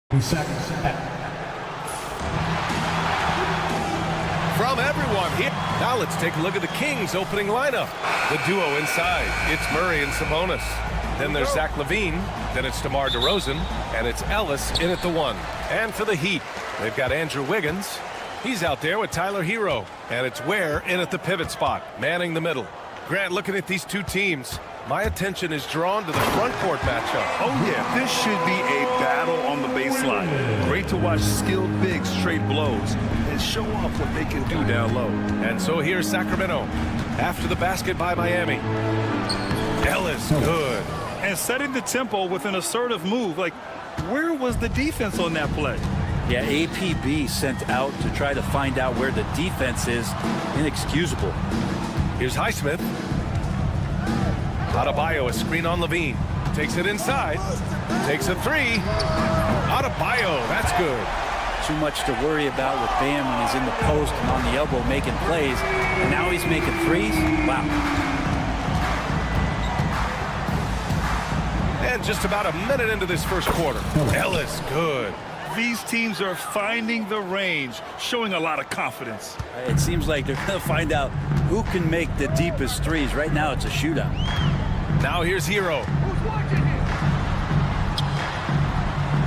From everyone here. Now let's take a look at the Kings opening lineup. The duo inside. It's Murray and Sabonis. Then there's Zach LaVine. Then it's DeMar DeRozan. And it's Ellis in at the 1. And for the Heat, they've got Andrew Wiggins. He's out there with Tyler Hero. And it's Ware in at the pivot spot, manning the middle. Grant, looking at these two teams, my attention is drawn to the front court matchup. Oh, yeah, this should be a battle on the baseline. Great to watch skilled bigs trade blows and show off what they can do down low. And so here's Sacramento after the basket by Miami. Ellis, good. And setting the tempo with an assertive move. Like, where was the defense on that play? Yeah, APB sent out to try to find out where the defense is. Inexcusable. Here's Highsmith. Adebayo, a screen on LaVine. Takes it inside. Takes a 3. Adebayo, that's good. Too much to worry about with Bam when he's in the post and on the elbow making plays. And now he's making threes. Wow. And just about a minute into this first quarter. Ellis, good. These teams are finding the range, showing a lot of confidence. It seems like they're going to find out who can make the deepest threes. Right now, it's a shootout. Now here's Hero.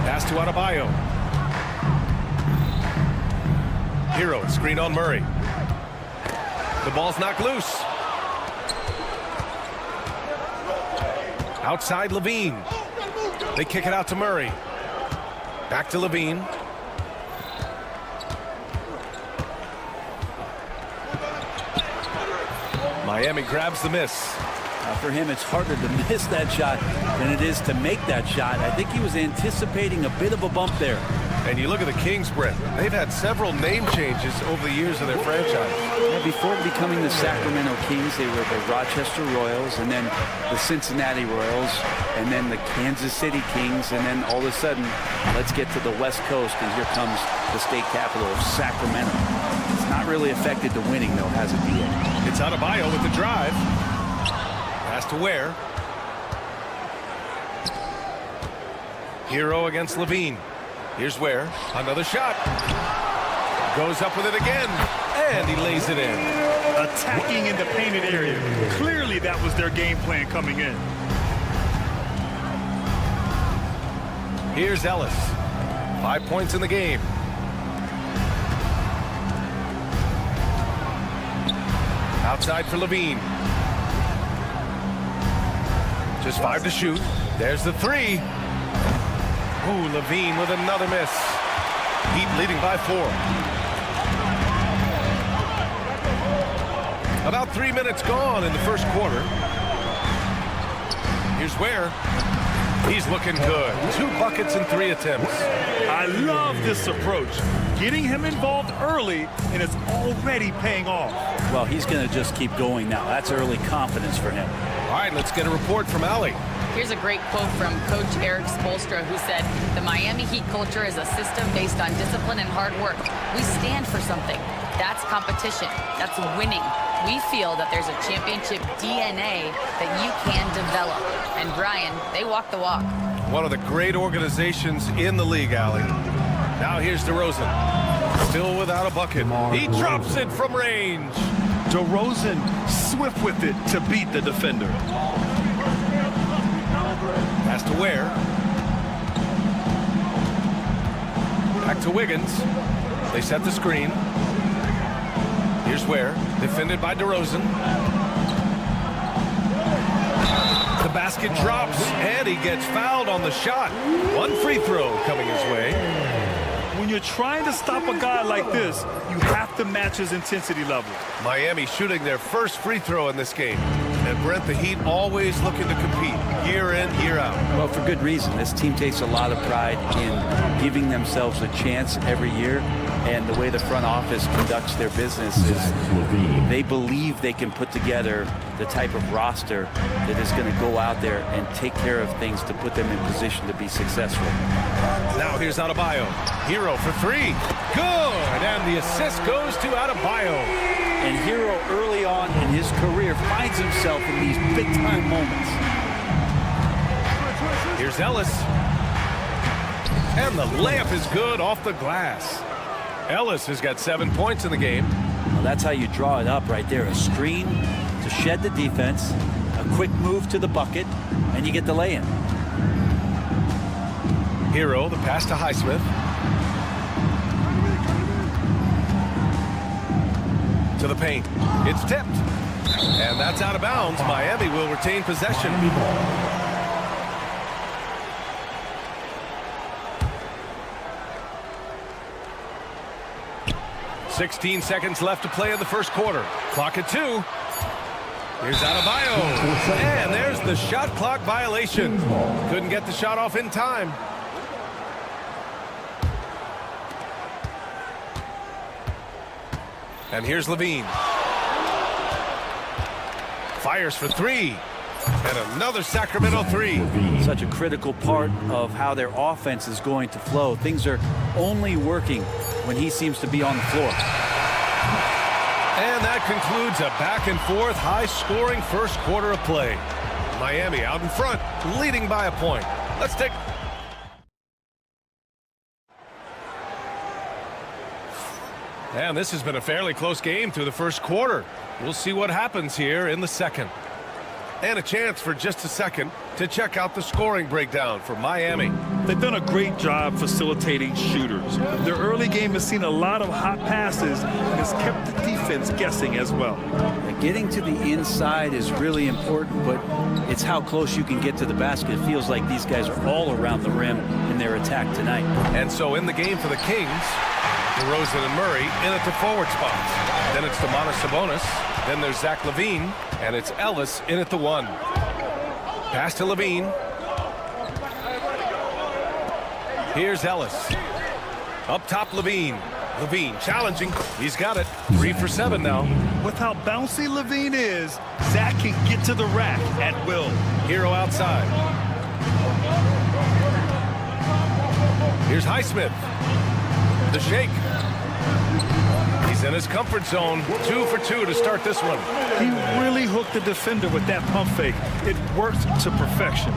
Pass to Adebayo. Hero, screen on Murray. The ball's knocked loose. Outside LaVine. They kick it out to Murray. Back to LaVine. Miami grabs the miss. For him, it's harder to miss that shot than it is to make that shot. I think he was anticipating a bit of a bump there. And you look at the Kings, Brett. They've had several name changes over the years of their franchise. Yeah, before becoming the Sacramento Kings, they were the Rochester Royals, and then the Cincinnati Royals, and then the Kansas City Kings, and then all of a sudden, let's get to the West Coast, and here comes the state capital of Sacramento. It's not really affected the winning, though, has it, B.A.? It's Adebayo with the drive. Pass to Ware. Hero against LaVine. Here's Ware. Another shot. Goes up with it again. And he lays it in. Attacking in the painted area. Clearly that was their game plan coming in. Here's Ellis. 5 points in the game. Outside for LaVine. Just 5 to shoot. There's the 3. Ooh, LaVine with another miss. Heat leading by 4. About 3 minutes gone in the first quarter. Here's Ware. He's looking good. 2 buckets and 3 attempts. I love this approach. Getting him involved early, and it's already paying off. Well, he's going to just keep going now. That's early confidence for him. All right, let's get a report from Allie. Here's a great quote from Coach Eric Spoelstra, who said, "The Miami Heat culture is a system based on discipline and hard work. We stand for something. That's competition. That's winning. We feel that there's a championship DNA that you can develop." And Brian, they walk the walk. One of the great organizations in the league, Allie. Now here's DeRozan. Still without a bucket. He drops it from range. DeRozan swift with it to beat the defender. Pass to Ware. Back to Wiggins. They set the screen. Here's Ware. Defended by DeRozan. The basket drops, and he gets fouled on the shot. 1 free throw coming his way. When you're trying to stop a guy like this, you have to match his intensity level. Miami shooting their first free throw in this game. And Brent, the Heat always looking to compete year in, year out. Well, for good reason. This team takes a lot of pride in giving themselves a chance every year. And the way the front office conducts their business is they believe they can put together the type of roster that is going to go out there and take care of things to put them in position to be successful. Now here's Adebayo. Hero for 3. Good! And the assist goes to Adebayo. And Hero early on in his career finds himself in these big-time moments. Here's Ellis. And the layup is good off the glass. Ellis has got 7 points in the game. Well, that's how you draw it up right there. A screen to shed the defense, a quick move to the bucket, and you get the lay-in. Hero, the pass to Highsmith. To the paint. It's tipped. And that's out of bounds. Miami will retain possession. 16 seconds left to play in the first quarter. Clock at 2. Here's Adebayo. And there's the shot clock violation. Couldn't get the shot off in time. And here's Levine. Fires for 3. And another Sacramento 3. Such a critical part of how their offense is going to flow. Things are only working when he seems to be on the floor. And that concludes a back-and-forth, high-scoring first quarter of play. Miami out in front, leading by a point. Let's take... And this has been a fairly close game through the first quarter. We'll see what happens here in the second. And a chance for just a second to check out the scoring breakdown for Miami. They've done a great job facilitating shooters. Their early game has seen a lot of hot passes and has kept the defense guessing as well. Getting to the inside is really important, but it's how close you can get to the basket. It feels like these guys are all around the rim in their attack tonight. And so in the game for the Kings, DeRozan and Murray in at the forward spots. Then it's Domantas Sabonis. Then there's Zach LaVine, and it's Ellis in at the 1. Pass to LaVine. Here's Ellis. Up top, LaVine. LaVine challenging. He's got it. 3 for 7 now. With how bouncy LaVine is, Zach can get to the rack at will. Hero outside. Here's Highsmith. The shake. He's in his comfort zone. 2 for 2 to start this one. He really hooked the defender with that pump fake. It worked to perfection.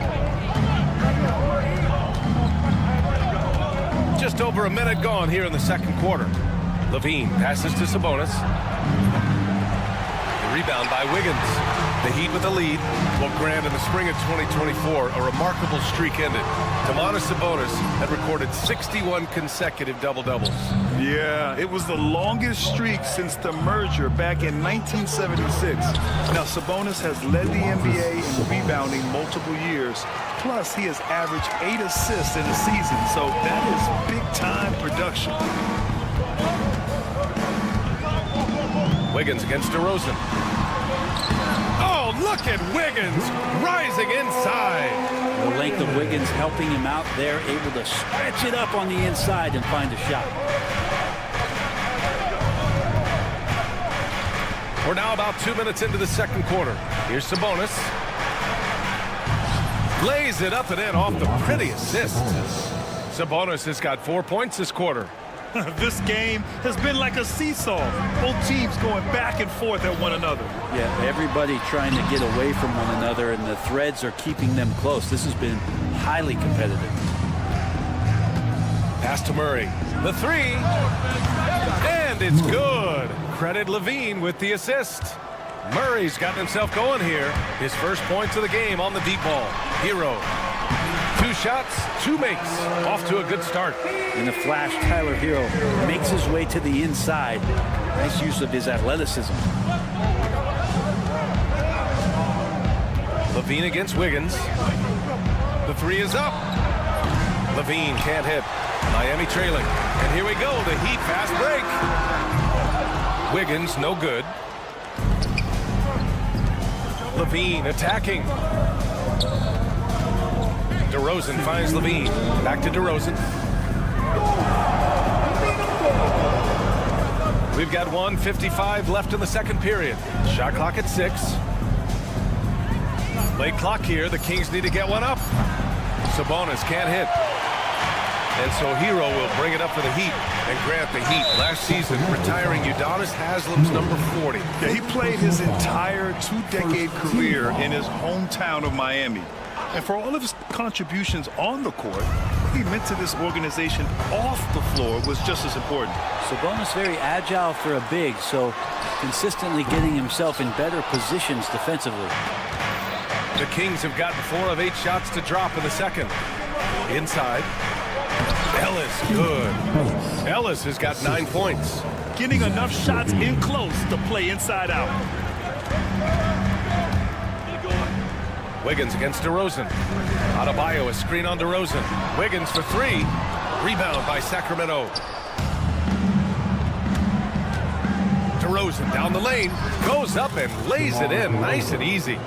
Just over a minute gone here in the second quarter. LaVine passes to Sabonis. The rebound by Wiggins. The Heat with the lead. Well, Grant, in the spring of 2024, a remarkable streak ended. Domantas Sabonis had recorded 61 consecutive double-doubles. Yeah, it was the longest streak since the merger back in 1976. Now, Sabonis has led the NBA in rebounding multiple years. Plus, he has averaged 8 assists in a season, so that is big-time production. Wiggins against DeRozan. Oh, look at Wiggins rising inside. The length of Wiggins helping him out there, able to stretch it up on the inside and find a shot. We're now about 2 minutes into the second quarter. Here's Sabonis. Lays it up and in off the pretty assist. Sabonis has got 4 points this quarter. This game has been like a seesaw. Both teams going back and forth at one another. Yeah, everybody trying to get away from one another, and the threads are keeping them close. This has been highly competitive. Pass to Murray. The 3. And it's good. Credit LaVine with the assist. Murray's gotten himself going here. His first points of the game on the deep ball. Hero. 2 shots, 2 makes. Off to a good start. In the flash, Tyler Hero makes his way to the inside. Nice use of his athleticism. LaVine against Wiggins. The 3 is up. LaVine can't hit. Miami trailing. And here we go, the Heat fast break. Wiggins, no good. LaVine attacking. DeRozan finds LaVine. Back to DeRozan. We've got 1:55 left in the second period. Shot clock at 6. Late clock here. The Kings need to get one up. Sabonis can't hit. And so Hero will bring it up for the Heat. And Grant, the Heat last season retiring Udonis Haslem's number 40. Yeah, he played his entire 2-decade career in his hometown of Miami. And for all of his contributions on the court, he meant to this organization off the floor was just as important. Sabonis very agile for a big, so consistently getting himself in better positions defensively. The Kings have gotten 4 of 8 shots to drop in the second. Inside. Ellis, good. Ellis has got 9 points. Getting enough shots in close to play inside out. Wiggins against DeRozan. Adebayo, a screen on DeRozan. Wiggins for 3. Rebound by Sacramento. DeRozan down the lane. Goes up and lays it in nice and easy.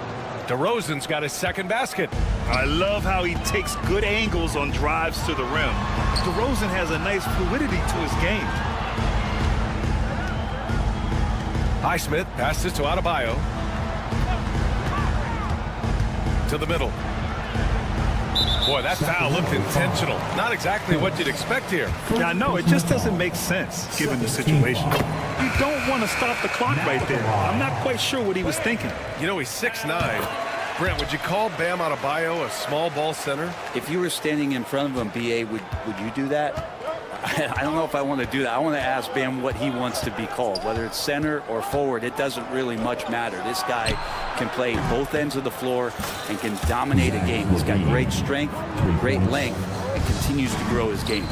DeRozan's got his second basket. I love how he takes good angles on drives to the rim. DeRozan has a nice fluidity to his game. Highsmith passes to Adebayo. To the middle. Boy, that foul looked intentional. Not exactly what you'd expect here. Yeah, I know. It just doesn't make sense, given the situation. You don't want to stop the clock right there. I'm not quite sure what he was thinking. You know, he's 6'9". Brent, would you call Bam Adebayo a small ball center? If you were standing in front of him, BA, would you do that? I don't know if I want to do that. I want to ask Bam what he wants to be called. Whether it's center or forward, it doesn't really much matter. This guy can play both ends of the floor and can dominate a game. He's got great strength, great length, and continues to grow his game.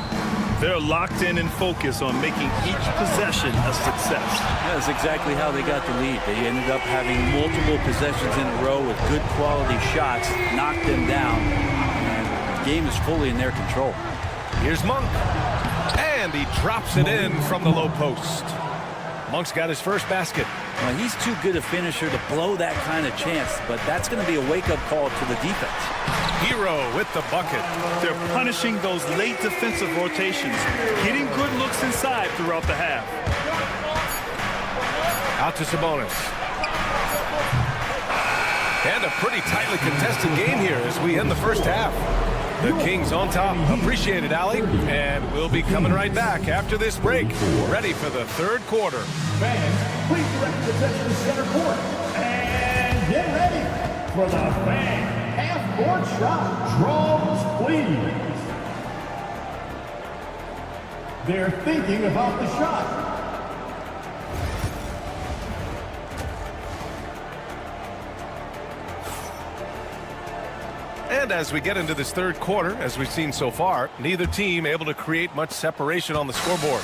They're locked in and focused on making each possession a success. That's exactly how they got the lead. They ended up having multiple possessions in a row with good quality shots, knocked them down, and the game is fully in their control. Here's Monk. And he drops it in from the low post. Monk's got his first basket. Well, he's too good a finisher to blow that kind of chance, but that's going to be a wake-up call to the defense. Hero with the bucket. They're punishing those late defensive rotations, getting good looks inside throughout the half. Out to Sabonis. And a pretty tightly contested game here as we end the first half. The Kings on top. Appreciate it, Allie. And we'll be coming right back after this break. Ready for the third quarter. Fans, please direct your attention to center court. And get ready for the fan half-court shot. Draws, please. They're thinking about the shot. And as we get into this third quarter, as we've seen so far, neither team able to create much separation on the scoreboard.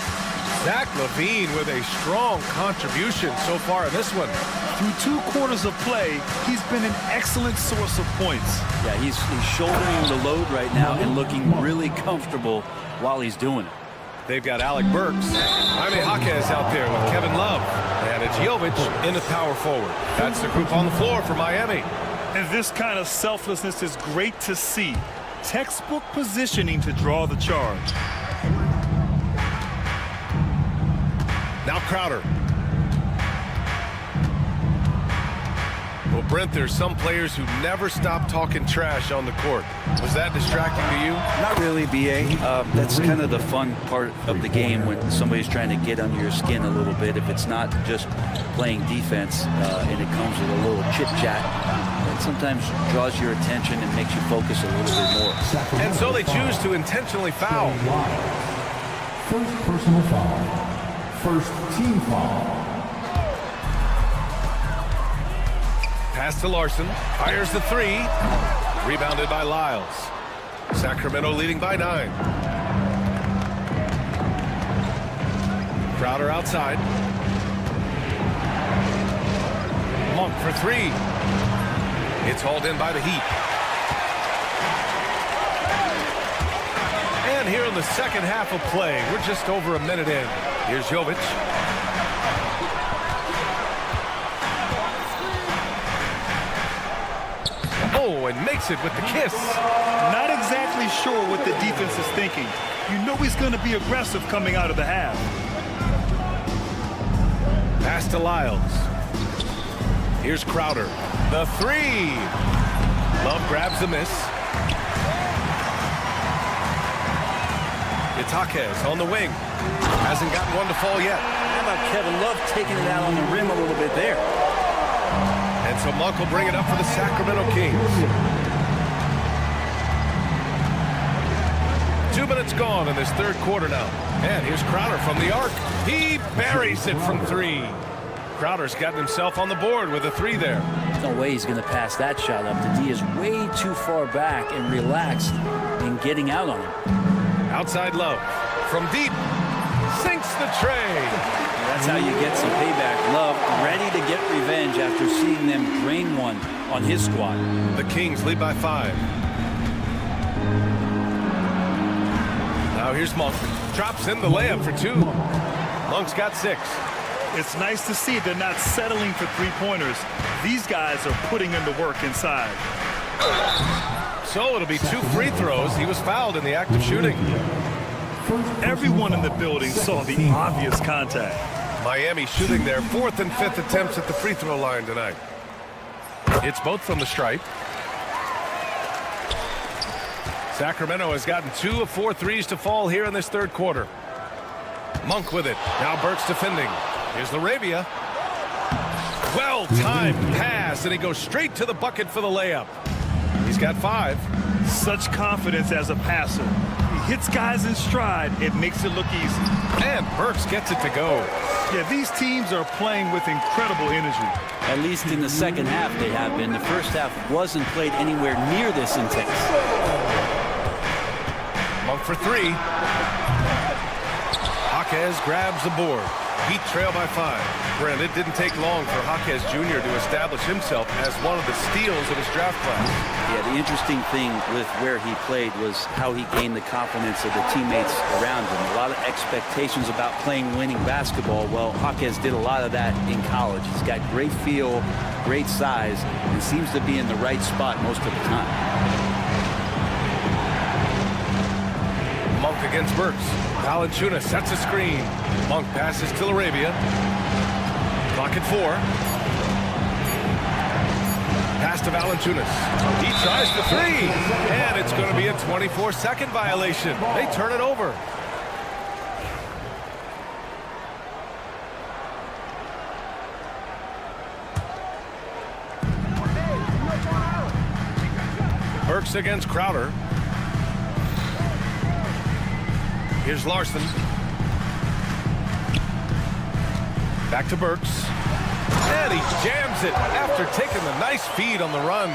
Zach LaVine with a strong contribution so far in this one. Through 2 quarters of play, he's been an excellent source of points. Yeah, he's shouldering the load right now and looking really comfortable while he's doing it. They've got Alec Burks. Jaime Jaquez out there with Kevin Love. And it's Jovic in the power forward. That's the group on the floor for Miami. And this kind of selflessness is great to see. Textbook positioning to draw the charge. Now Crowder. Well, Brent, there's some players who never stop talking trash on the court. Was that distracting to you? Not really, BA. That's kind of the fun part of the game when somebody's trying to get under your skin a little bit. If it's not just playing defense and it comes with a little chit-chat, it sometimes draws your attention and makes you focus a little bit more. And so they choose to intentionally foul. First personal foul. First team foul. Pass to Larson. Fires the 3. Rebounded by Lyles. Sacramento leading by 9. Crowder outside. Monk for 3. It's hauled in by the Heat. And here in the second half of play, we're just over a minute in. Here's Jovic. Oh, and makes it with the kiss. Not exactly sure what the defense is thinking. You know he's going to be aggressive coming out of the half. Pass to Lyles. Here's Crowder. The 3. Love grabs the miss. It's Jaquez on the wing. Hasn't gotten one to fall yet. How about Kevin Love taking it out on the rim a little bit there? And so Monk will bring it up for the Sacramento Kings. minutes gone in this third quarter now. And here's Crowder from the arc. He buries it from three. Crowder's gotten himself on the board with a three there. There's no way he's going to pass that shot up. The D is way too far back and relaxed in getting out on him. Outside Love from deep. Sinks the tray. That's how you get some payback. Love ready to get revenge after seeing them drain one on his squad. The Kings lead by 5. Now here's Monk. Drops in the layup for 2. Monk's got 6. It's nice to see they're not settling for three-pointers. These guys are putting in the work inside. So it'll be 2 free throws. He was fouled in the act of shooting. Everyone in the building saw the obvious contact. Miami shooting their 4th and 5th attempts at the free throw line tonight. It's both from the stripe. Sacramento has gotten 2 of 4 threes to fall here in this third quarter. Monk with it. Now Burks defending. Here's Laravia. Well-timed pass, and he goes straight to the bucket for the layup. He's got 5. Such confidence as a passer. He hits guys in stride. It makes it look easy. And Burks gets it to go. Yeah, these teams are playing with incredible energy. At least in the second half they have been. The first half wasn't played anywhere near this intense. Monk for 3. Jaquez grabs the board. Heat trail by 5. Brent, it didn't take long for Jaquez Jr. to establish himself as one of the steals of his draft class. Yeah, the interesting thing with where he played was how he gained the confidence of the teammates around him. A lot of expectations about playing winning basketball. Well, Jaquez did a lot of that in college. He's got great feel, great size, and seems to be in the right spot most of the time. Monk against Burks. Valanciunas sets a screen. Monk passes to Laravia. Clock at 4. Pass to Valanciunas. He tries for 3. And it's going to be a 24-second violation. They turn it over. Burks against Crowder. Here's Larson. Back to Burks. And he jams it after taking the nice feed on the run.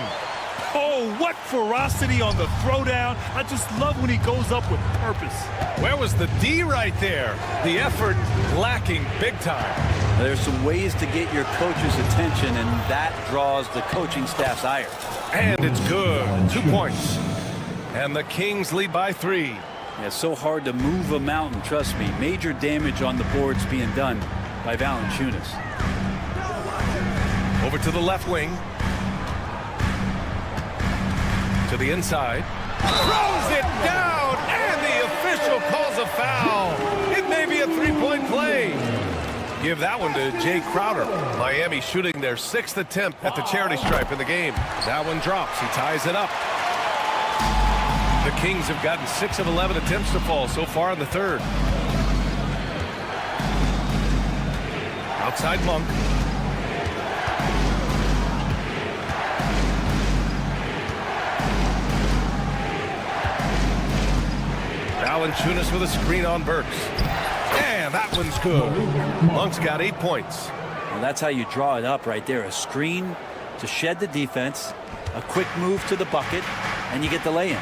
Oh, what ferocity on the throwdown. I just love when he goes up with purpose. Where was the D right there? The effort lacking big time. There's some ways to get your coach's attention, and that draws the coaching staff's ire. And it's good. 2 points. And the Kings lead by 3. Yeah, it's so hard to move a mountain, trust me. Major damage on the boards being done by Valanciunas. Over to the left wing. To the inside. Throws it down, and the official calls a foul. It may be a three-point play. Give that one to Jay Crowder. Miami shooting their 6th attempt at the charity stripe in the game. That one drops. He ties it up. The Kings have gotten 6 of 11 attempts to fall so far in the third. Outside Monk. Valanciunas with a screen on Burks. And that one's good. Monk's got 8 points. Well, that's how you draw it up right there. A screen to shed the defense, a quick move to the bucket, and you get the lay-in.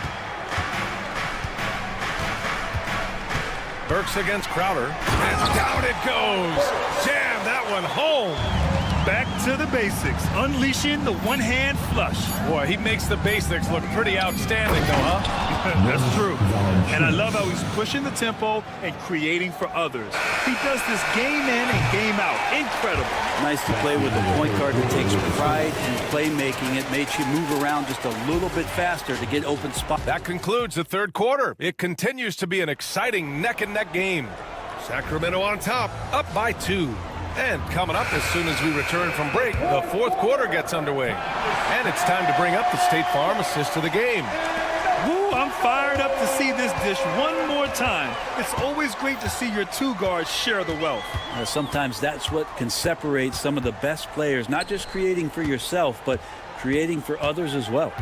Burks against Crowder. And down it goes. Jam that one home. Back to the basics. Unleashing the one-hand flush. Boy, he makes the basics look pretty outstanding, though, huh? That's true. And I love how he's pushing the tempo and creating for others. He does this game in and game out. Incredible. Nice to play with a point guard that takes pride in playmaking. It makes you move around just a little bit faster to get open spots. That concludes the third quarter. It continues to be an exciting neck-and-neck game. Sacramento on top, up by 2. And coming up as soon as we return from break, the fourth quarter gets underway. And it's time to bring up the State Farm assist to the game. Woo, I'm fired up to see this dish one more time. It's always great to see your 2 guards share the wealth. Sometimes that's what can separate some of the best players, not just creating for yourself, but creating for others as well.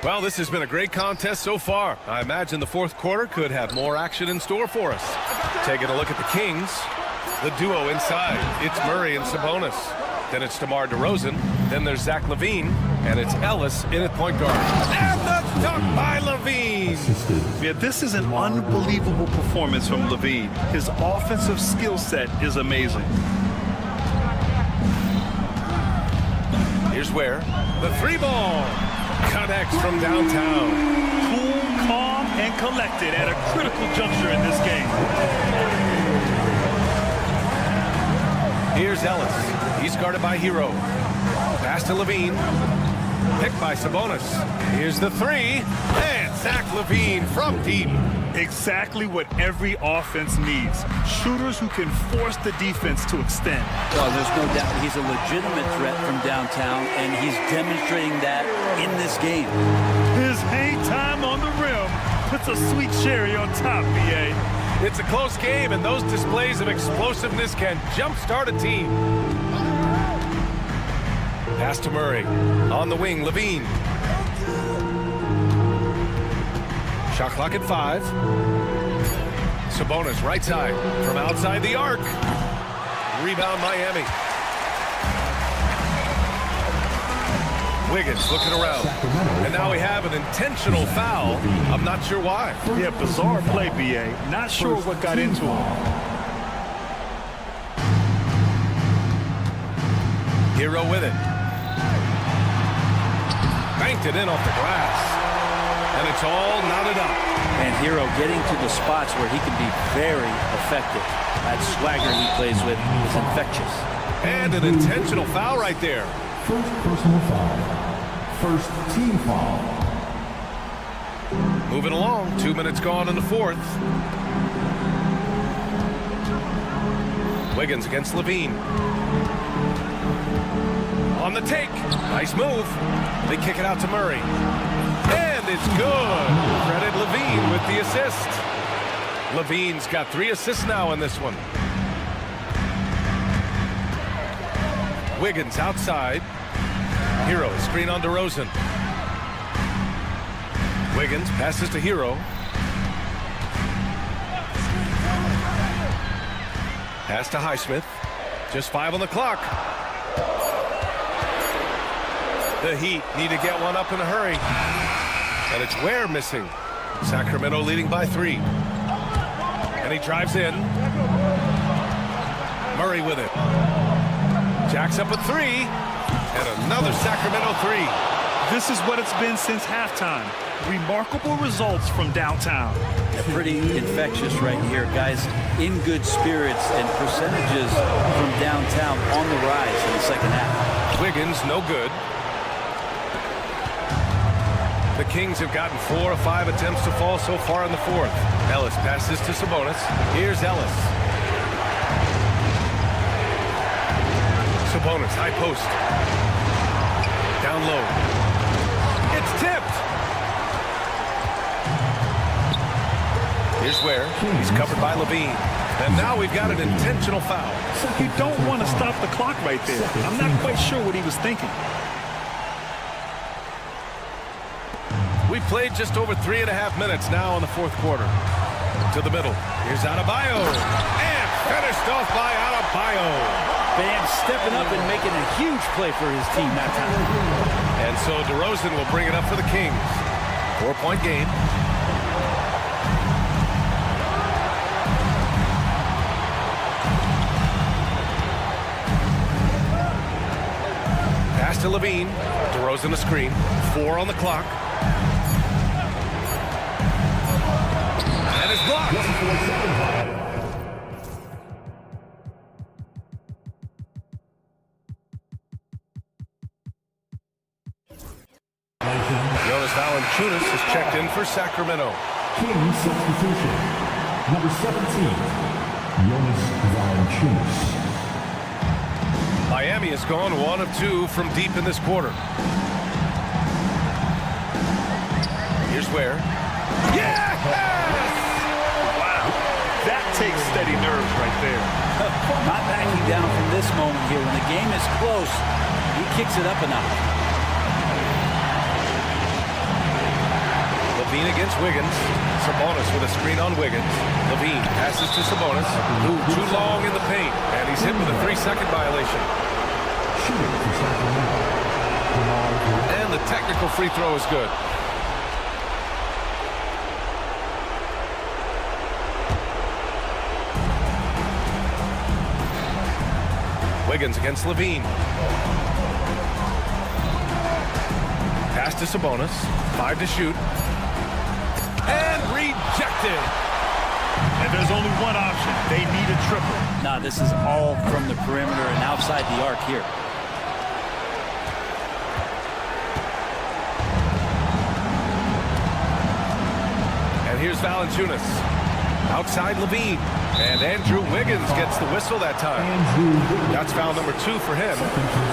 Well, this has been a great contest so far. I imagine the fourth quarter could have more action in store for us. Taking a look at the Kings, the duo inside. It's Murray and Sabonis. Then it's DeMar DeRozan. Then there's Zach LaVine. And it's Ellis in at point guard. And the dunk by LaVine. Yeah, this is an unbelievable performance from LaVine. His offensive skill set is amazing. Here's where the three ball connects from downtown. Cool, calm, and collected at a critical juncture in this game. Here's Ellis. He's guarded by Hero. Pass to LaVine. Picked by Sabonis. Here's the three. And Zach LaVine from deep. Exactly what every offense needs. Shooters who can force the defense to extend. Well, there's no doubt he's a legitimate threat from downtown, and he's demonstrating that in this game. His hang time on the rim puts a sweet cherry on top, BA. It's a close game, and those displays of explosiveness can jumpstart a team. Pass to Murray. On the wing, LaVine. Shot clock at 5. Sabonis right side from outside the arc. Rebound Miami. Wiggins looking around. And now we have an intentional foul. I'm not sure why. Yeah, bizarre play, BA. Not sure what got into him. Hero with it. Banked it in off the glass. And it's all knotted up. And Hero getting to the spots where he can be very effective. That swagger he plays with is infectious. And an intentional foul right there. First personal foul. First team foul. Moving along. 2 minutes gone in the fourth. Wiggins against LaVine. On the take. Nice move. They kick it out to Murray. And it's good. Credit LaVine with the assist. LaVine's got 3 assists now in this one. Wiggins outside. Hero screen on DeRozan. Wiggins passes to Hero. Pass to Highsmith. Just 5 on the clock. The Heat need to get one up in a hurry. And it's Ware missing. Sacramento leading by 3. And he drives in. Murray with it. Jacks up at 3. And another Sacramento 3. This is what it's been since halftime. Remarkable results from downtown. Yeah, pretty infectious right here. Guys in good spirits and percentages from downtown on the rise in the second half. Wiggins, no good. The Kings have gotten 4 of 5 attempts to fall so far in the fourth. Ellis passes to Sabonis. Here's Ellis. Sabonis, high post. Down low. It's tipped. Here's Ware. He's covered by LaVine. And now we've got an intentional foul. You don't want to stop the clock right there. I'm not quite sure what he was thinking. We've played just over 3.5 minutes now in the fourth quarter. To the middle. Here's Adebayo. And finished off by Adebayo. Bam stepping up and making a huge play for his team that time. And so DeRozan will bring it up for the Kings. 4-point game. Pass to LaVine. DeRozan a screen. 4 on the clock. And it's blocked. Jonas Valanciunas is checked in for Sacramento. Kings substitution. Number 17, Jonas Valanciunas. Miami has gone 1 of 2 from deep in this quarter. Here's Ware. Yes! Wow. That takes steady nerves right there. Not backing down from this moment here. When the game is close, he kicks it up a notch. Levine against Wiggins. Sabonis with a screen on Wiggins. Levine passes to Sabonis. Ooh, too long in the paint. And he's hit with a 3-second violation. And the technical free throw is good. Wiggins against Levine. Pass to Sabonis. 5 to shoot. And rejected. And there's only one option. They need a triple. Now this is all from the perimeter and outside the arc here. And here's Valanciunas. Outside Levine. And Andrew Wiggins gets the whistle that time. That's foul number 2 for him.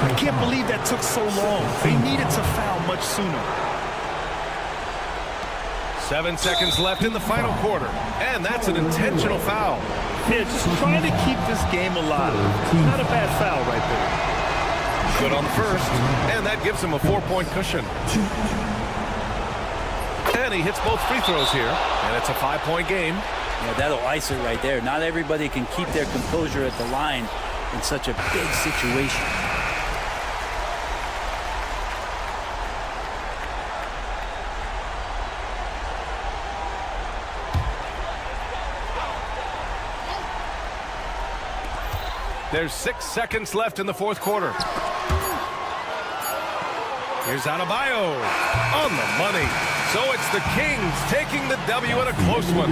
I can't believe that took so long. They needed to foul much sooner. 7 seconds left in the final quarter. And that's an intentional foul. They're just trying to keep this game alive. Not a bad foul right there. Good on the first. And that gives him a 4-point cushion. And he hits both free throws here. And it's a 5-point game. Yeah, that'll ice it right there. Not everybody can keep their composure at the line in such a big situation. There's 6 seconds left in the fourth quarter. Here's Adebayo on the money. So it's the Kings taking the W in a close one.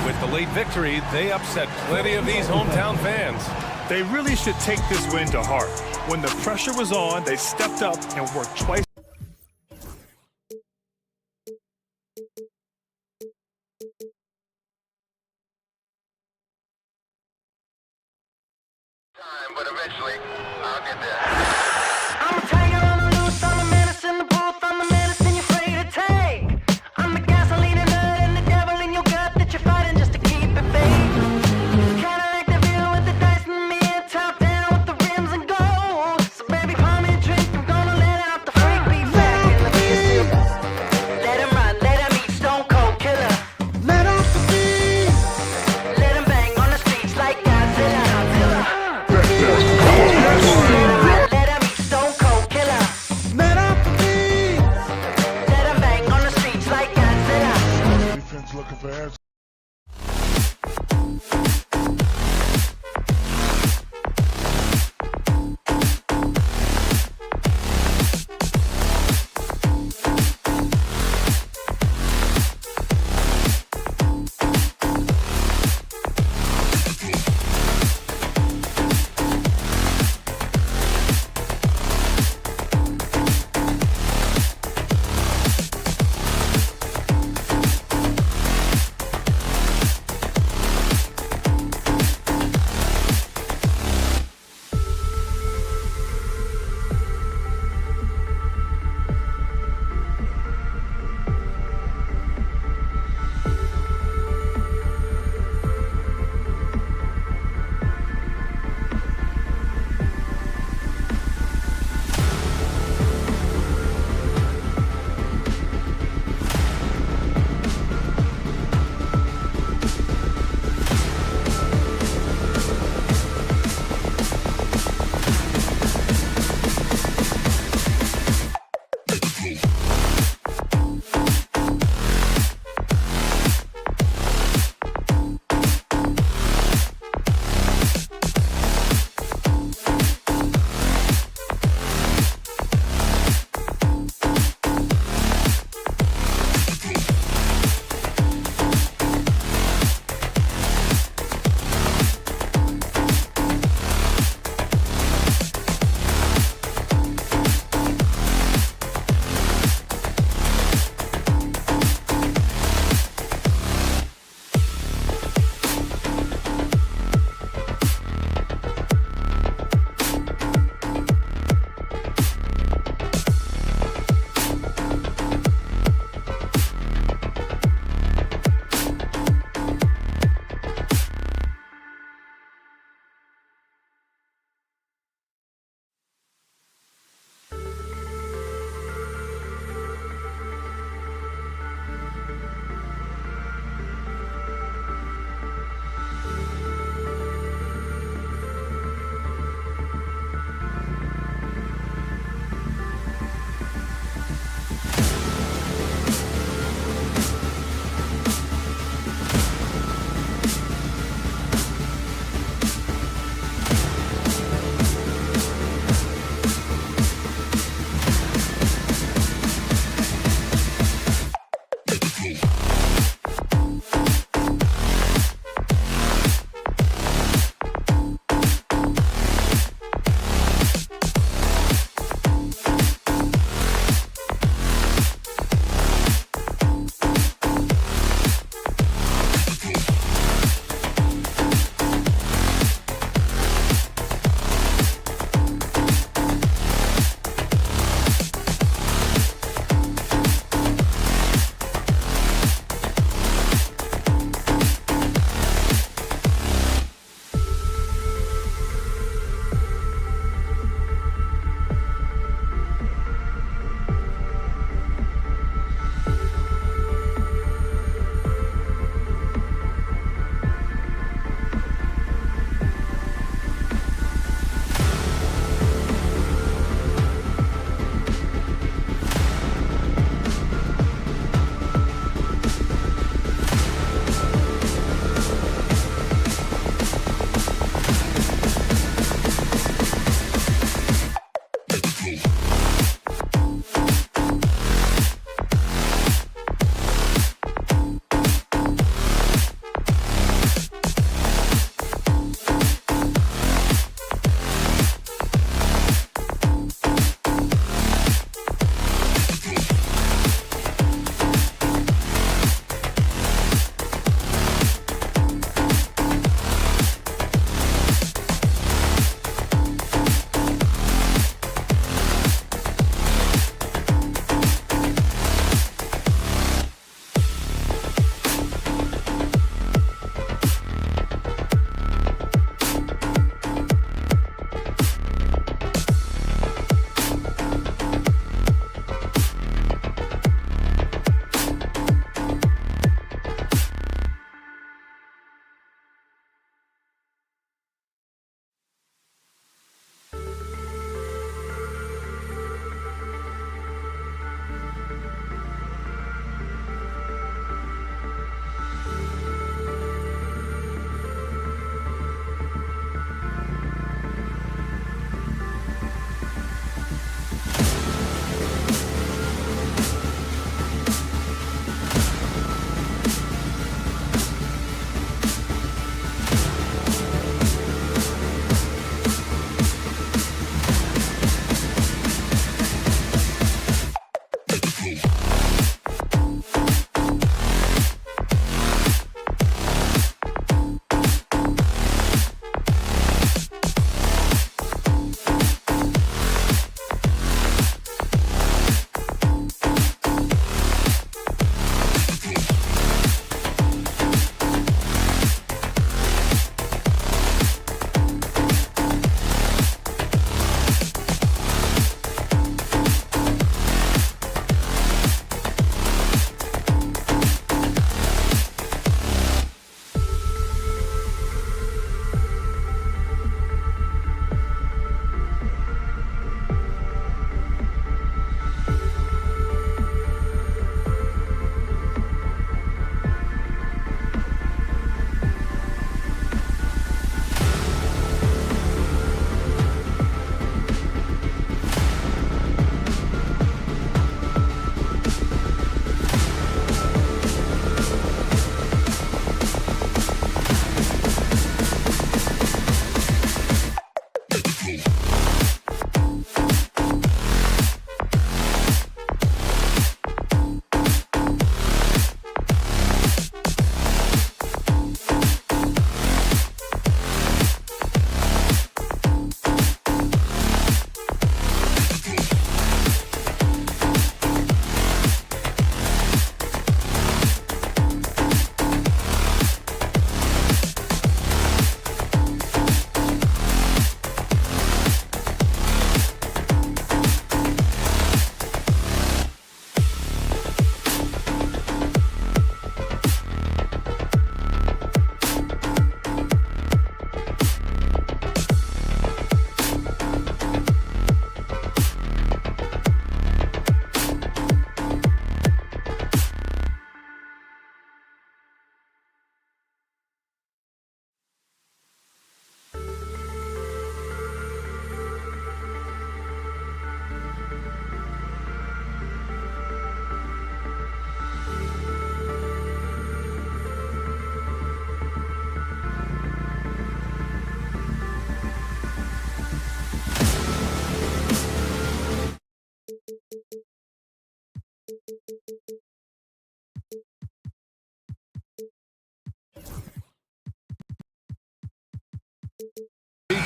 With the late victory, they upset plenty of these hometown fans. They really should take this win to heart. When the pressure was on, they stepped up and worked twice. But eventually, I'll get there. I'm a tiger on the loose, I'm a menace in the booth, I'm the medicine you're afraid to take. I'm the gasoline and nut and the devil in your gut that you're fighting just to keep it fake. Kinda like the view with the dice and me, top down with the rims and gold. So baby, pour me a drink, I'm gonna let out the freak beat back in the beat. Let him run, let him eat, stone cold killer. Let off the beat. Let him bang on the streets like Godzilla. Let him eat, stone cold killer. Let off the beat. Let him bang on the streets like Godzilla. Defense looking for answers.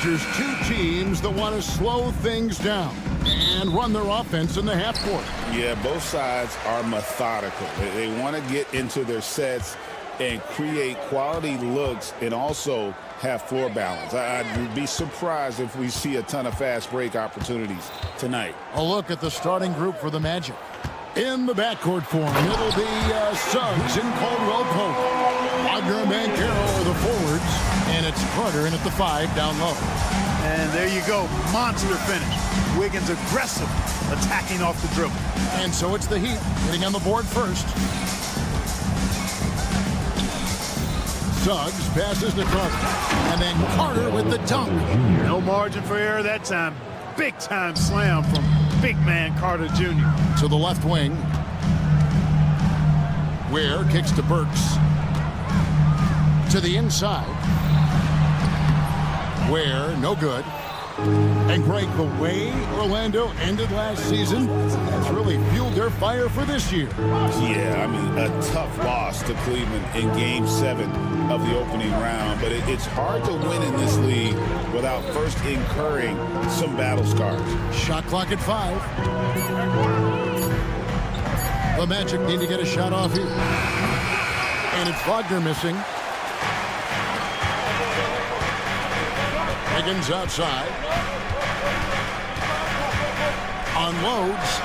features two teams that want to slow things down and run their offense in the half court. Yeah, both sides are methodical. They want to get into their sets and create quality looks and also have floor balance. I'd be surprised if we see a ton of fast break opportunities tonight. A look at the starting group for the Magic. In the backcourt form, it'll be Suggs and Caldwell Pope. Wagner and Banchero are the forwards, and it's Carter in at the 5 down low. And there you go, monster finish. Wiggins aggressive, attacking off the dribble. And so it's the Heat getting on the board first. Suggs passes to Carter, and then Carter with the dunk. No margin for error that time. Big time slam from big man Carter Jr. To the left wing. Ware kicks to Burks. To the inside. Ware, no good. And Greg, the way Orlando ended last season has really fueled their fire for this year. Yeah, I mean, a tough loss to Cleveland in Game 7 of the opening round. But it's hard to win in this league without first incurring some battle scars. Shot clock at 5. The Magic need to get a shot off here. And it's Wagner missing. Wiggins outside. Unloads.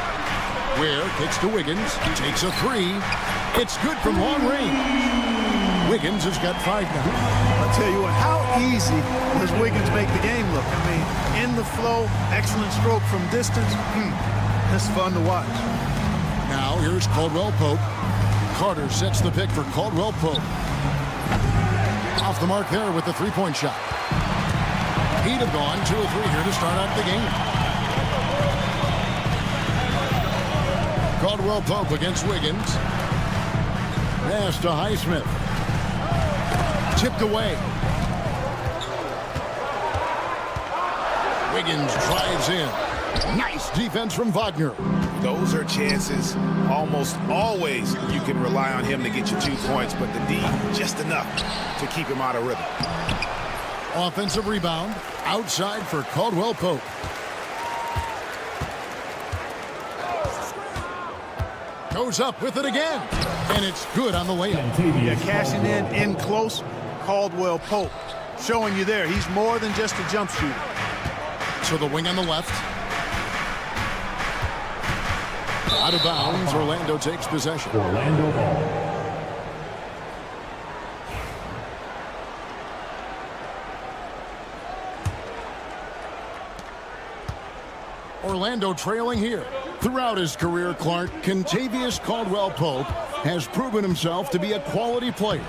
Ware kicks to Wiggins. Takes a 3. It's good from long range. Wiggins has got 5 now. I'll tell you what, how easy does Wiggins make the game look? I mean, in the flow, excellent stroke from distance. That's fun to watch. Now here's Caldwell Pope. Carter sets the pick for Caldwell Pope. Off the mark there with the three-point shot. He'd have gone 2 or 3 here to start out the game. Caldwell Pope against Wiggins. Pass to Highsmith. Tipped away. Wiggins drives in. Nice defense from Wagner. Those are chances almost always you can rely on him to get you 2 points, but the D just enough to keep him out of rhythm. Offensive rebound outside for Caldwell Pope. Goes up with it again, and it's good on the layup. Yeah, cashing in close, Caldwell Pope. Showing you there, he's more than just a jump shooter. So the wing on the left. Out of bounds, Orlando takes possession. Orlando ball. Orlando trailing here. Throughout his career, Clark, Kentavious Caldwell-Pope has proven himself to be a quality player.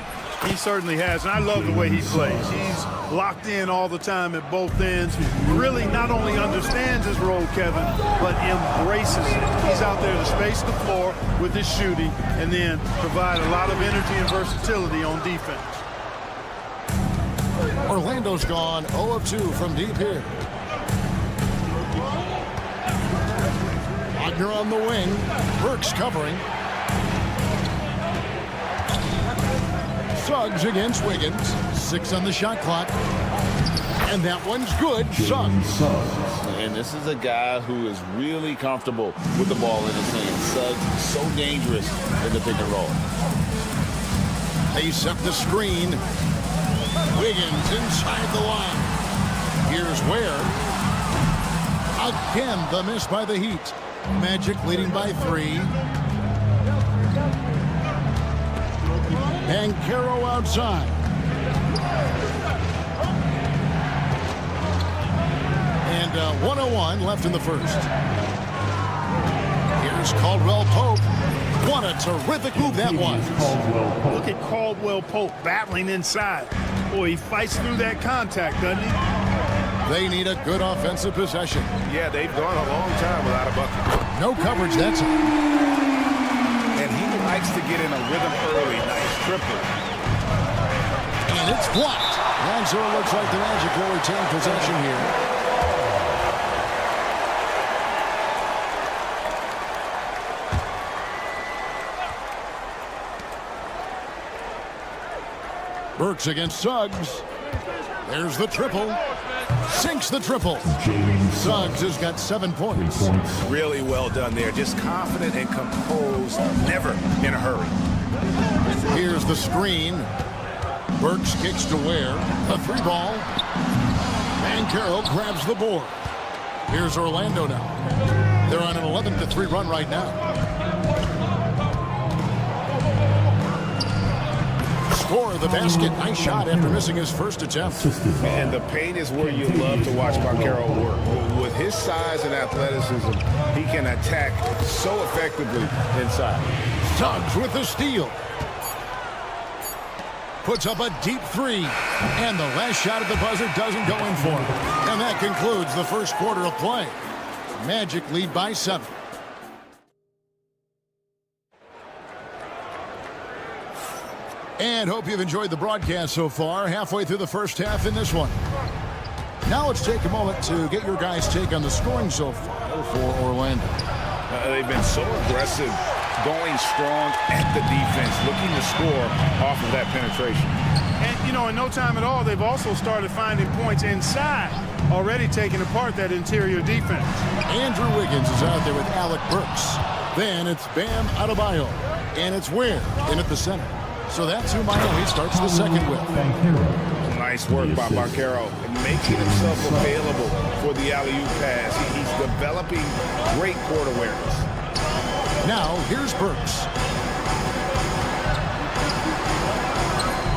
He certainly has, and I love the way he plays. He's locked in all the time at both ends. Really not only understands his role, Kevin, but embraces it. He's out there to space the floor with his shooting and then provide a lot of energy and versatility on defense. Orlando's gone 0 of 2 from deep here. Wagner on the wing. Burks covering. Suggs against Wiggins. 6 on the shot clock. And that one's good. Suggs. And this is a guy who is really comfortable with the ball in his hand. Suggs is so dangerous in the pick and roll. They set the screen. Wiggins inside the line. Here's Ware. Again, the miss by the Heat. Magic leading by 3. Banchero outside. And 1:01 left in the first. Here's Caldwell Pope. What a terrific move that was. Look at Caldwell Pope battling inside. Boy, he fights through that contact, doesn't he? They need a good offensive possession. Yeah, they've gone a long time without a bucket. No coverage, that's it. And he likes to get in a rhythm early. Nice triple. And it's blocked. And so it looks like the Magic will retain possession here. Burks against Suggs. There's the triple. Sinks the triple. Suggs has got 7 points. Really well done there. Just confident and composed, never in a hurry. Here's the screen. Burks kicks to Ware. A 3-ball. And Carroll grabs the board. Here's Orlando now. They're on an 11-3 run right now. Score the basket. Nice shot after missing his first attempt. And the paint is where you love to watch Carroll work. With his size and athleticism, he can attack so effectively inside. Suggs with the steal. Puts up a deep 3. And the last shot at the buzzer doesn't go in for him. And that concludes the first quarter of play. Magic lead by 7. And hope you've enjoyed the broadcast so far. Halfway through the first half in this one. Now let's take a moment to get your guys' take on the scoring so far for Orlando. They've been so aggressive, going strong at the defense, looking to score off of that penetration. And, you know, in no time at all, they've also started finding points inside, already taking apart that interior defense. Andrew Wiggins is out there with Alec Burks. Then it's Bam Adebayo. And it's Ware in at the center. So that's who Miami starts the second with. Nice work by Carroll, making himself available for the alley-oop pass. He's developing great court awareness. Now, here's Burks.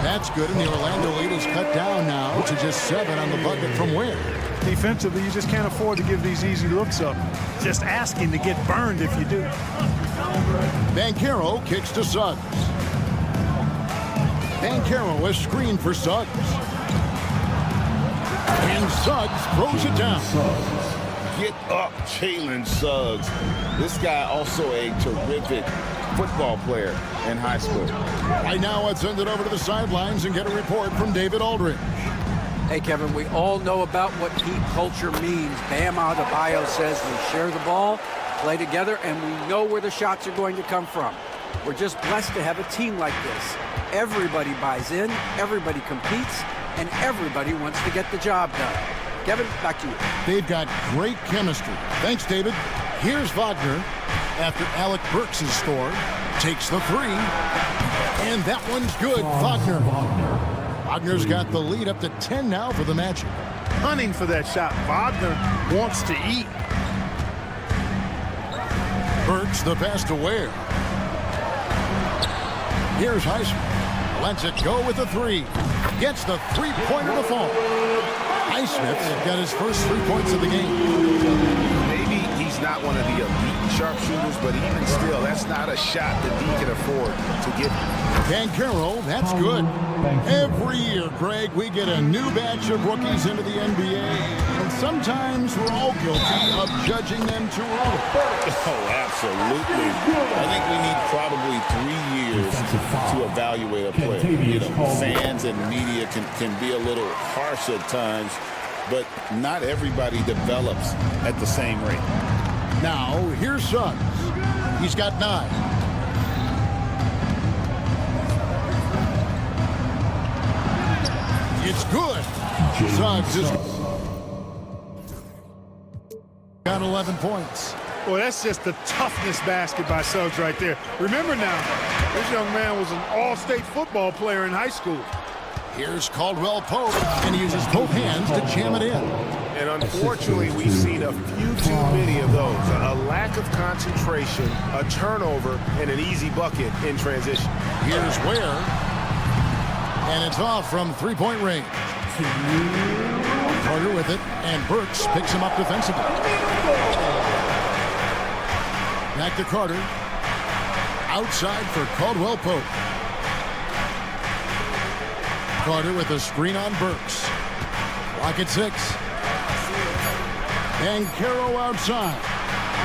That's good, and the Orlando lead is cut down now to just 7 on the bucket from Ware. Defensively, you just can't afford to give these easy looks up. Just asking to get burned if you do. Banchero kicks to Suggs. Banchero is screened for Suggs. And Suggs throws it down. Get up, Jalen Suggs. This guy also a terrific football player in high school. Right now, let's send it over to the sidelines and get a report from David Aldridge. Hey, Kevin, we all know about what heat culture means. Bam Adebayo says we share the ball, play together, and we know where the shots are going to come from. We're just blessed to have a team like this. Everybody buys in, everybody competes, and everybody wants to get the job done. Kevin, back to you. They've got great chemistry. Thanks, David. Here's Wagner after Alec Burks has scored. Takes the 3. And that one's good. Wagner. Wagner's got the lead up to 10 now for the Magic. Hunting for that shot. Wagner wants to eat. Burks the pass to Ware. Here's Highsmith. Lets it go with the 3. Gets the 3-pointer to fall. Highsmith's got his first 3 points of the game. Maybe he's not one of the elite sharpshooters, but even still, that's not a shot that he can afford to get. Banchero, that's good. Every year, Greg, we get a new batch of rookies into the NBA, and sometimes we're all guilty of judging them too early. Oh, absolutely. I think we need probably 3 years to evaluate a player. You know, fans and media can be a little harsh at times, but not everybody develops at the same rate. Now, here's Suggs. He's got 9. It's good. Suggs has got 11 points. Boy, that's just the toughness basket by Suggs right there. Remember now, this young man was an all-state football player in high school. Here's Caldwell Pope, and he uses both hands to jam it in. And unfortunately, we've seen a few too many of those. A lack of concentration, a turnover, and an easy bucket in transition. Here's Ware. And it's off from 3-point range. Carter with it, and Burks picks him up defensively. Back to Carter. Outside for Caldwell Pope. Carter with a screen on Burks. Clock at 6. And Banchero outside.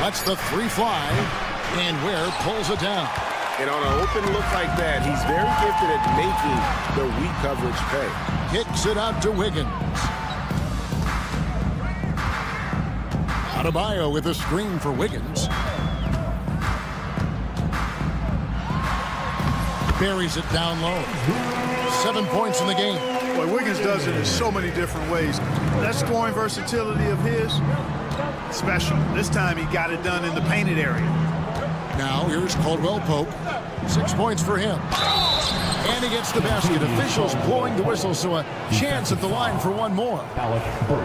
Lets the 3 fly. And Ware pulls it down. And on an open look like that, he's very gifted at making the weak coverage pay. Kicks it out to Wiggins. Adebayo with a screen for Wiggins. Buries it down low. 7 points in the game. Boy, Wiggins does it in so many different ways. That scoring versatility of his, special. This time he got it done in the painted area. Now here's Caldwell Pope. 6 points for him. And he gets the basket. Officials blowing the whistle, so a chance at the line for one more.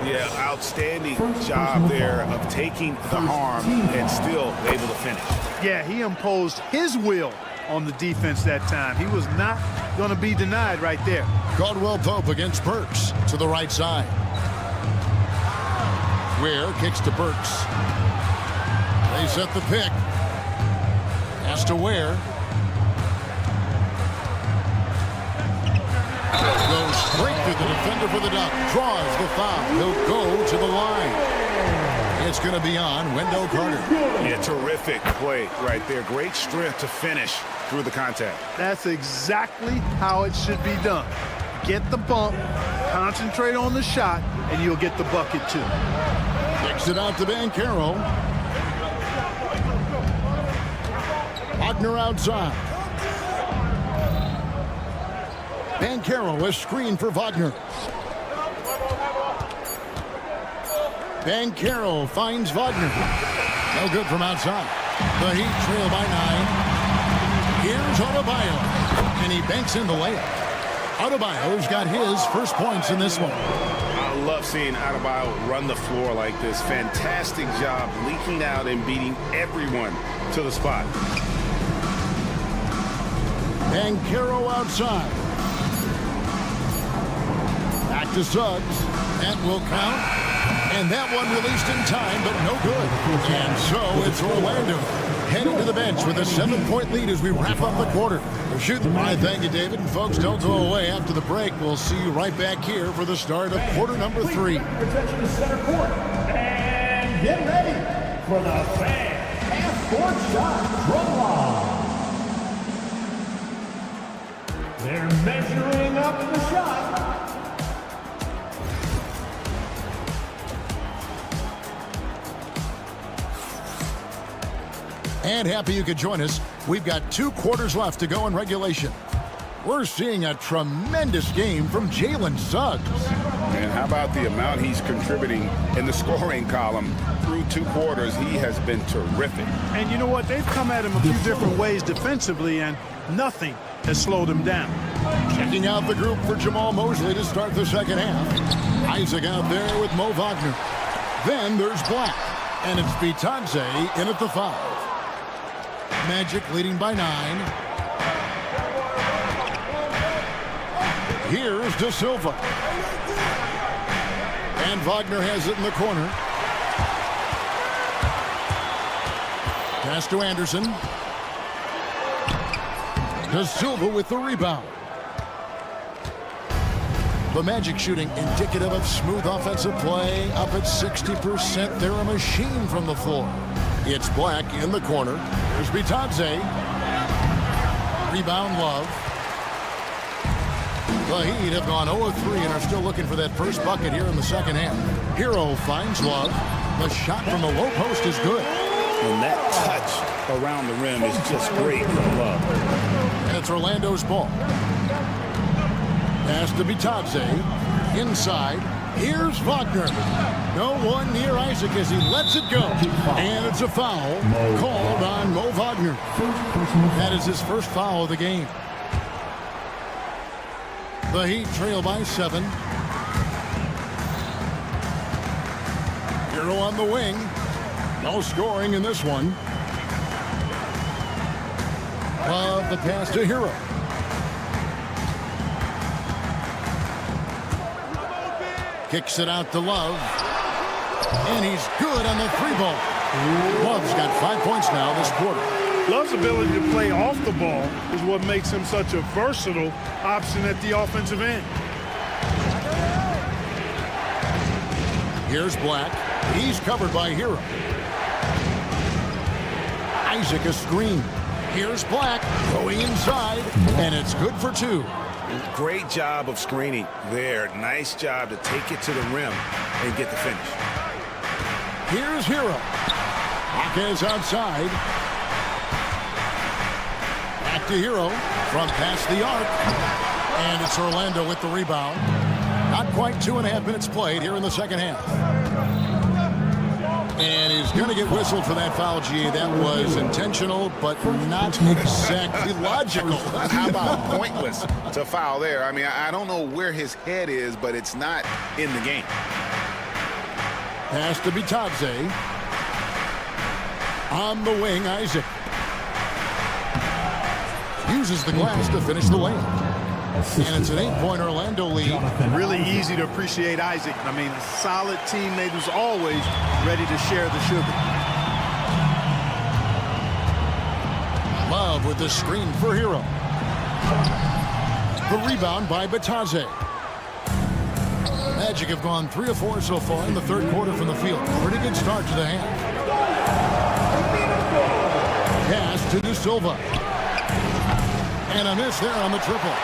Yeah, outstanding job there of taking the harm and still able to finish. Yeah, he imposed his will on the defense that time. He was not going to be denied right there. Caldwell Pope against Burks to the right side. Ware kicks to Burks. They set the pick. Pass to Ware. Goes straight through the defender for the dunk. Draws the foul. He'll go to the line. It's going to be on Wendell Carter. Yeah, terrific play right there. Great strength to finish through the contact. That's exactly how it should be done. Get the bump, concentrate on the shot, and you'll get the bucket too. Kicks it out to Banchero. Wagner outside. Banchero is screen for Wagner. Banchero finds Wagner. No good from outside. The Heat trail by 9. Here's Adebayo. And he banks in the layup. Adebayo's got his first points in this one. I love seeing Adebayo run the floor like this. Fantastic job leaking out and beating everyone to the spot. Banchero outside. Back to Suggs. That will count. And that one released in time, but no good. And so it's Orlando heading to the bench with a 7-point lead as we wrap up the quarter. I thank you, David. And folks, don't go away after the break. We'll see you right back here for the start of quarter number 3. Protection to center court. And get ready for the fan half-court shot draw. They're measuring up the shot. And happy you could join us. We've got 2 quarters left to go in regulation. We're seeing a tremendous game from Jalen Suggs. And how about the amount he's contributing in the scoring column? Through 2 quarters, he has been terrific. And you know what? They've come at him a few different ways defensively, and nothing has slowed him down. Checking out the group for Jamal Mosley to start the second half. Isaac out there with Mo Wagner. Then there's Black. And it's Bitadze in at the 5. Magic leading by 9. Here's De Silva. And Wagner has it in the corner. Pass to Anderson. De Silva with the rebound. The Magic shooting indicative of smooth offensive play. Up at 60%. They're a machine from the floor. It's Black in the corner. There's Bitadze. Rebound Love. The Heat have gone 0 of 3 and are still looking for that first bucket here in the second half. Hero finds Love. The shot from the low post is good. And that touch around the rim is just great from Love. And it's Orlando's ball. Pass to Bitadze. Inside. Here's Wagner. No one near Isaac as he lets it go. And it's a foul called on Mo Wagner. That is his first foul of the game. The Heat trail by 7. Hero on the wing. No scoring in this one. Love the pass to Hero. Kicks it out to Love. And he's good on the 3-ball. Love's got 5 points now this quarter. Love's ability to play off the ball is what makes him such a versatile option at the offensive end. Here's Black. He's covered by Hero. Isaac a screen. Here's Black going inside. And it's good for 2. Great job of screening there. Nice job to take it to the rim and get the finish. Here's Hero. Marquez outside. Back to Hero from past the arc. And it's Orlando with the rebound. Not quite 2.5 minutes played here in the second half. And he's going to get whistled for that foul, GA. That was intentional, but not exactly logical. How about pointless to foul there? I mean, I don't know where his head is, but it's not in the game. Pass to Bitadze. On the wing, Isaac. Uses the glass to finish the layup. And it's an 8-point Orlando lead. Really easy to appreciate Isaac. I mean, a solid teammate who's always ready to share the sugar. Love with the screen for Hero. The rebound by Bitadze. Magic have gone 3 of 4 so far in the third quarter from the field. Pretty good start to the half. Pass to De Silva. And a miss there on the triple.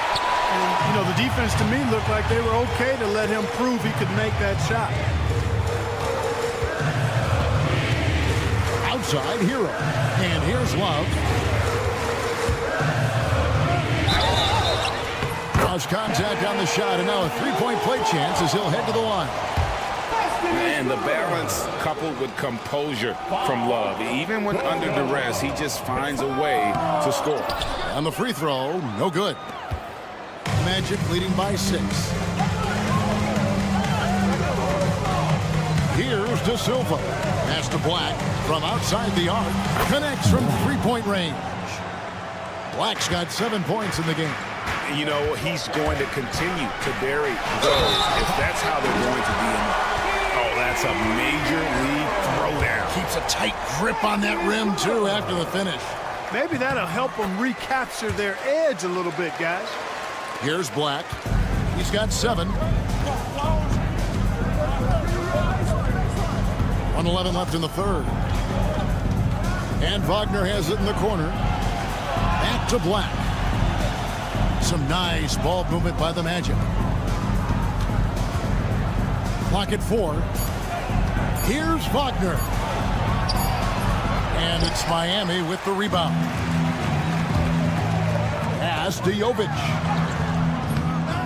And, you know, the defense to me looked like they were okay to let him prove he could make that shot. Outside, Hero. And here's Love. Draws contact on the shot, and now a 3-point play chance as he'll head to the line. And the balance coupled with composure from Love. Even when under duress, he just finds a way to score. On the free throw, no good. Magic leading by 6. Here's De Silva. Pass to Black from outside the arc. Connects from 3-point range. Black's got 7 points in the game. You know, he's going to continue to bury those if that's how they're going to be in the... Oh, that's a major league throwdown. Keeps a tight grip on that rim, too, after the finish. Maybe that'll help them recapture their edge a little bit, guys. Here's Black. He's got 7. 1:11 left in the third. And Wagner has it in the corner. Back to Black. Some nice ball movement by the Magic. Clock at 4. Here's Wagner. And it's Miami with the rebound. Pass to Jovic.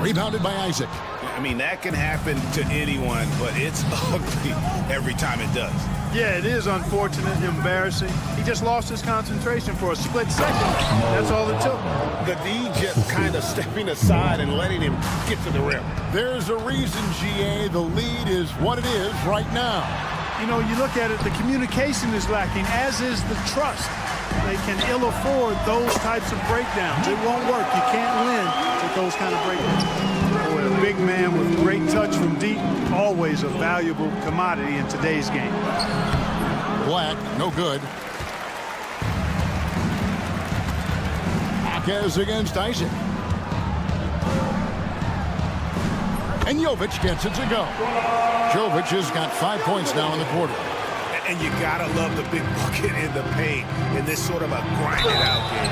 Rebounded by Isaac. I mean, that can happen to anyone, but it's ugly every time it does. Yeah, it is unfortunate, embarrassing. He just lost his concentration for a split second. That's all it took. The D just kind of stepping aside and letting him get to the rim. There's a reason, GA. The lead is what it is right now. You know, you look at it, the communication is lacking, as is the trust. They can ill afford those types of breakdowns. It won't work. You can't win with those kind of breakdowns. Boy, a big man with great touch from deep, always a valuable commodity in today's game. Black, no good. Marquez against Isaac. And Jovic gets it to go. Jovic has got 5 points now in the quarter. And you gotta love the big bucket in the paint in this sort of a grinded-out game.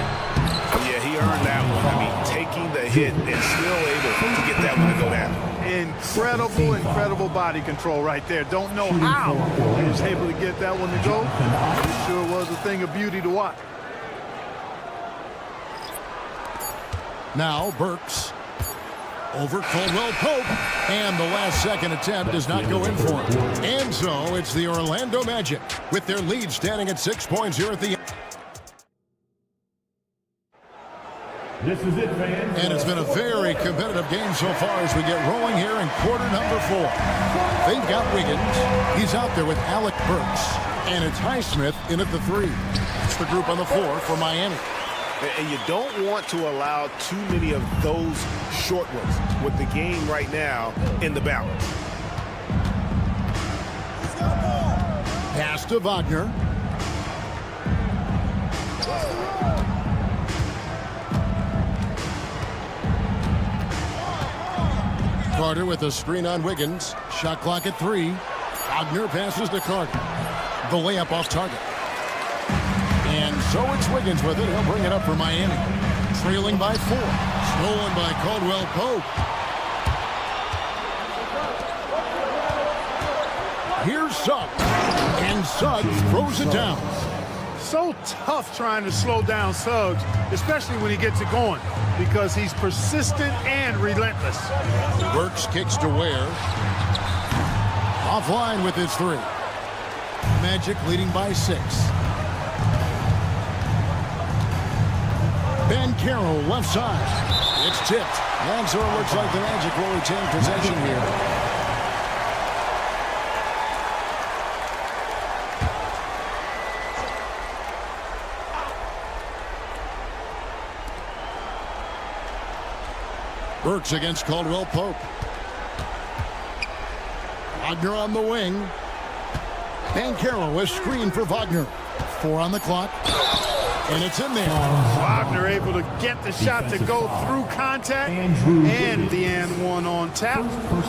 Yeah, he earned that one. I mean, taking the hit and still able to get that one to go down. Incredible body control right there. Don't know how he was able to get that one to go. It sure was a thing of beauty to watch. Now Burks over Caldwell Pope, and the last second attempt does not go in for him. And so it's the Orlando Magic with their lead standing at 6 points here at the end. This is it, fans. And it's been a very competitive game so far as we get rolling here in quarter number 4. They've got Wiggins. He's out there with Alec Burks. And it's Highsmith in at the 3. It's the group on the floor for Miami. And you don't want to allow too many of those short ones with the game right now in the balance. Pass to Wagner. Carter with a screen on Wiggins. Shot clock at 3. Wagner passes to Carter. The layup off target. And so it's Wiggins with it. He'll bring it up for Miami. Trailing by 4. Stolen by Caldwell Pope. Here's Suggs. And Suggs throws it down. So tough trying to slow down Suggs, especially when he gets it going, because he's persistent and relentless. Burks kicks to Ware. Offline with his 3. Magic leading by 6. Banchero left side. It's tipped. And so it looks like the Magic will retain possession here. Burks against Caldwell Pope. Wagner on the wing. Banchero is screen for Wagner. 4 on the clock. And it's in there. Wagner able to get the shot to go through contact and the and one on tap.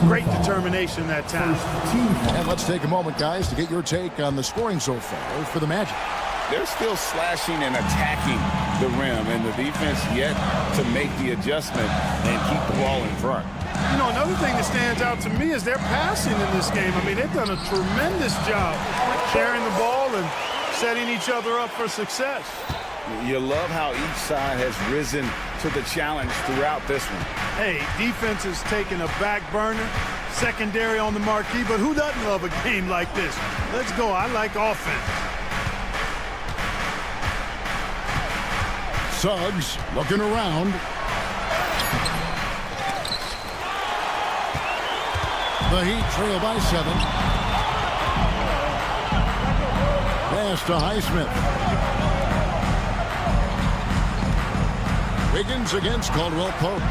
Great determination that time. And let's take a moment, guys, to get your take on the scoring so far for the Magic. They're still slashing and attacking the rim, and the defense yet to make the adjustment and keep the ball in front. You know, another thing that stands out to me is their passing in this game. I mean, they've done a tremendous job sharing the ball and setting each other up for success. You love how each side has risen to the challenge throughout this one. Hey, defense is taking a back burner, secondary on the marquee, but who doesn't love a game like this? Let's go. I like offense. Suggs looking around. The Heat trail by 7. Pass to Highsmith. Wiggins against Caldwell Pope.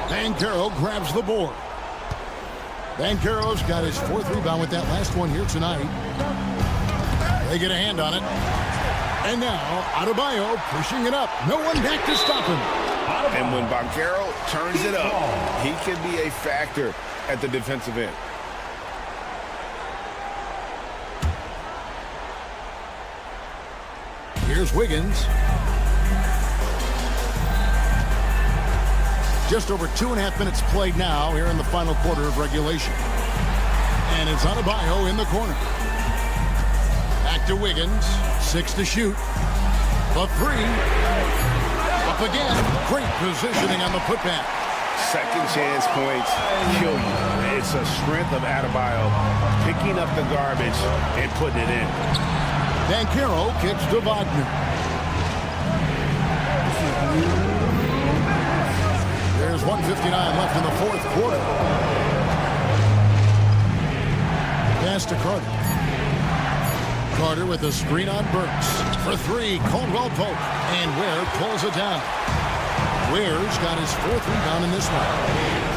Banchero grabs the board. Banchero's got his 4th rebound with that last one here tonight. They get a hand on it. And now, Adebayo pushing it up. No one back to stop him. And when Banchero turns it up, he can be a factor at the defensive end. Here's Wiggins. Just over 2.5 minutes played now here in the final quarter of regulation. And it's Adebayo in the corner. Back to Wiggins. 6 to shoot. The 3. Up again. Great positioning on the putback. Second chance points kill you. It's a strength of Adebayo picking up the garbage and putting it in. Banchero kicks to Wagner. There's 1:59 left in the 4th quarter. Pass to Carter. Carter with a screen on Burks. For 3, Caldwell Pope. And Ware pulls it down. Ware's got his 4th rebound in this one.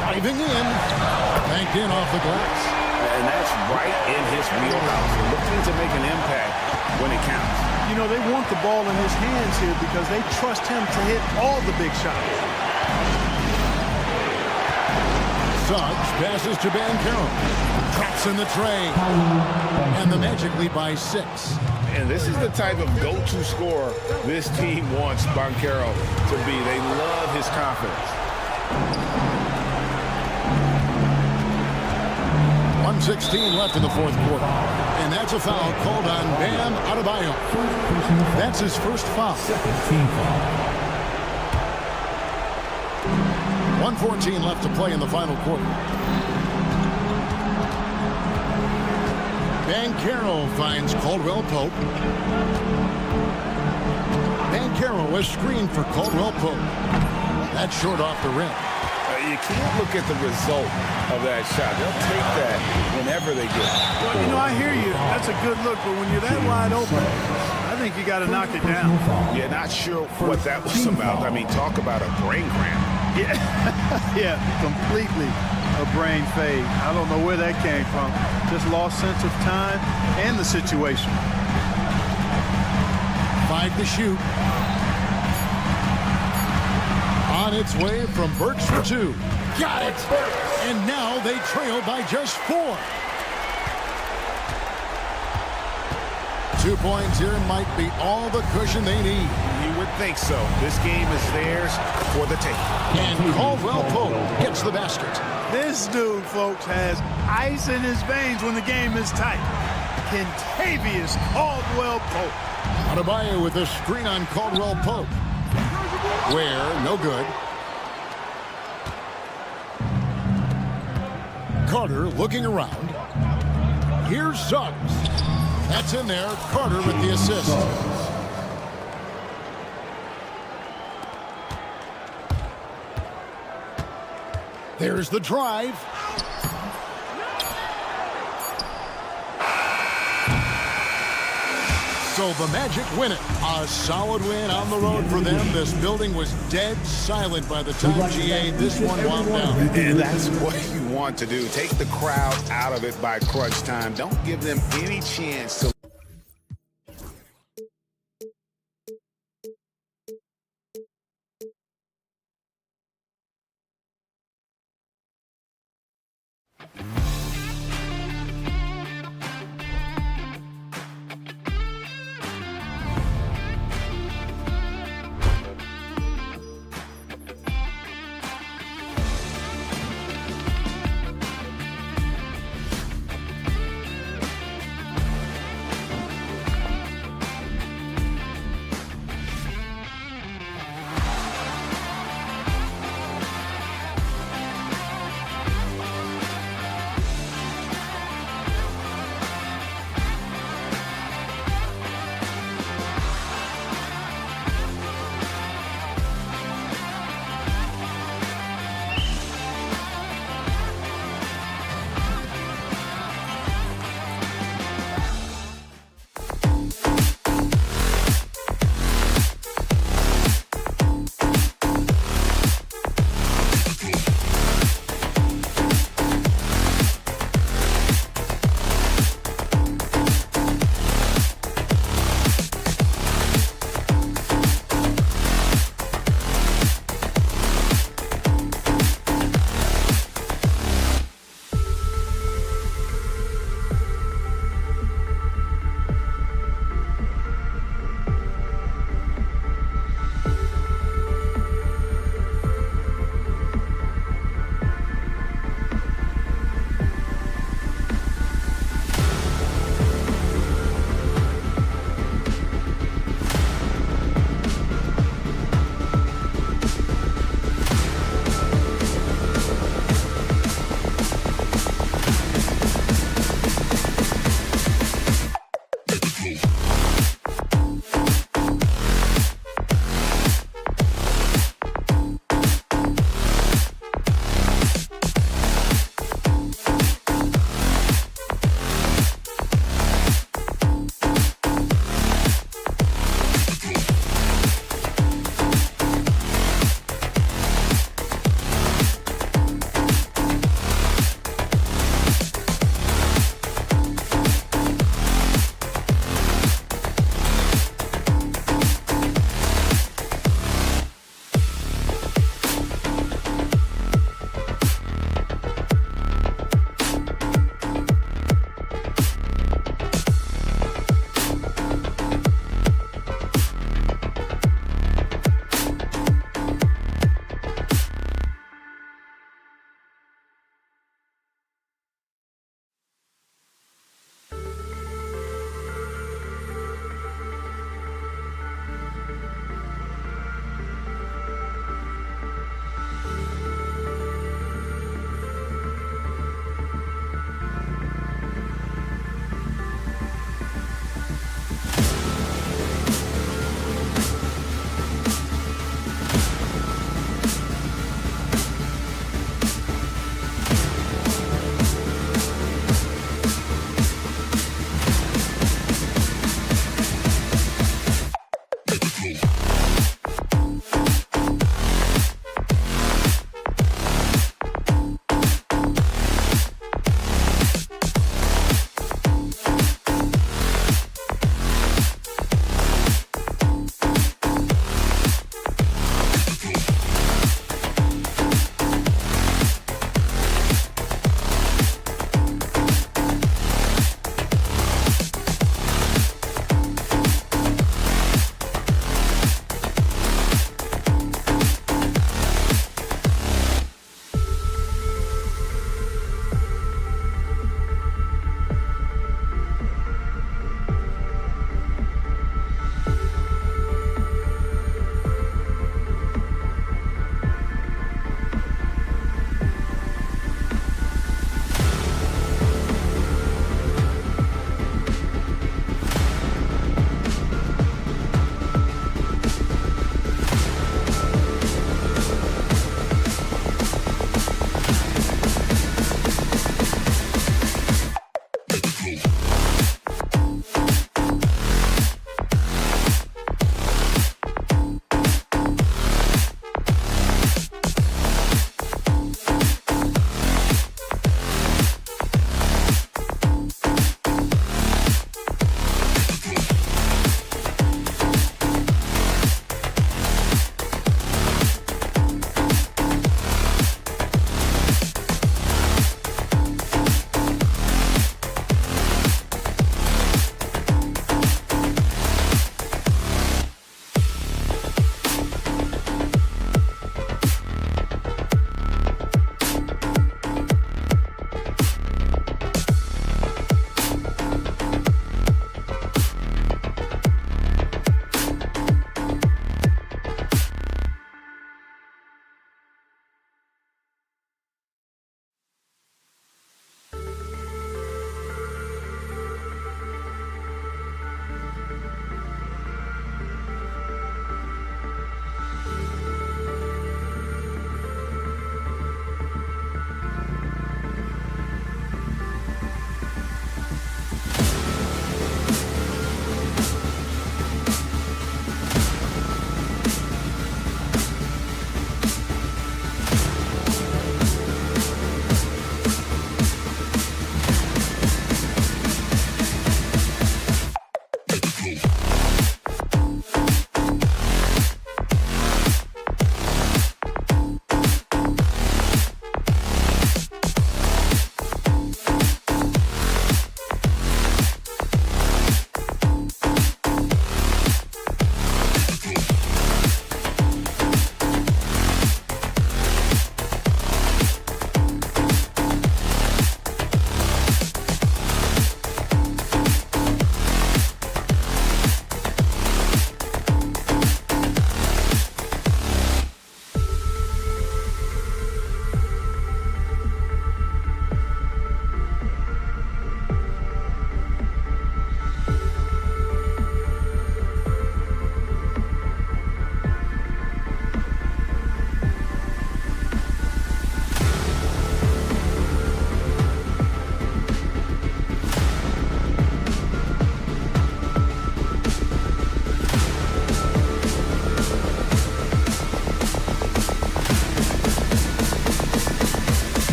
Driving in. Banked in off the glass. And that's right in his wheelhouse. Looking to make an impact when it counts. You know, they want the ball in his hands here because they trust him to hit all the big shots. Suggs passes to Banchero. Drops in the tray. And the Magic lead by 6. And this is the type of go-to scorer this team wants Banchero to be. They love his confidence. 1:16 left in the 4th quarter. And that's a foul called on Bam Adebayo. That's his first foul. 1:14 left to play in the final quarter. Banchero finds Caldwell Pope. Banchero was screened for Caldwell Pope. That's short off the rim. You can't look at the result of that shot. They'll take that whenever they get it. Well, you know, I hear you. That's a good look, but when you're that wide open, I think you got to knock it down. Yeah, not sure what that was about. I mean, talk about a brain cramp. Yeah, yeah, completely a brain fade. I don't know where that came from. Just lost sense of time and the situation. 5 to shoot. On its way from Burks for 2. Got it! And now they trail by just 4. 2 points here might be all the cushion they need. You would think so. This game is theirs for the take. And Caldwell Pope gets the basket. This dude, folks, has ice in his veins when the game is tight. Kentavious Caldwell-Pope. Adebayo with a screen on Caldwell-Pope. Where, no good. Carter looking around. Here's Suggs. That's in there. Carter with the assist. There's the drive. So the Magic win it. A solid win on the road for them. This building was dead silent by the time GA this one wound down. And that's what you want to do. Take the crowd out of it by crunch time. Don't give them any chance to.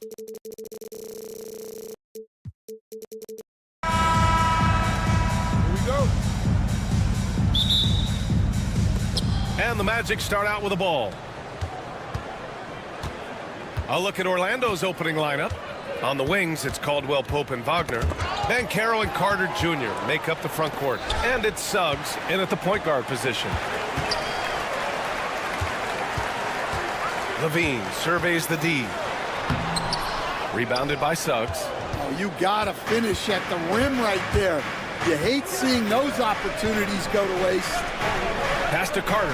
And the Magic start out with a ball. A look at Orlando's opening lineup. On the wings, it's Caldwell Pope and Wagner. Banchero and Carter Jr. make up the front court. And it's Suggs in at the point guard position. Levine surveys the D. Rebounded by Suggs. Oh, you gotta finish at the rim right there. You hate seeing those opportunities go to waste. Pass to Carter.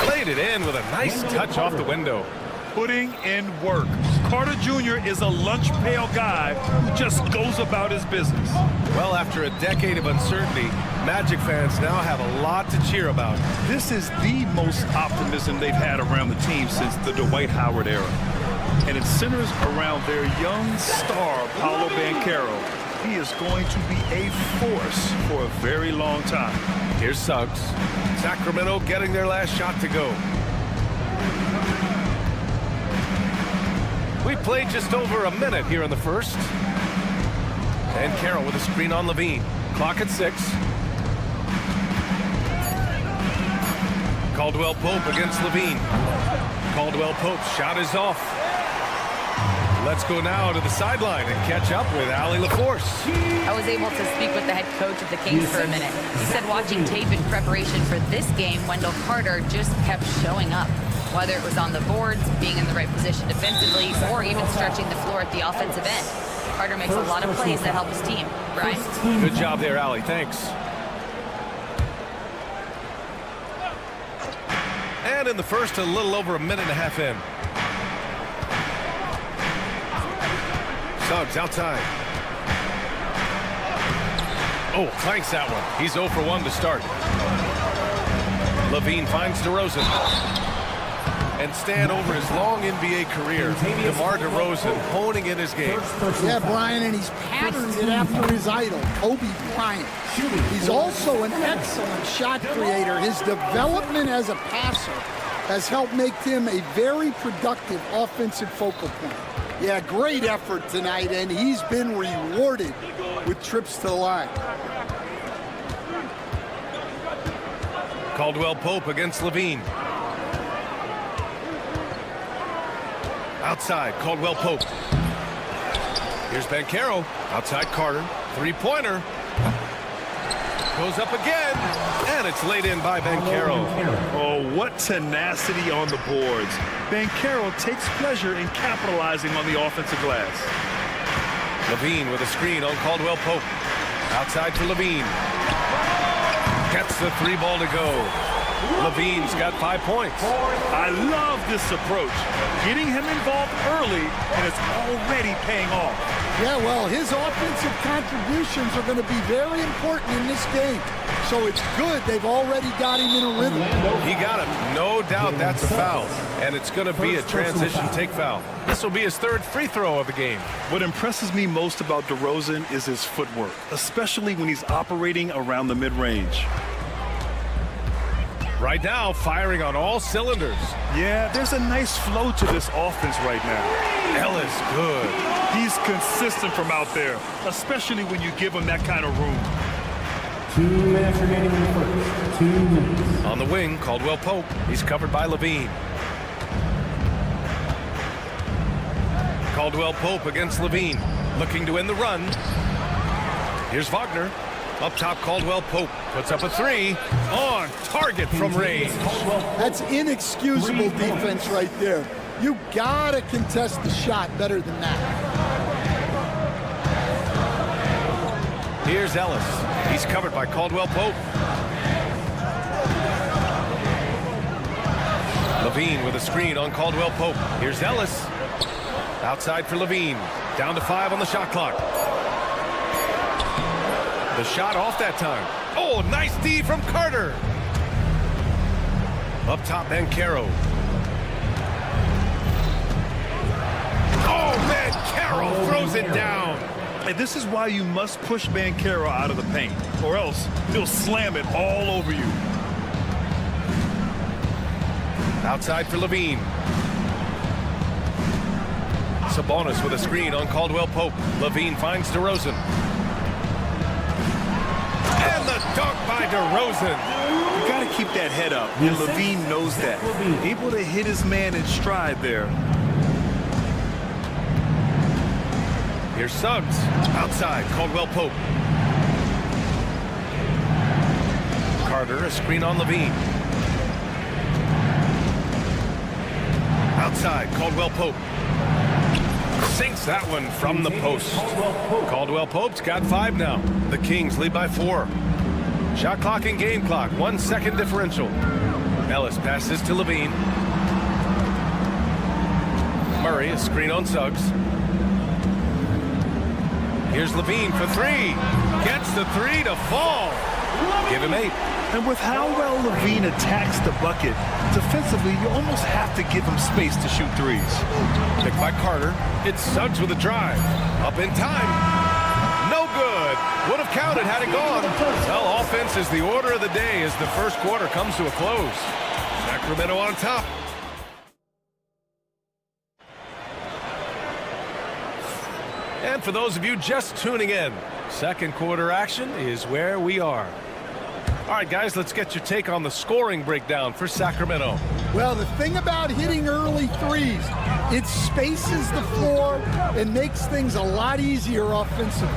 Played it in with a nice touch off the window. Putting in work. Carter Jr. is a lunch pail guy who just goes about his business. Well, after a decade of uncertainty, Magic fans now have a lot to cheer about. This is the most optimism they've had around the team since the Dwight Howard era. And it centers around their young star, Paolo Banchero. He is going to be a force for a very long time. Here's Suggs. Sacramento getting their last shot to go. We played just over a minute here in the first. And Carroll with a screen on Levine. Clock at 6. Caldwell Pope against Levine. Caldwell Pope's shot is off. Let's go now to the sideline and catch up with Allie LaForce. I was able to speak with the head coach of the Kings for a minute. He said watching tape in preparation for this game, Wendell Carter just kept showing up. Whether it was on the boards, being in the right position defensively, or even stretching the floor at the offensive end. Carter makes a lot of plays that help his team. Brian? Good job there, Allie. Thanks. And in the first, a little over a minute and a half in. Suggs outside. Oh, clanks that one. He's 0 for 1 to start. Levine finds DeRozan. And stand over his long NBA career, DeMar DeRozan honing in his game. Yeah, Brian, and he's patterned it after his idol, Kobe Bryant. He's also an excellent shot creator. His development as a passer has helped make him a very productive offensive focal point. Yeah, great effort tonight, and he's been rewarded with trips to the line. Caldwell Pope against Levine. Outside, Caldwell Pope. Here's Banchero. Outside Carter. Three-pointer. Goes up again. And it's laid in by Banchero. Oh, what tenacity on the boards. Banchero takes pleasure in capitalizing on the offensive glass. Levine with a screen on Caldwell Pope. Outside to Levine. Gets the 3 ball to go. Levine's got 5 points. I love this approach. Getting him involved early, and it's already paying off. Yeah, well, his offensive contributions are going to be very important in this game. So it's good they've already got him in a rhythm. He got him. No doubt that's a foul. And it's going to be a transition take foul. This will be his 3rd free throw of the game. What impresses me most about DeRozan is his footwork, especially when he's operating around the mid-range. Right now, firing on all cylinders. Yeah, there's a nice flow to this offense right now. Ellis, good. He's consistent from out there, especially when you give him that kind of room. 2 minutes remaining in the first. 2 minutes. On the wing, Caldwell Pope. He's covered by Levine. Caldwell Pope against Levine. Looking to end the run. Here's Wagner. Up top, Caldwell Pope puts up a 3 on target from range. That's inexcusable defense right there. You gotta contest the shot better than that. Here's Ellis. He's covered by Caldwell Pope. Levine with a screen on Caldwell Pope. Here's Ellis. Outside for Levine. Down to 5 on the shot clock. The shot off that time. Oh, nice D from Carter. Up top, Banchero. Oh, Banchero throws it down. And this is why you must push Banchero out of the paint, or else he'll slam it all over you. Outside for Levine. Sabonis with a screen on Caldwell Pope. Levine finds DeRozan. And the dunk by DeRozan. You got to keep that head up, and Levine knows that. Able to hit his man in stride there. Here's Suggs. Outside, Caldwell Pope. Carter, a screen on Levine. Outside, Caldwell Pope. Sinks that one from the post. Caldwell Pope's got 5 now. The Kings lead by 4. Shot clock and game clock, 1 second differential. Ellis passes to Levine. Murray, a screen on Suggs. Here's Levine for 3. Gets the 3 to fall. Give him 8. And with how well Levine attacks the bucket, defensively, you almost have to give him space to shoot threes. Picked by Carter. It's Suggs with a drive. Up in time. No good. Would have counted had it gone. Well, offense is the order of the day as the first quarter comes to a close. Sacramento on top. And for those of you just tuning in, second quarter action is where we are. All right, guys, let's get your take on the scoring breakdown for Sacramento. Well, the thing about hitting early threes, it spaces the floor and makes things a lot easier offensively.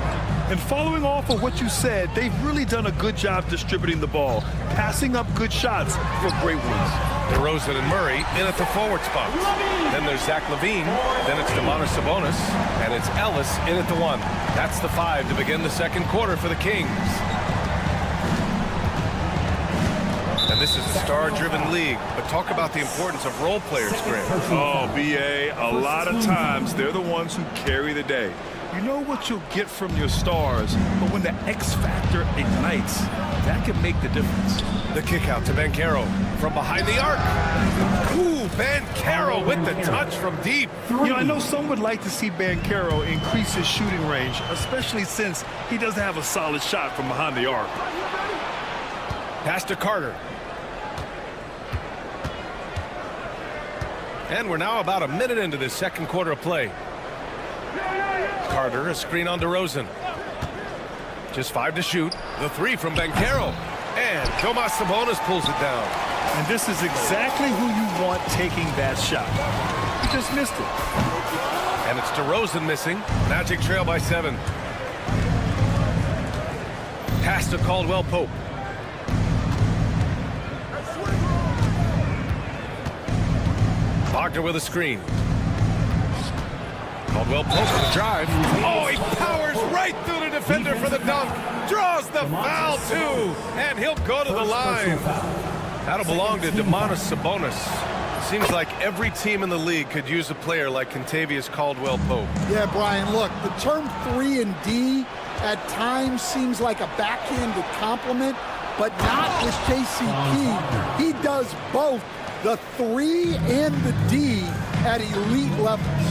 And following off of what you said, they've really done a good job distributing the ball, passing up good shots for great ones. DeRozan and Murray in at the forward spots. Then there's Zach LaVine. Then it's Domantas Sabonis. And it's Ellis in at the 1. That's the 5 to begin the second quarter for the Kings. And this is a star-driven league, but talk about the importance of role players, Grant. Oh, B.A., a lot of times they're the ones who carry the day. You know what you'll get from your stars, but when the X factor ignites, that can make the difference. The kick out to Banchero from behind the arc. Ooh, Banchero with the touch from deep. You know, I know some would like to see Banchero increase his shooting range, especially since he doesn't have a solid shot from behind the arc. Pass to Carter. And we're now about a minute into this second quarter of play. Carter, a screen on DeRozan. Just 5 to shoot. The 3 from Banchero. And Domantas Sabonis pulls it down. And this is exactly who you want taking that shot. He just missed it. And it's DeRozan missing. Magic trail by 7. Pass to Caldwell Pope. Wagner with a screen. Caldwell Pope with a drive. Oh, he powers right through the defender for the dunk. Draws the foul, too. And he'll go to the line. That'll belong to Domantas Sabonis. Seems like every team in the league could use a player like Kentavious Caldwell Pope. Yeah, Brian, look, the term 3 and D at times seems like a backhanded compliment, but not with JCP. He does both the 3 and the D at elite levels.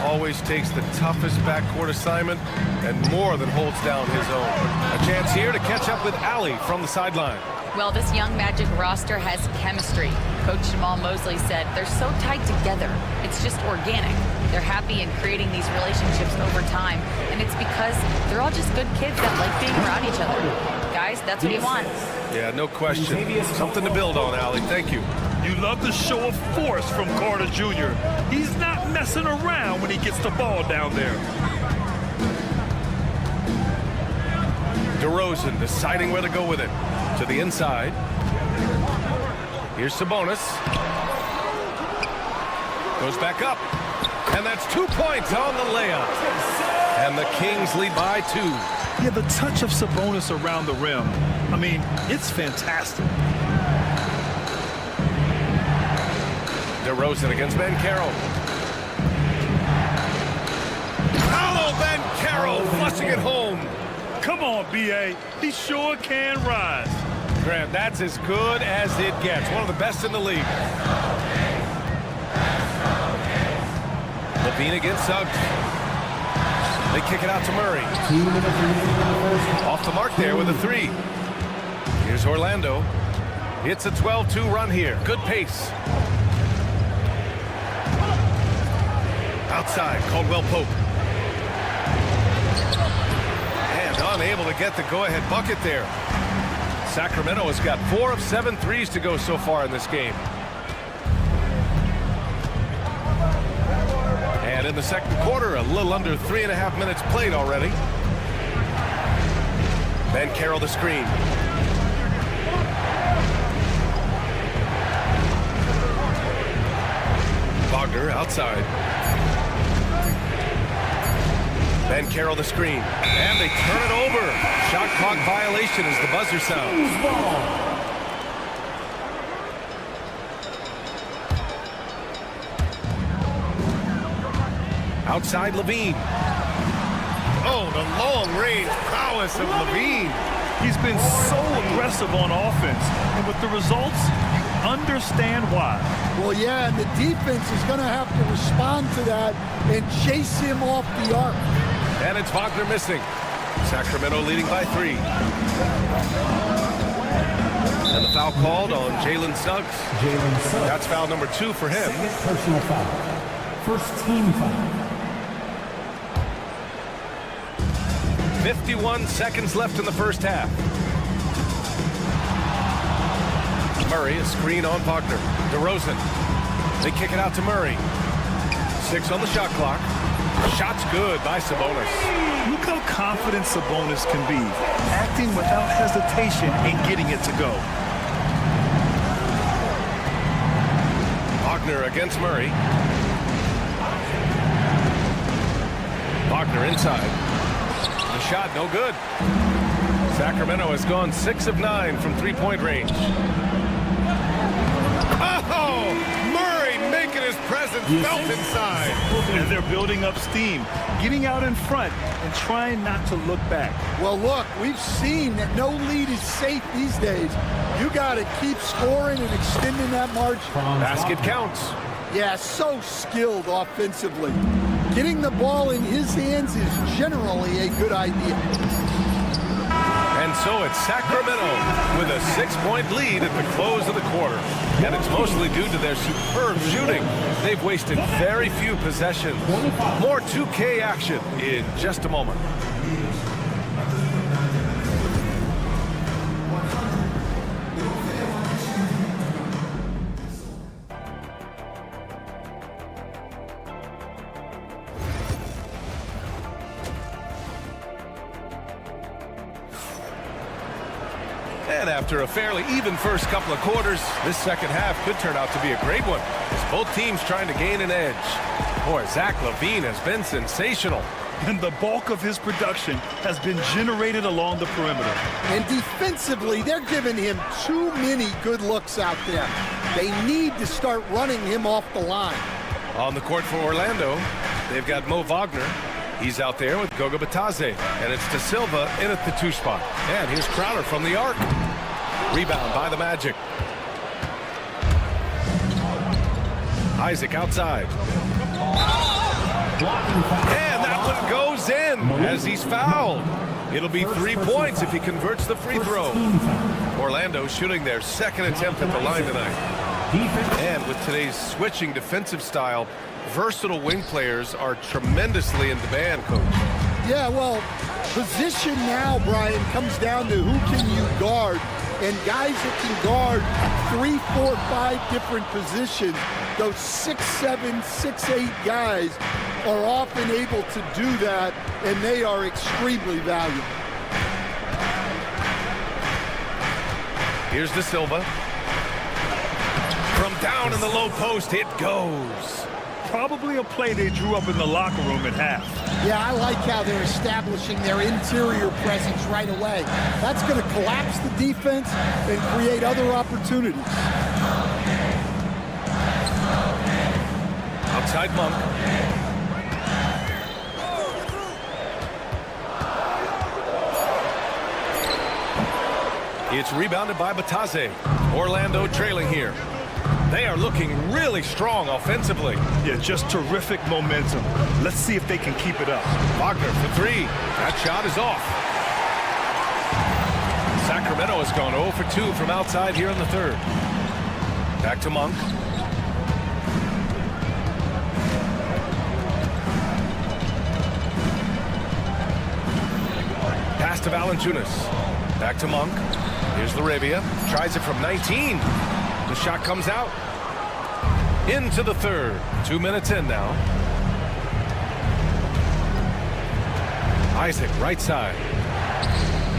Always takes the toughest backcourt assignment and more than holds down his own. A chance here to catch up with Allie from the sideline. Well, this young Magic roster has chemistry. Coach Jamal Mosley said they're so tight together. It's just organic. They're happy in creating these relationships over time, and it's because they're all just good kids that like being around each other. Guys, that's what he wants. Yeah, no question. Something to build on, Allie. Thank you. You love the show of force from Carter Jr. He's not messing around when he gets the ball down there. DeRozan deciding where to go with it. To the inside. Here's Sabonis. Goes back up. And that's 2 points on the layup. And the Kings lead by 2. Yeah, the touch of Sabonis around the rim. I mean, it's fantastic. DeRozan against Banchero. Paolo Banchero flushing it home. Come on, B.A. He sure can rise. Grant, that's as good as it gets. One of the best in the league. Levine against Suggs. They kick it out to Murray. Off the mark there with a 3. Here's Orlando. It's a 12-2 run here. Good pace. Outside, Caldwell Pope. And unable to get the go-ahead bucket there. Sacramento has got 4 of 7 threes to go so far in this game. And in the second quarter, a little under 3.5 minutes played already. Ben Carroll the screen. Wagner outside. Ben Carroll the screen. And they turn it over. Shot clock violation as the buzzer sounds. Outside Levine. Oh, the long-range prowess of Levine. He's been so aggressive on offense, and with the results, you understand why. Well, yeah, and the defense is going to have to respond to that and chase him off the arc. And it's Wagner missing. Sacramento leading by 3. And the foul called on Jalen Suggs. That's foul number 2 for him. Second personal foul. First team foul. 51 seconds left in the first half. Murray, a screen on Wagner. DeRozan. They kick it out to Murray. 6 on the shot clock. Shot's good by Sabonis. Look how confident Sabonis can be, acting without hesitation and getting it to go. Wagner against Murray. Wagner inside. The shot no good. Sacramento has gone 6 of 9 from 3-point range. Oh! Murray making his presence felt inside. And they're building up steam, getting out in front and trying not to look back. Well, look, we've seen that no lead is safe these days. You got to keep scoring and extending that margin. Basket counts. Yeah, so skilled offensively. Getting the ball in his hands is generally a good idea. And so it's Sacramento with a 6-point lead at the close of the quarter. And it's mostly due to their superb shooting. They've wasted very few possessions. More 2K action in just a moment. And after a fairly even first couple of quarters, this second half could turn out to be a great one, as both teams trying to gain an edge. Boy, Zach LaVine has been sensational. And the bulk of his production has been generated along the perimeter. And defensively, they're giving him too many good looks out there. They need to start running him off the line. On the court for Orlando, they've got Mo Wagner. He's out there with Goga Batadze, and it's De Silva in at the 2 spot. And here's Crowder from the arc. Rebound by the Magic. Isaac outside. And that one goes in as he's fouled. It'll be 3 points if he converts the free throw. Orlando shooting their second attempt at the line tonight. And with today's switching defensive style, versatile wing players are tremendously in demand, Coach. Yeah, well, position now, Brian, comes down to who can you guard. And guys that can guard 3, 4, 5 different positions, those 6'7", 6'8" guys are often able to do that, and they are extremely valuable. Here's De Silva. From down in the low post, it goes. Probably a play they drew up in the locker room at half. Yeah, I like how they're establishing their interior presence right away. That's going to collapse the defense and create other opportunities. Outside Monk. It's rebounded by Batadze. Orlando trailing here. They are looking really strong offensively. Yeah, just terrific momentum. Let's see if they can keep it up. Wagner for 3. That shot is off. Sacramento has gone 0 for 2 from outside here in the third. Back to Monk. Pass to Valanciunas. Back to Monk. Here's Laravia. Tries it from 19. The shot comes out. Into the third. 2 minutes in now. Isaac, right side.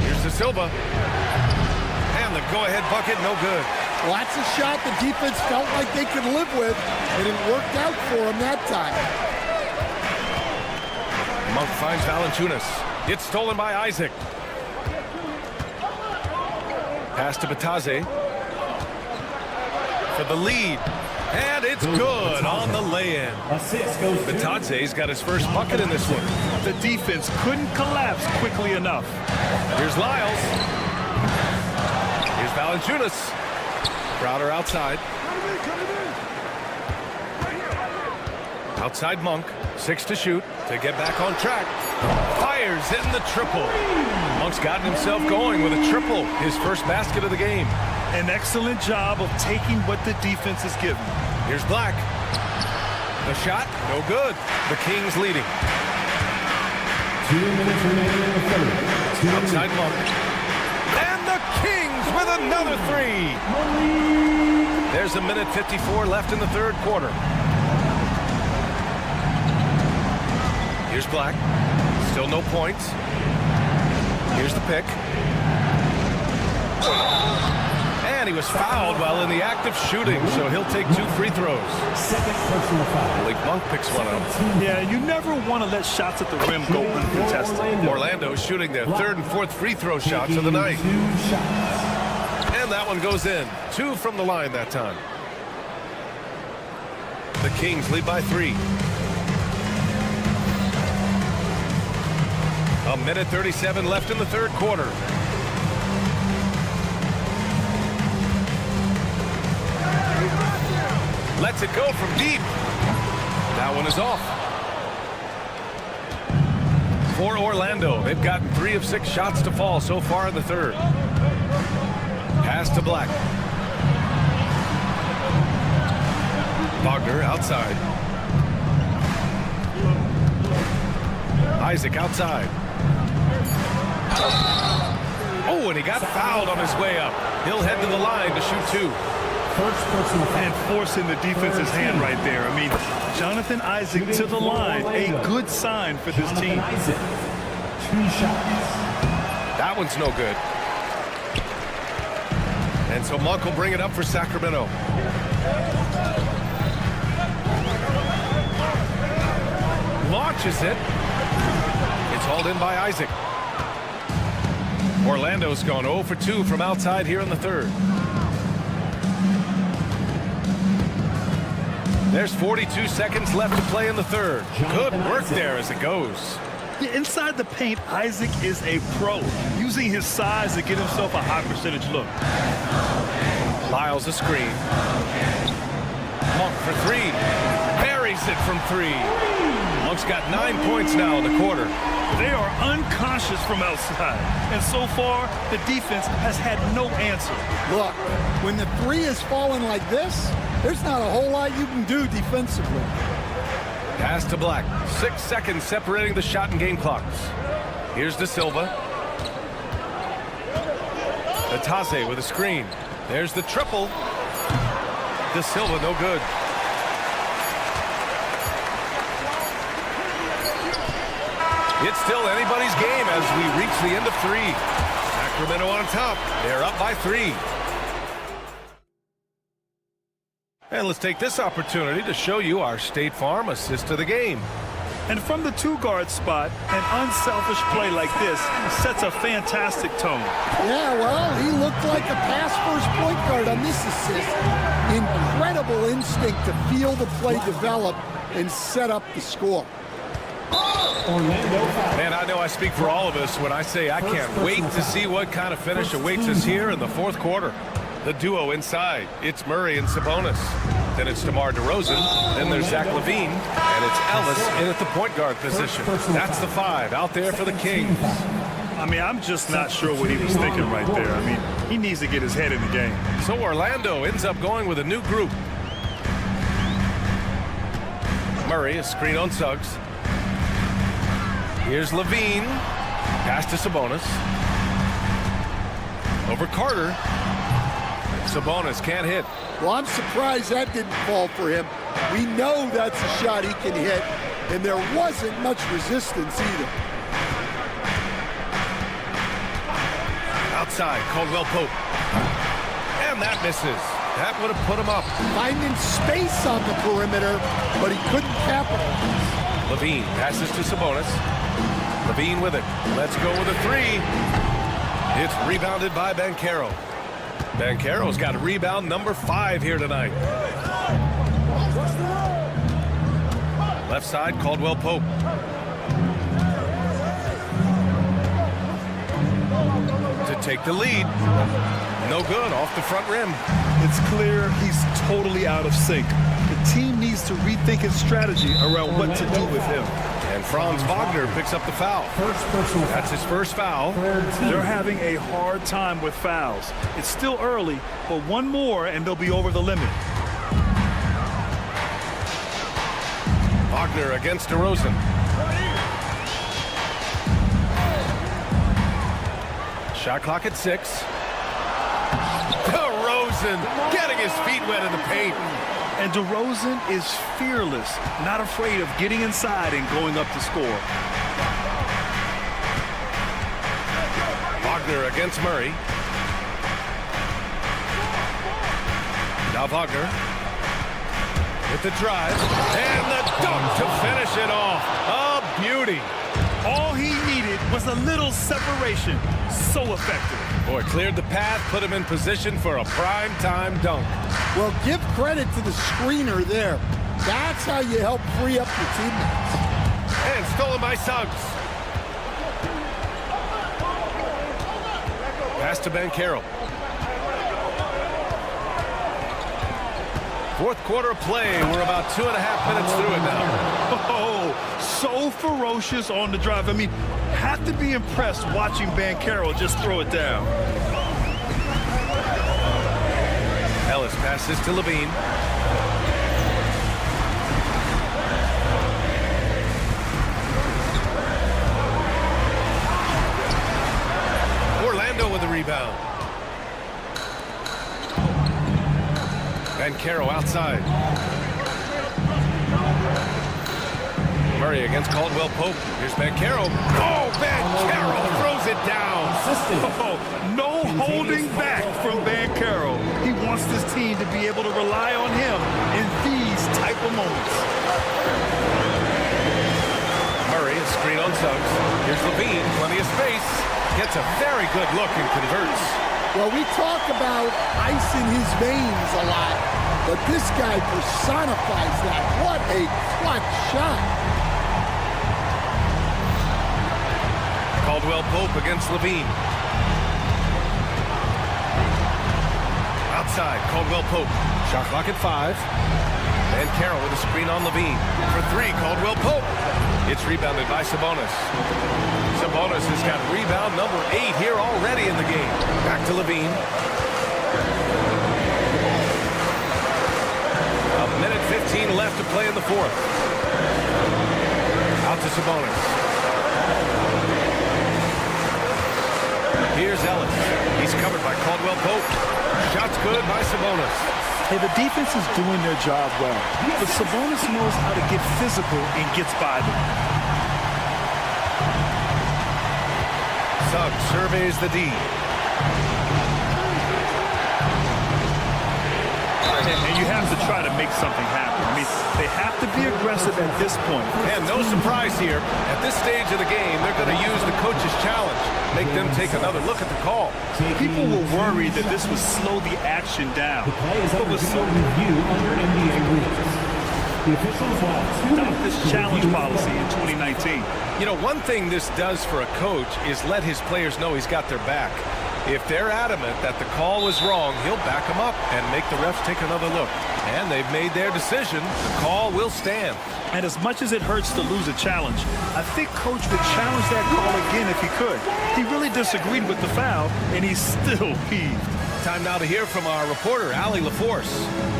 Here's De Silva. And the go-ahead bucket, no good. Well, that's a shot the defense felt like they could live with, and it worked out for them that time. Monk finds Valanciunas. It's stolen by Isaac. Pass to Batadze. For the lead. And it's good on the lay-in. Batadze's got his first bucket in this one. The defense couldn't collapse quickly enough. Here's Lyles. Here's Valanciunas. Crowder outside. Outside Monk. 6 to shoot to get back on track. Fires in the triple. Monk's gotten himself going with a triple. His first basket of the game. An excellent job of taking what the defense is given. Here's Black. The shot, no good. The Kings leading. 2 minutes remaining in the third. Outside Monk. And the Kings with another three. There's 1:54 left in the third quarter. Here's Black. Still no points. Here's the pick. And he was fouled while in the act of shooting, so he'll take 2 free throws. Second personal foul. Malik Monk picks one up. Yeah, you never want to let shots at the rim go uncontested. Orlando shooting their third and fourth free throw shots of the night. 2 shots. And that one goes in. 2 from the line that time. The Kings lead by 3. 1:37 left in the third quarter. Lets it go from deep. That one is off. For Orlando, they've gotten 3 of 6 shots to fall so far in the third. Pass to Black. Wagner outside. Isaac outside. Oh, and he got fouled on his way up. He'll head to the line to shoot 2. First personal foul. And forcing the defense's hand right there. I mean, Jonathan Isaac to the line. A good sign for this team. Isaac, 2 shots. That one's no good. And so Monk will bring it up for Sacramento. Launches it. It's hauled in by Isaac. Orlando's gone 0 for 2 from outside here in the third. There's 42 seconds left to play in the third. Good work there as it goes. Yeah, inside the paint, Isaac is a pro, using his size to get himself a high percentage look. Lyles a screen. Monk for 3. Buries it from 3. Monk's got 9 points now in the quarter. They are unconscious from outside, and so far, the defense has had no answer. Look, when the 3 is falling like this, there's not a whole lot you can do defensively. Pass to Black. 6 seconds separating the shot and game clocks. Here's De Silva. Batadze with a screen. There's the triple. De Silva no good. It's still anybody's game as we reach the end of 3. Sacramento on top. They're up by 3. And let's take this opportunity to show you our State Farm assist of the game. And from the 2-guard spot, an unselfish play like this sets a fantastic tone. Yeah, well, he looked like a pass-first point guard on this assist. Incredible instinct to feel the play develop and set up the score. Man, I know I speak for all of us when I say I can't wait to see what kind of finish awaits us here in the fourth quarter. The duo inside, it's Murray and Sabonis. Then it's DeMar DeRozan. Then there's Zach LaVine. And it's Ellis in at the point guard position. That's the 5 out there for the Kings. I mean, I'm just not sure what he was thinking right there. I mean, he needs to get his head in the game. So Orlando ends up going with a new group. Murray, a screen on Suggs. Here's LaVine. Pass to Sabonis. Over Carter. Sabonis can't hit. Well, I'm surprised that didn't fall for him. We know that's a shot he can hit, and there wasn't much resistance either. Outside, Caldwell Pope. And that misses. That would have put him up. Finding space on the perimeter, but he couldn't capitalize. Levine passes to Sabonis. Levine with it. Let's go with a three. It's rebounded by Banchero. Banchero's got rebound number 5 here tonight. Left side, Caldwell Pope. To take the lead. No good, off the front rim. It's clear he's totally out of sync. The team needs to rethink its strategy around what to do with him. And Franz Wagner picks up the foul. That's his first foul. They're having a hard time with fouls. It's still early, but one more and they'll be over the limit. Wagner against DeRozan. Shot clock at 6. DeRozan getting his feet wet in the paint. And DeRozan is fearless, not afraid of getting inside and going up to score. Wagner against Murray. Now Wagner with the drive and the dunk to finish it off. A beauty. All he needed was a little separation. So effective. Boy, cleared the path, put him in position for a prime-time dunk. Well, give credit to the screener there. That's how you help free up your teammates. And stolen by Suggs. Pass to Banchero. Fourth quarter of play. We're about 2.5 minutes through it now. Oh, so ferocious on the drive. I mean, have to be impressed watching Banchero just throw it down. Ellis passes to Levine. Orlando with the rebound. Banchero outside. Murray against Caldwell Pope. Here's Banchero. Oh, Banchero throws it down. Oh, no holding back from Banchero. He wants this team to be able to rely on him in these type of moments. Murray, a screen on Suggs. Here's Levine, plenty of space. Gets a very good look and converts. Well, we talk about ice in his veins a lot, but this guy personifies that. What a clutch shot. Caldwell Pope against Levine. Outside, Caldwell Pope. Shot clock at 5. Banchero with a screen on Levine. For 3, Caldwell Pope. It's rebounded by Sabonis. Sabonis has got rebound number 8 here already in the game. Back to Levine. A minute 15 left to play in the fourth. Out to Sabonis. Here's Ellis. He's covered by Caldwell Pope. Shots good by Sabonis. Hey, the defense is doing their job well, but Sabonis knows how to get physical and gets by them. Suggs surveys the D. And you have to try to make something happen. I mean, they have to be aggressive at this point. And no surprise here. At this stage of the game, they're going to use the coach's challenge. Make them take another look at the call. People were worried that this would slow the action down. But with so review under NBA rules. The officials want adopt this challenge policy in 2019. You know, one thing this does for a coach is let his players know he's got their back. If they're adamant that the call was wrong, he'll back them up and make the refs take another look. And they've made their decision. The call will stand. And as much as it hurts to lose a challenge, I think Coach would challenge that call again if he could. He really disagreed with the foul, and he's still peeved. Time now to hear from our reporter, Allie LaForce.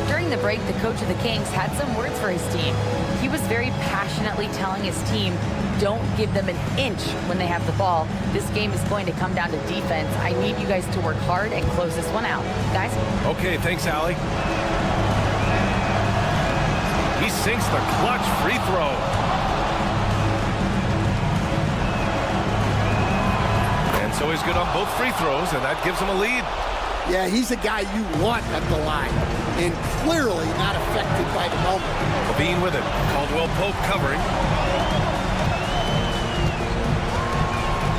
During the break, the coach of the Kings had some words for his team. He was very passionately telling his team, don't give them an inch when they have the ball. This game is going to come down to defense. I need you guys to work hard and close this one out. Guys? Okay, thanks, Allie. He sinks the clutch free throw. And so he's good on both free throws, and that gives him a lead. Yeah, he's a guy you want at the line, and clearly not affected by the moment. LaVine with it. Caldwell Pope covering.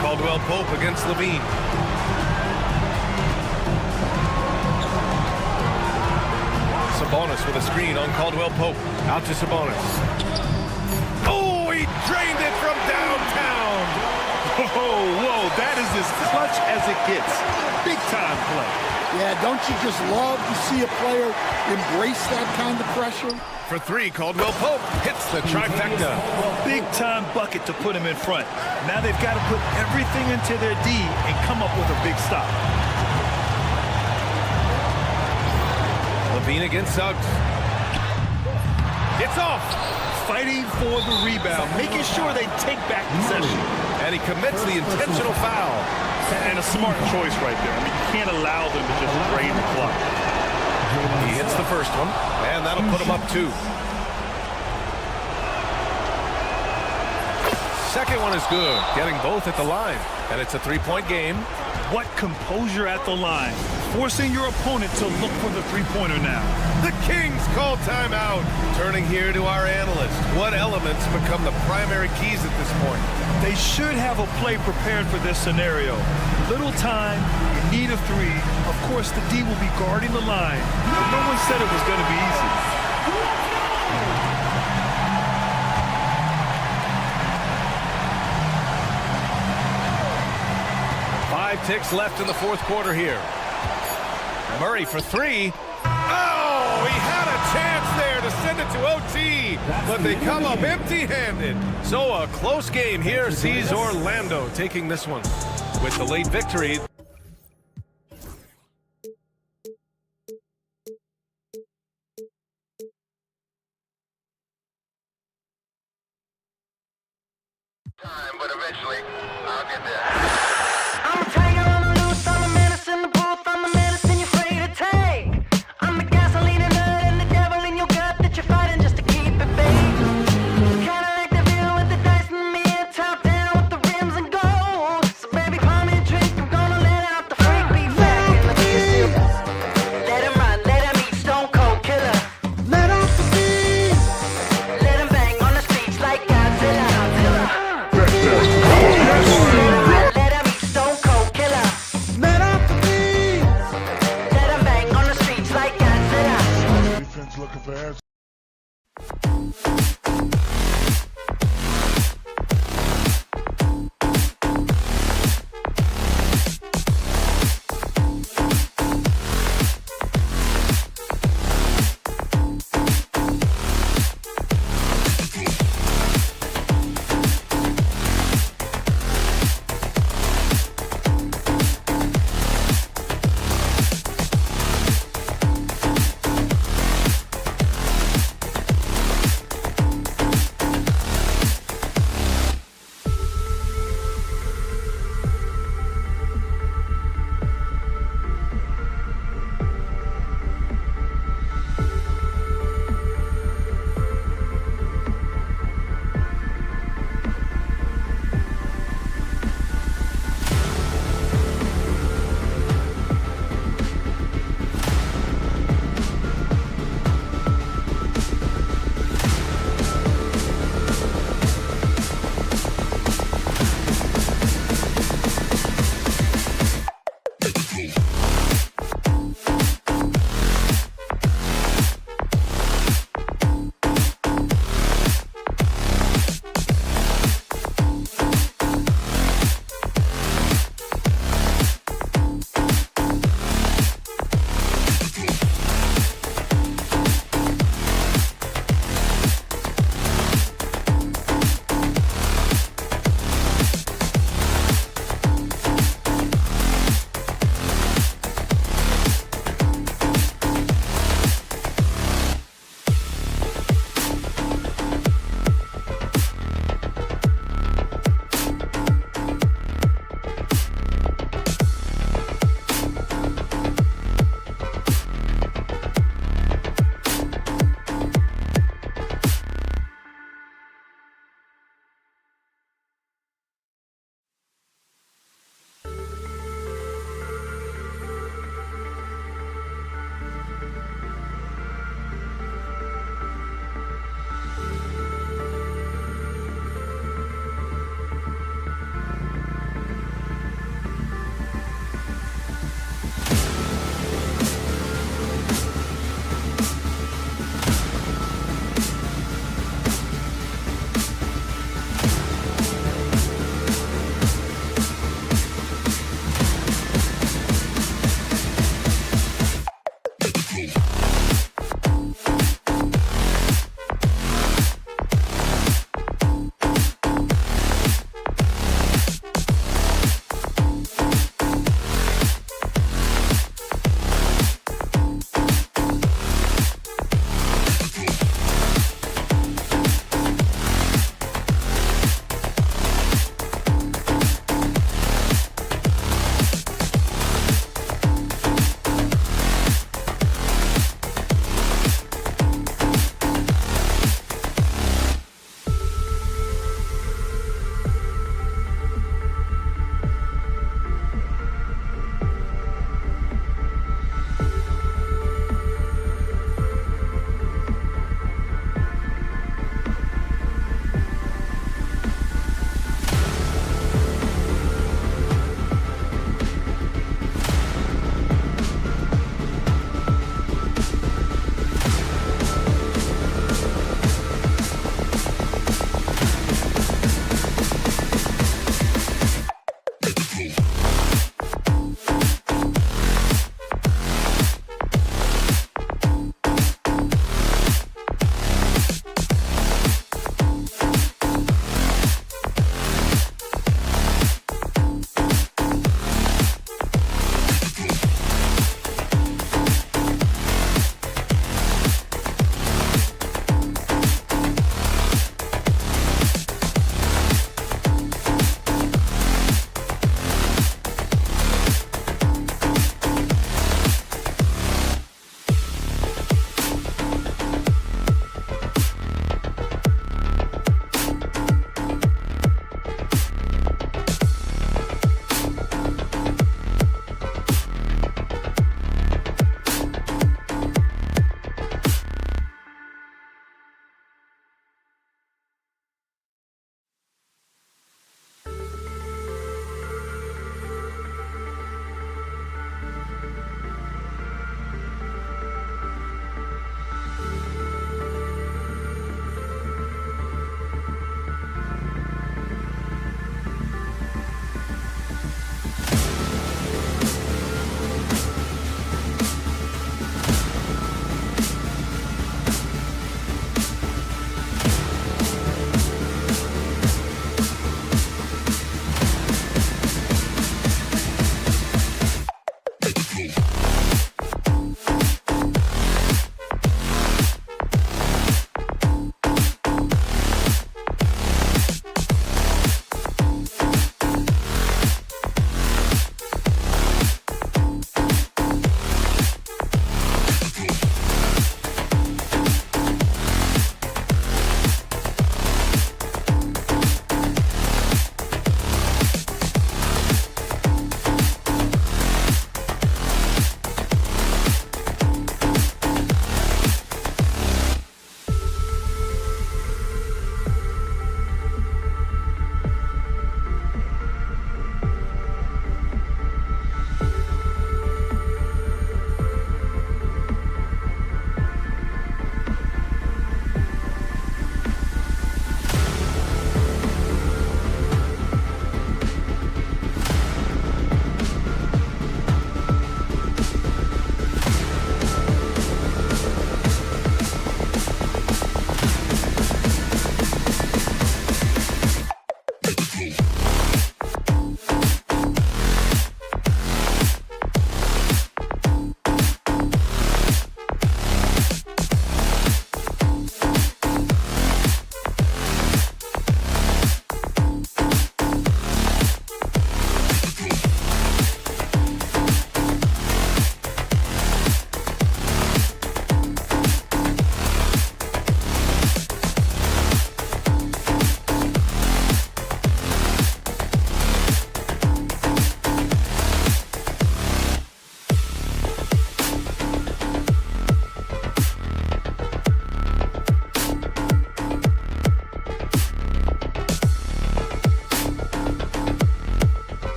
Caldwell Pope against LaVine. Sabonis with a screen on Caldwell Pope. Out to Sabonis. Oh, he drained it from downtown. Whoa, that is as clutch as it gets. Big time play. Yeah, don't you just love to see a player embrace that kind of pressure? For three, Caldwell Pope hits the trifecta. Big time bucket to put him in front. Now they've got to put everything into their D and come up with a big stop. LaVine against Suggs. It's off. Fighting for the rebound, making sure they take back possession. And he commits the intentional foul. And a smart choice right there. I mean, you can't allow them to just drain the clock. He hits the first one, and that'll put him up 2. Second one is good, getting both at the line. And it's a 3-point game. What composure at the line. Forcing your opponent to look for the three-pointer now. The Kings call timeout. Turning here to our analyst. What elements become the primary keys at this point? They should have a play prepared for this scenario. Little time, you need a three. Of course, the D will be guarding the line, but no one said it was going to be easy. Five ticks left in the fourth quarter here. Murray for 3. Oh, he had a chance there to send it to OT, but they come up empty-handed. So a close game here sees Orlando taking this one with the late victory. Time, but eventually, I'll get there. I'm a tiger on the loose, I'm a menace in the booth, I'm the medicine you're afraid to take. I'm the gasoline and nut and the devil in your gut that you're fighting just to keep it baked. Kinda like the view with the dice and me, top down with the rims and gold. So baby, pour me a drink, I'm gonna let out the freak beat back and let me see. Let him run, let him eat, stone cold killer. Let off the beat. Let him bang on the streets like Godzilla. Let him eat, stone cold killer. Let off the beat. Let him bang on the streets like Godzilla. Defense looking for answers.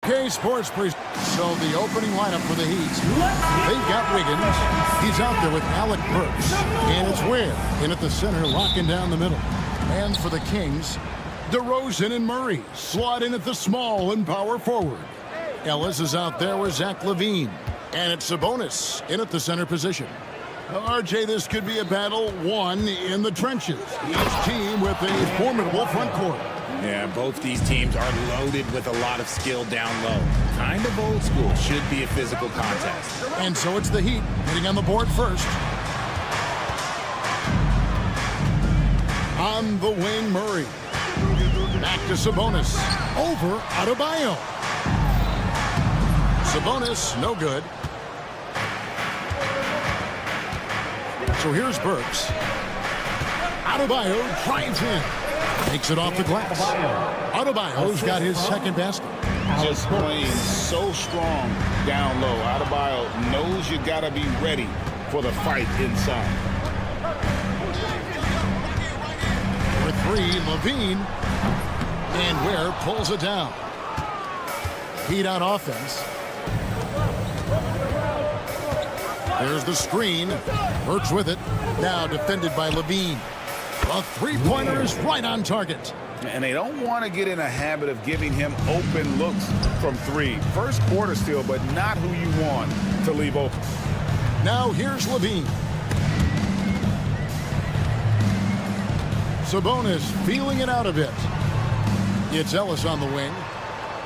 OK Sports Pre. So the opening lineup for the Heat. They've got Wiggins. He's out there with Alec Burks. And it's Ware in at the center, locking down the middle. And for the Kings, DeRozan and Murray slot in at the small and power forward. Ellis is out there with Zach LaVine. And it's Sabonis in at the center position. RJ, this could be a battle won in the trenches. Each team with a formidable front court. Yeah, both these teams are loaded with a lot of skill down low. Kind of old school. Should be a physical contest. And so it's the Heat hitting on the board first. On the wing, Murray. Back to Sabonis. Over Adebayo. Sabonis, no good. So here's Burks. Adebayo drives in. Takes it off the glass. Adebayo's got his second basket. Just playing so strong down low. Adebayo knows you got to be ready for the fight inside. For three, LaVine. And Ware pulls it down. Heat on offense. There's the screen. Burks with it. Now defended by LaVine. A three-pointer is right on target. And they don't want to get in a habit of giving him open looks from three. First quarter still, but not who you want to leave open. Now here's LaVine. Sabonis feeling it out a bit. It's Ellis on the wing.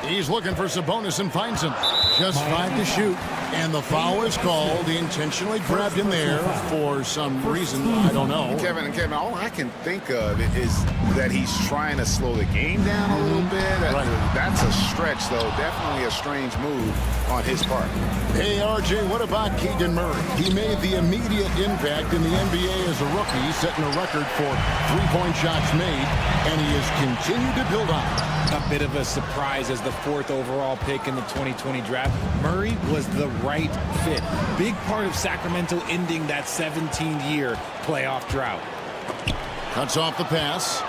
He's looking for Sabonis and finds him. Just 5 to shoot. And the foul is called. He intentionally grabbed him there for some reason. I don't know. Kevin, all I can think of is that he's trying to slow the game down a little bit. That's a stretch, though. Definitely a strange move on his part. Hey, RJ, what about Keegan Murray? He made the immediate impact in the NBA as a rookie, setting a record for three-point shots made, and he has continued to build on. A bit of a surprise as the 4th overall pick in the 2020 draft. Murray was the right fit. Big part of Sacramento ending that 17-year playoff drought. Cuts off the pass.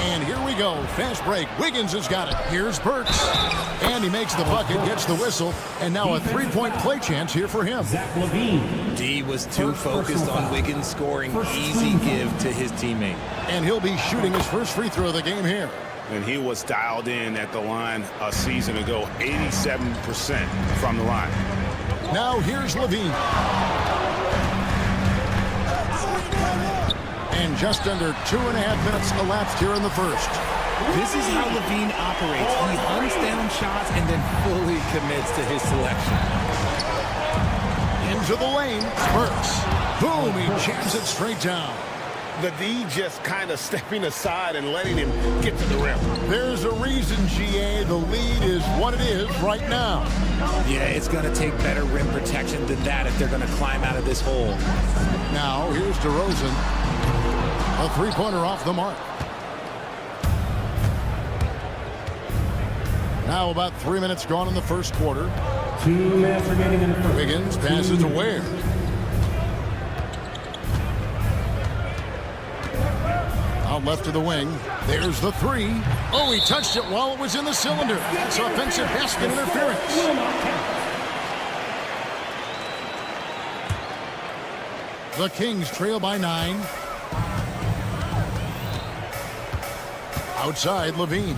And here we go. Fast break. Wiggins has got it. Here's Burks. And he makes the bucket, gets the whistle, and now a three-point play chance here for him. D was too focused on Wiggins scoring. Easy give to his teammate. And he'll be shooting his first free throw of the game here. And he was dialed in at the line a season ago, 87% from the line. Now here's LaVine. And just under 2.5 minutes elapsed here in the first. This is how LaVine operates. He hunts down shots and then fully commits to his selection. Into the lane, Burks. Boom, he jams it straight down. The D just kind of stepping aside and letting him get to the rim. There's a reason, GA, the lead is what it is right now. Yeah, it's going to take better rim protection than that if they're going to climb out of this hole. Now, here's DeRozan. A three-pointer off the mark. Now about 3 minutes gone in the first quarter. 2 minutes remaining in the first. Wiggins passes to Ware. Out left to the wing. There's the three. Oh, he touched it while it was in the cylinder. That's offensive basket interference. The Kings trail by 9. Outside, LaVine.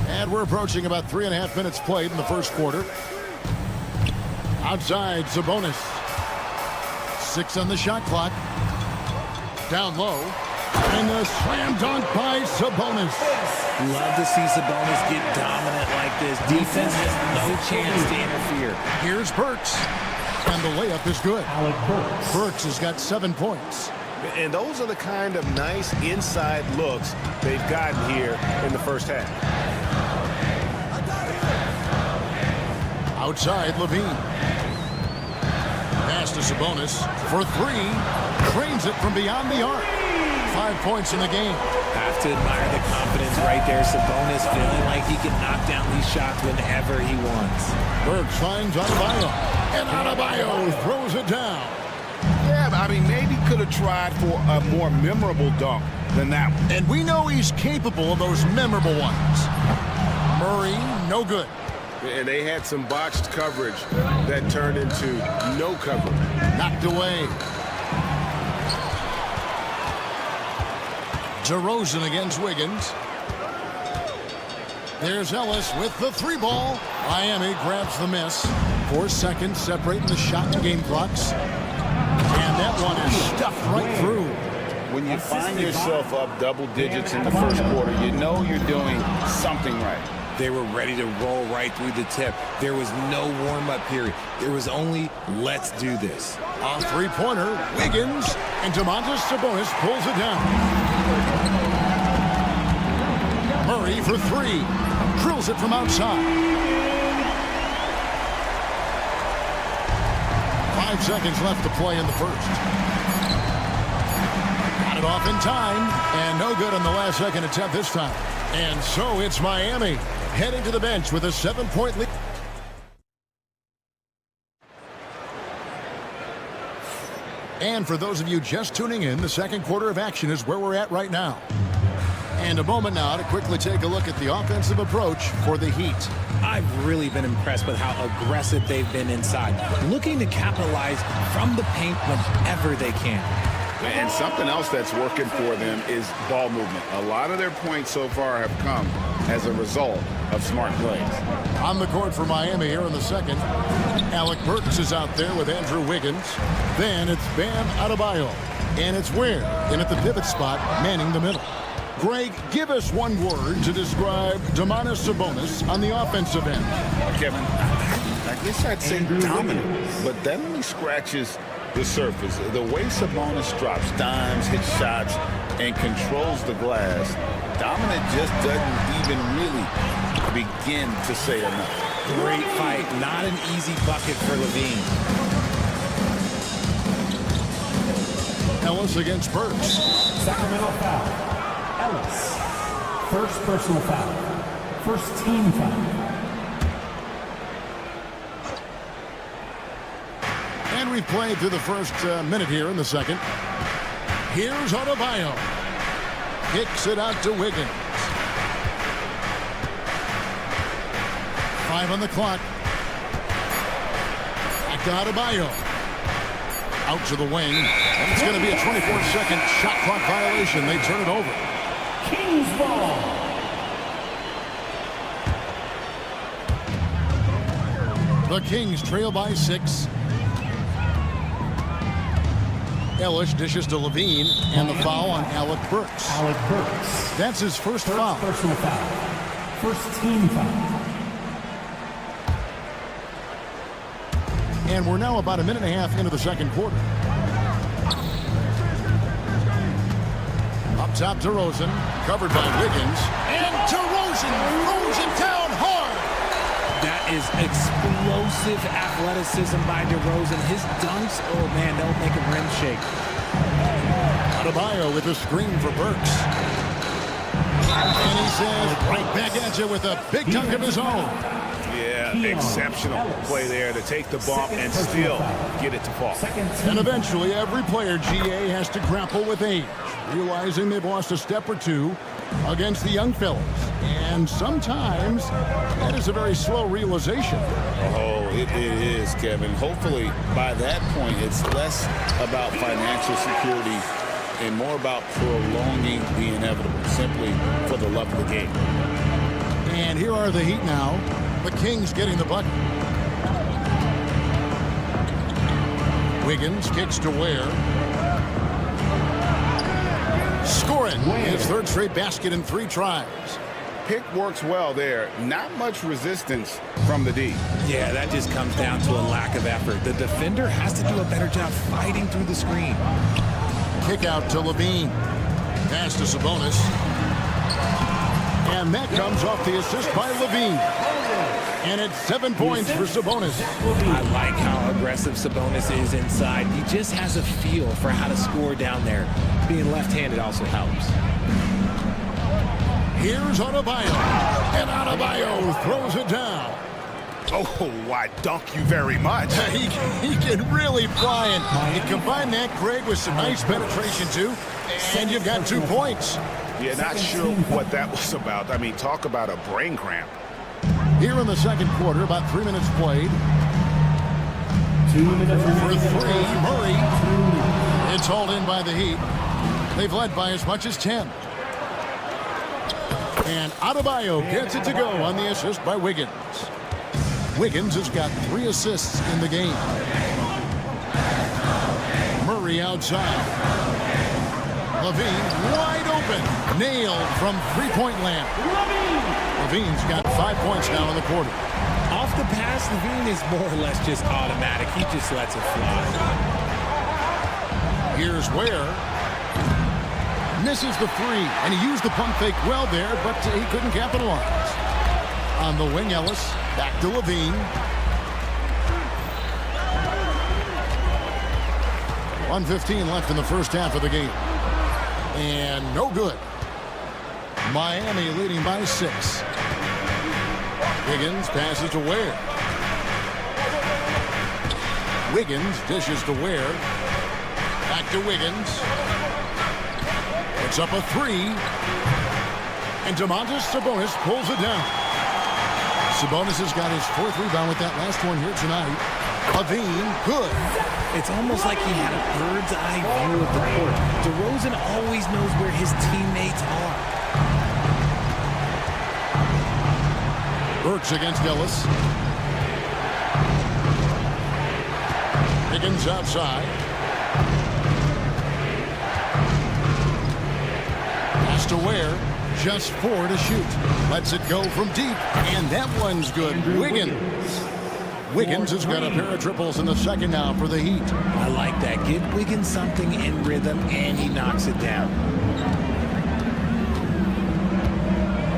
And we're approaching about 3.5 minutes played in the first quarter. Outside, Sabonis. 6 on the shot clock. Down low. And the slam dunk by Sabonis. Love to see Sabonis get dominant like this. Defense has no chance to interfere. Here's Burks. And the layup is good. Burks has got 7 points. And those are the kind of nice inside looks they've gotten here in the first half. Outside, LaVine. Pass to Sabonis for 3. Trains it from beyond the arc. 5 points in the game. Have to admire the confidence right there. Sabonis feeling like he can knock down these shots whenever he wants. Burks finds Adebayo. And Adebayo throws it down. Yeah, I mean, maybe could have tried for a more memorable dunk than that one. And we know he's capable of those memorable ones. Murray, no good. And they had some botched coverage that turned into no coverage. Knocked away. DeRozan against Wiggins. There's Ellis with the 3-ball. Miami grabs the miss. 4 seconds separating the shot and game clocks. And that one is stuffed right through. When you find yourself up double digits in the first quarter, you know you're doing something right. They were ready to roll right through the tip. There was no warm-up period. There was only, let's do this. A 3-pointer, Wiggins, and Domantas Sabonis pulls it down. Murray for 3. Drills it from outside. 5 seconds left to play in the first. Got it off in time, and no good on the last second attempt this time. And so it's Miami heading to the bench with a 7-point lead. And for those of you just tuning in, the second quarter of action is where we're at right now. And a moment now to quickly take a look at the offensive approach for the Heat. I've really been impressed with how aggressive they've been inside, looking to capitalize from the paint whenever they can. And something else that's working for them is ball movement. A lot of their points so far have come as a result of smart plays. On the court for Miami here in the second. Alec Burks is out there with Andrew Wiggins. Then it's Bam Adebayo. And it's Ware in at the pivot spot, manning the middle. Greg, give us one word to describe Domantas Sabonis on the offensive end. Kevin, I guess I'd say dominant, but that only scratches the surface. The way Sabonis drops dimes, hits shots, and controls the glass, dominant just doesn't even really begin to say enough. Great fight. Not an easy bucket for Levine. Ellis against Burks. Sacramento foul. Ellis. First personal foul. First team foul. And we've played through the first minute here in the second. Here's Adebayo. Kicks it out to Wiggins. 5 on the clock. Back to Adebayo. Out to the wing. And it's going to be a 24-second shot clock violation. They turn it over. Kings ball. The Kings trail by 6. Ellis dishes to Levine, and the foul on Alec Burks. Alec Burks. That's his first foul. Personal foul. First team foul. And we're now about a minute and a half into the second quarter. Up top, DeRozan, covered by Wiggins. And DeRozan throws it down hard. That is explosive athleticism by DeRozan. His dunks, oh man, they'll make a rim shake. Adebayo with a screen for Burks. And he says, right back at you with a big dunk of his own. Yeah, exceptional play there to take the bump and still get it to fall. And eventually, every player, GA, has to grapple with age, realizing they've lost a step or two against the young fellas. And sometimes that is a very slow realization. Oh, it is, Kevin. Hopefully, by that point, it's less about financial security and more about prolonging the inevitable, simply for the love of the game. And here are the Heat now. The Kings getting the bucket. Wiggins kicks to Ware. Scoring his third straight basket in 3 tries. Pick works well there. Not much resistance from the D. Yeah, that just comes down to a lack of effort. The defender has to do a better job fighting through the screen. Kick out to Levine. Pass to Sabonis. And that comes off the assist by Levine. And it's 7 points for Sabonis. I like how aggressive Sabonis is inside. He just has a feel for how to score down there. Being left-handed also helps. Here's Adebayo. And Adebayo throws it down. Oh, why, dunk you very much. He can really fly, and you combine that, Greg, with some nice penetration, too, and you've got 2 points. Yeah, not sure what that was about. I mean, talk about a brain cramp. Here in the second quarter, about 3 minutes played. 2 minutes For 3, Murray. It's hauled in by the Heat. They've led by as much as 10. And Adebayo gets it to go on the assist by Wiggins. Wiggins has got 3 assists in the game. Murray outside. Levine wide open. Nailed from three-point land. Levine's got 5 points now in the quarter. Off the pass, Levine is more or less just automatic. He just lets it fly. Here's Ware. Misses the 3, and he used the pump fake well there, but he couldn't capitalize. On the wing, Ellis. Back to Levine. 1:15 left in the first half of the game. And no good. Miami leading by 6. Wiggins passes to Ware. Wiggins dishes to Ware. Back to Wiggins. It's up a 3. And Domantas Sabonis pulls it down. Sabonis has got his 4th rebound with that last one here tonight. Levine, good. It's almost like he had a bird's eye view of the court. DeRozan always knows where his teammates are. Burks against Ellis. Higgins outside. Pass to Ware. Just 4 to shoot. Lets it go from deep. And that one's good. Wiggins. Wiggins has got a pair of triples in the second now for the Heat. I like that. Give Wiggins something in rhythm, and he knocks it down.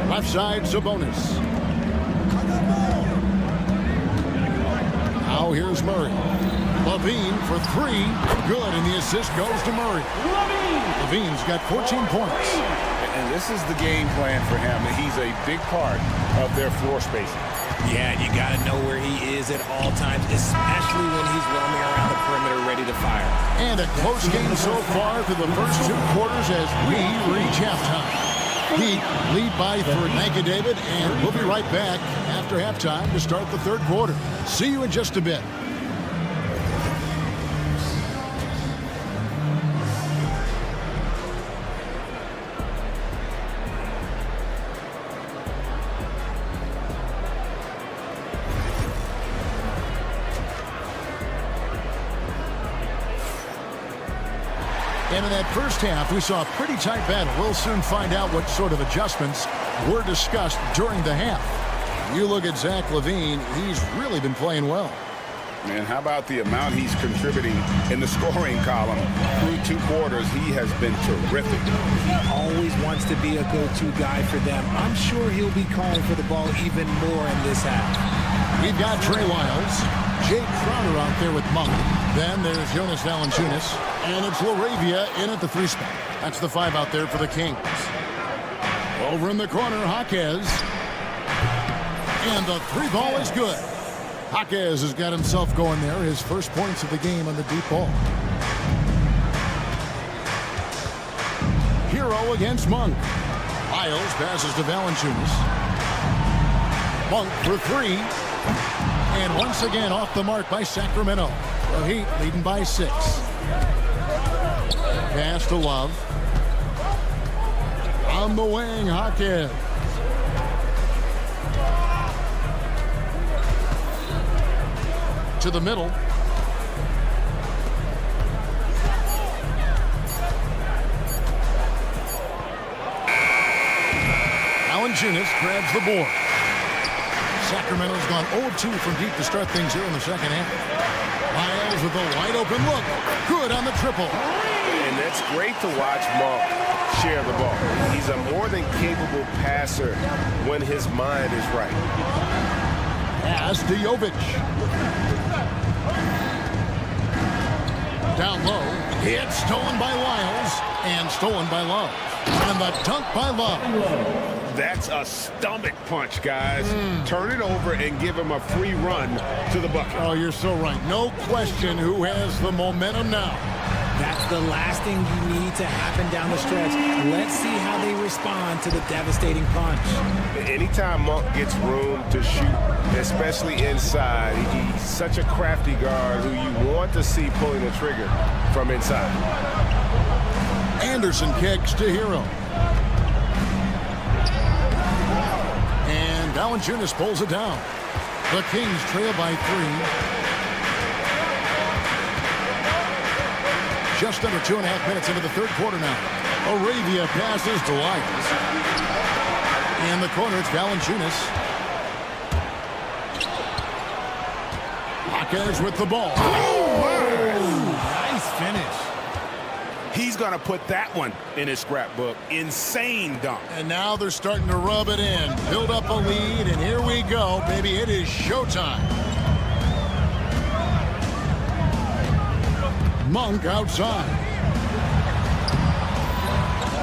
Left side, Sabonis. Now here's Murray. Levine for 3. Good, and the assist goes to Murray. Levine's got 14 points. And this is the game plan for him. He's a big part of their floor spacing. Yeah, and you got to know where he is at all times, especially when he's roaming around the perimeter ready to fire. And a close game so far through the first 2 quarters as we reach halftime. Heat lead by 3. Thank you, David, and we'll be right back after halftime to start the third quarter. See you in just a bit. And in that first half, we saw a pretty tight battle. We'll soon find out what sort of adjustments were discussed during the half. You look at Zach LaVine, he's really been playing well. Man, how about the amount he's contributing in the scoring column? Through 2 quarters, he has been terrific. He always wants to be a go-to guy for them. I'm sure he'll be calling for the ball even more in this half. We've got Trey Lyles, Jake Crowder out there with Monk. Then there's Jonas Valanciunas, and it's LaRavia in at the 3 spot. That's the 5 out there for the Kings. Over in the corner, Jaquez. And the 3 ball is good. Jaquez has got himself going there. His first points of the game on the deep ball. Hero against Monk. Lyles passes to Valanciunas. Monk for 3. And once again off the mark by Sacramento. The Heat leading by 6. Pass to Love. On the wing, Jaquez. To the middle. Valanciunas grabs the board. Sacramento's gone 0-2 from deep to start things here in the second half. Lyles with a wide open look. Good on the triple. And it's great to watch Monk share the ball. He's a more than capable passer when his mind is right. Pass to Jovic. Down low. It's stolen by Lyles and stolen by Love. And the dunk by Love. That's a stomach punch, guys. Turn it over and give him a free run to the bucket. Oh, you're so right. No question who has the momentum now. That's the last thing you need to happen down the stretch. Let's see how they respond to the devastating punch. Anytime Monk gets room to shoot, especially inside, he's such a crafty guard who you want to see pulling the trigger from inside. Anderson kicks to Hero. And Valanciunas pulls it down. The Kings trail by 3. Just under 2.5 minutes into the third quarter now. Arabia passes to Lyles. In the corner, it's Valanciunas. Marquez with the ball. Nice finish. He's going to put that one in his scrapbook. Insane dunk. And now they're starting to rub it in. Build up a lead, and here we go, baby. It is showtime. Monk outside.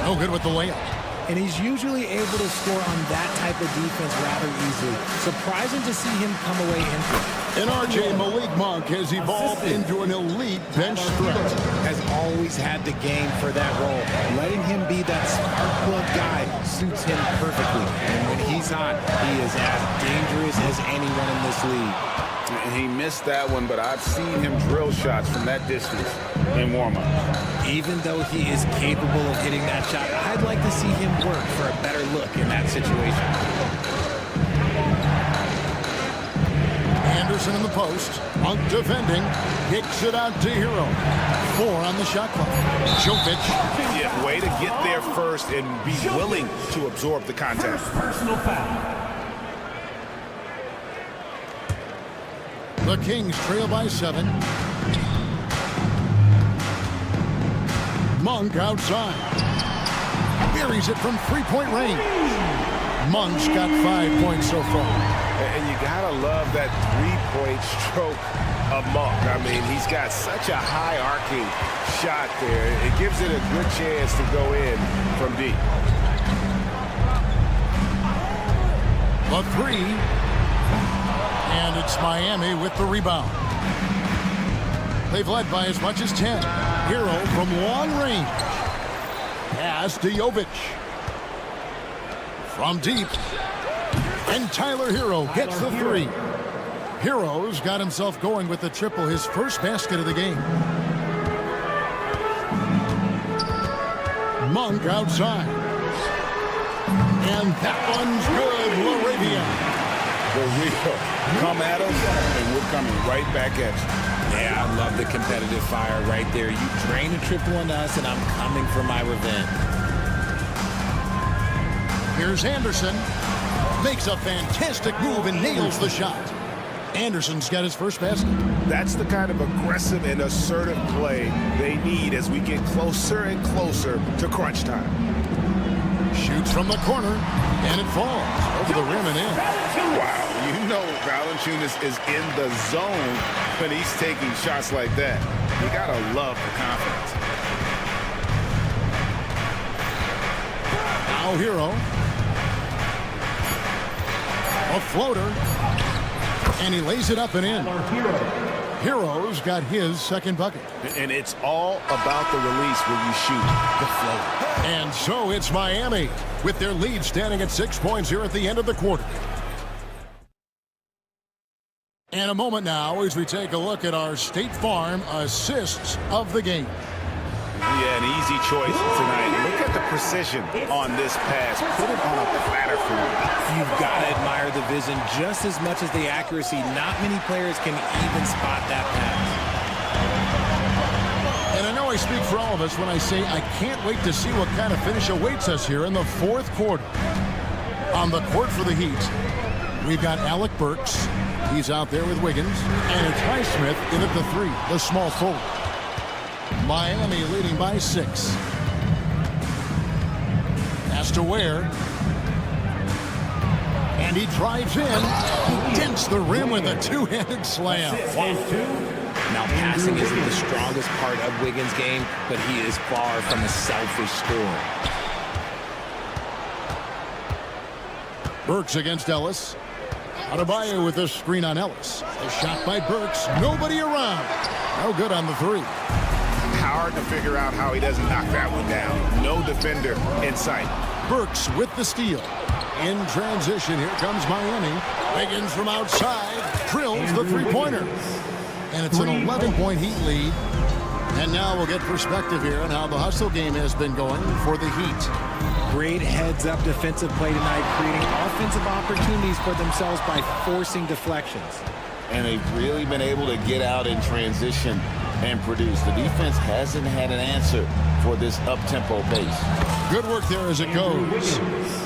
No good with the layup. And he's usually able to score on that type of defense rather easily. Surprising to see him come away empty. And RJ Malik Monk has evolved into an elite bench threat. Has always had the game for that role. Letting him be that spark plug guy suits him perfectly. And when he's hot, he is as dangerous as anyone in this league. And he missed that one, but I've seen him drill shots from that distance in warm-up. Even though he is capable of hitting that shot, I'd like to see him work for a better look in that situation. Anderson in the post. Monk defending. Kicks it out to Hero. 4 on the shot clock. Jokic. Yeah, way to get there first and be willing to absorb the contact. Personal foul. The Kings trail by 7. Monk outside. Buries it from three-point range. Monk's got 5 points so far. And you gotta love that three-point stroke of Monk. I mean, he's got such a high arcing shot there. It gives it a good chance to go in from deep. A 3. And it's Miami with the rebound. They've led by as much as 10. Hero from long range. Pass to Jovic. From deep. And Tyler Hero gets the 3. Hero's got himself going with the triple, his first basket of the game. Monk outside. And that one's good. LaRavia. Come at us, and we're coming right back at you. Yeah, I love the competitive fire right there. You drain a triple on us, and I'm coming for my revenge. Here's Anderson. Makes a fantastic move and nails the shot. Anderson's got his first basket. That's the kind of aggressive and assertive play they need as we get closer and closer to crunch time. Shoots from the corner, and it falls over the rim and in. Wow, you know Valanciunas is in the zone when he's taking shots like that. You gotta love the confidence. Now Hero. A floater. And he lays it up and in. Hero's got his second bucket. And it's all about the release when you shoot the float. And so it's Miami with their lead standing at 6 points here at the end of the quarter. And a moment now as we take a look at our State Farm assists of the game. Yeah, an easy choice tonight. Look at the precision on this pass. Put it on a platter for him. You've got to admire the vision just as much as the accuracy. Not many players can even spot that pass. And I know I speak for all of us when I say I can't wait to see what kind of finish awaits us here in the fourth quarter. On the court for the Heat, we've got Alec Burks. He's out there with Wiggins. And it's Highsmith in at the 3, the small forward. Miami leading by 6. Pass to Ware. And he drives in. He dents the rim with a two-handed slam. Now, passing isn't the strongest part of Wiggins' game, but he is far from a selfish scorer. Burks against Ellis. Adebayo with a screen on Ellis. A shot by Burks. Nobody around. No good on the three. Hard to figure out how he doesn't knock that one down. No defender in sight. Burks with the steal. In transition, here comes Miami. Wiggins from outside drills the three-pointer. And it's an 11-point Heat lead. And now we'll get perspective here on how the hustle game has been going for the Heat. Great heads-up defensive play tonight, creating offensive opportunities for themselves by forcing deflections. And they've really been able to get out in transition and produce. The defense hasn't had an answer for this up-tempo pace. Good work there as it goes.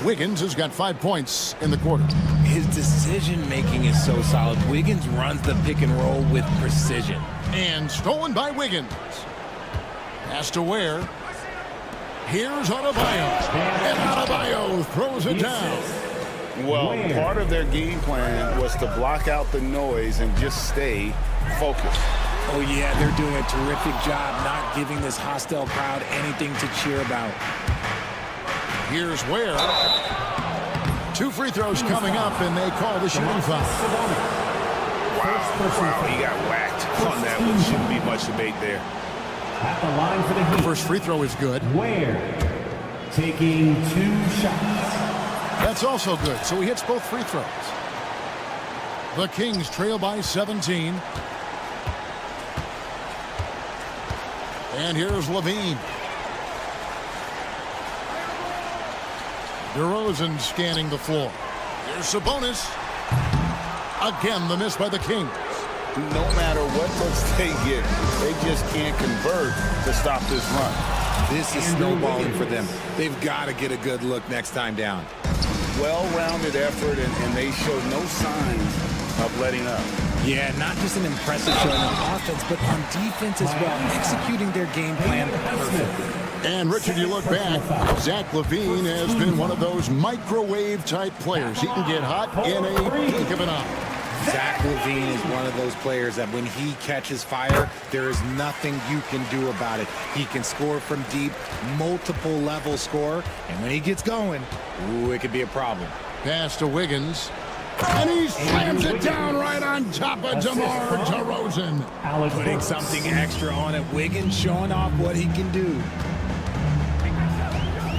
Wiggins has got 5 points in the quarter. His decision-making is so solid. Wiggins runs the pick and roll with precision. And stolen by Wiggins. Pass to Ware. Here's Adebayo. And Adebayo throws it down. Well, part of their game plan was to block out the noise and just stay focused. Oh, yeah, they're doing a terrific job not giving this hostile crowd anything to cheer about. Here's Ware. 2 free throws coming up, and they call the shooting foul. Wow, he got whacked on that one. Shouldn't be much debate there. At the line for the Heat. First free throw is good. Ware taking 2 shots. That's also good, so he hits both free throws. The Kings trail by 17. And here's Levine. DeRozan scanning the floor. Here's Sabonis. Again, the miss by the Kings. No matter what looks they get, they just can't convert to stop this run. This is snowballing for them. They've got to get a good look next time down. Well-rounded effort, and they showed no signs of letting up. Yeah, not just an impressive showing on offense, but on defense as well, executing their game plan perfectly. And, Richard, you look back, Zach LaVine has been one of those microwave-type players. He can get hot in a blink of an eye. Zach LaVine is one of those players that when he catches fire, there is nothing you can do about it. He can score from deep, multiple level score, and when he gets going, ooh, it could be a problem. Pass to Wiggins. And he slams it down right on top of DeMar DeRozan. Putting something extra on it. Wiggins showing off what he can do.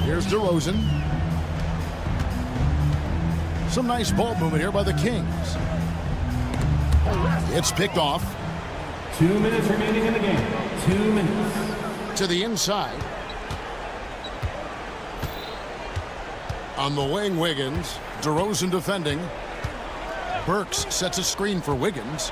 Here's DeRozan. Some nice ball movement here by the Kings. It's picked off. 2 minutes remaining in the game. 2 minutes. To the inside. On the wing, Wiggins. DeRozan defending. Burks sets a screen for Wiggins.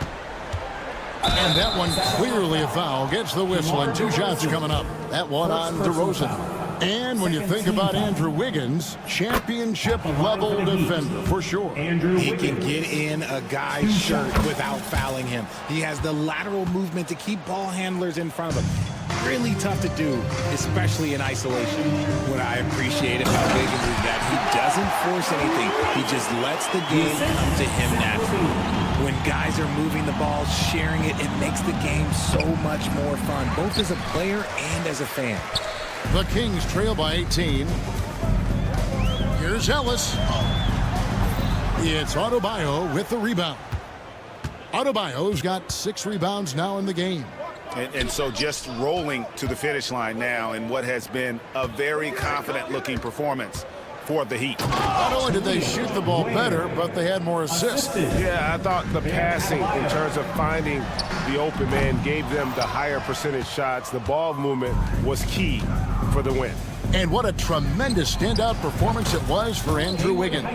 And that one clearly a foul. Gets the whistle, and 2 shots coming up. That one on DeRozan. And when you think about Andrew Wiggins, championship-level defender for sure. He can get in a guy's shirt without fouling him. He has the lateral movement to keep ball handlers in front of him. Really tough to do, especially in isolation. What I appreciate about Wiggins is that he doesn't force anything. He just lets the game come to him naturally. When guys are moving the ball, sharing it, it makes the game so much more fun, both as a player and as a fan. The Kings trail by 18. Here's Ellis. It's Adebayo with the rebound. Adebayo's got 6 rebounds now in the game. And so just rolling to the finish line now in what has been a very confident-looking performance for the Heat. Not only did they shoot the ball better, but they had more assists. Yeah, I thought the passing in terms of finding the open man gave them the higher percentage shots. The ball movement was key for the win. And what a tremendous standout performance it was for Andrew Wiggins.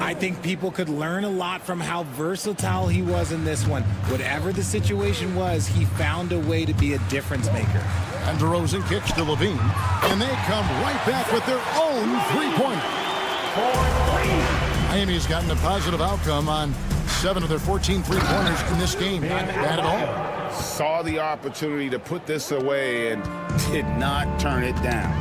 I think people could learn a lot from how versatile he was in this one. Whatever the situation was, he found a way to be a difference maker. And DeRozan kicks to Levine, and they come right back with their own three-pointer. Miami's gotten a positive outcome on 7 of their 14 three-pointers in this game. Not bad at all. Saw the opportunity to put this away and did not turn it down.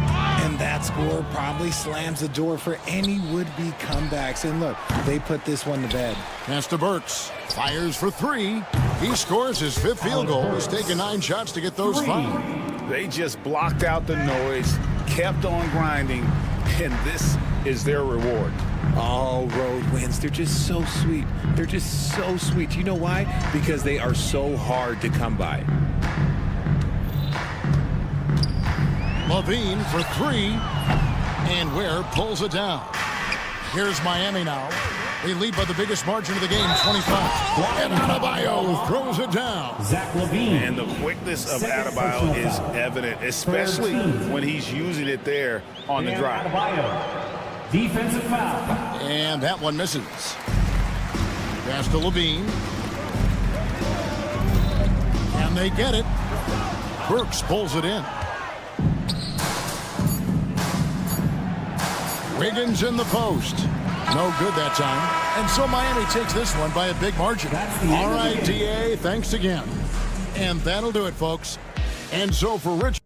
And that score probably slams the door for any would-be comebacks. And look, they put this one to bed. Pass to Burks. Fires for 3. He scores his 5th field goal. He's taken 9 shots to get those 5. They just blocked out the noise, kept on grinding, and this is their reward. All road wins. They're just so sweet. They're just so sweet. You know why? Because they are so hard to come by. Levine for three, and Ware pulls it down. Here's Miami now. They lead by the biggest margin of the game, 25. And Adebayo throws it down. Zach Levine. And the quickness of Adebayo is evident, especially when he's using it there on the drive. Adebayo. Defensive foul. And that one misses. Pass to Levine. And they get it. Burks pulls it in. Wiggins in the post. No good that time. And so Miami takes this one by a big margin. All right, DA, thanks again. And that'll do it, folks. And so for Rich.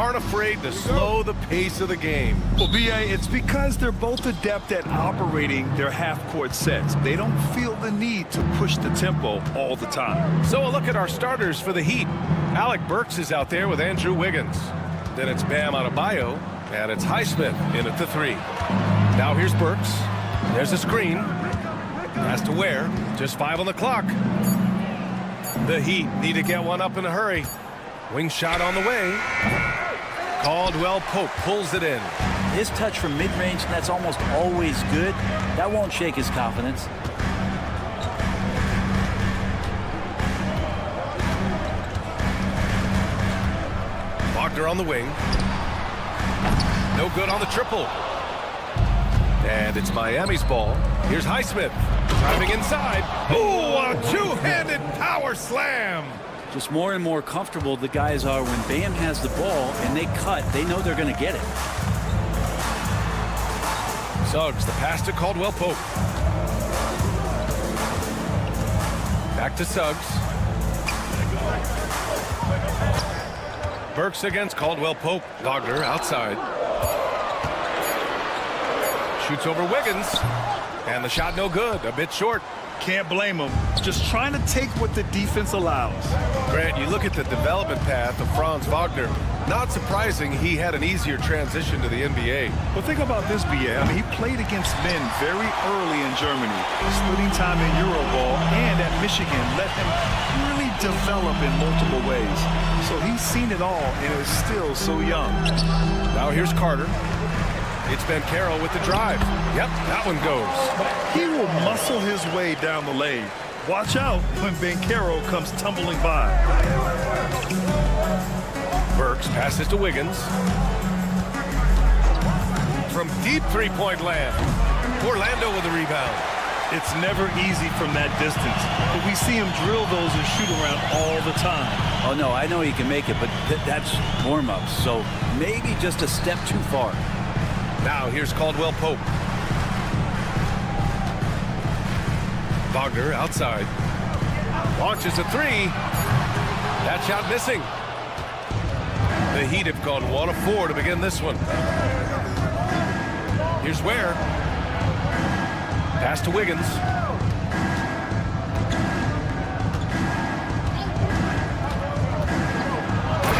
aren't afraid to slow the pace of the game. Well, B.A., it's because they're both adept at operating their half-court sets. They don't feel the need to push the tempo all the time. So a look at our starters for the Heat. Alec Burks is out there with Andrew Wiggins. Then it's Bam Adebayo, and it's Highsmith in at the 3. Now here's Burks. There's a screen. Has to wear. Just 5 on the clock. The Heat need to get one up in a hurry. Wing shot on the way. Caldwell Pope pulls it in. His touch from mid-range, that's almost always good. That won't shake his confidence. Wagner on the wing. No good on the triple. And it's Miami's ball. Here's Highsmith driving inside. Ooh, a two-handed power slam. Just more and more comfortable the guys are when Bam has the ball and they cut. They know they're going to get it. Suggs, the pass to Caldwell Pope. Back to Suggs. Burks against Caldwell Pope. Wagner outside. Shoots over Wiggins. And the shot no good. A bit short. Can't blame him. Just trying to take what the defense allows. Grant, you look at the development path of Franz Wagner. Not surprising he had an easier transition to the NBA. Well, think about this, B.A. I mean, he played against men very early in Germany, splitting time in Euroball, and at Michigan let him really develop in multiple ways. So he's seen it all and is still so young. Now here's Carter. It's Ben Carroll with the drive. Yep, that one goes. He will muscle his way down the lane. Watch out when Ben Carroll comes tumbling by. Burks passes to Wiggins. From deep three-point land. Orlando with the rebound. It's never easy from that distance, but we see him drill those and shoot around all the time. Oh, no, I know he can make it, but that's warm-ups, so maybe just a step too far. Now here's Caldwell Pope. Wagner outside. Launches a 3. That shot missing. The Heat have gone 1 of 4 to begin this one. Here's Ware. Pass to Wiggins.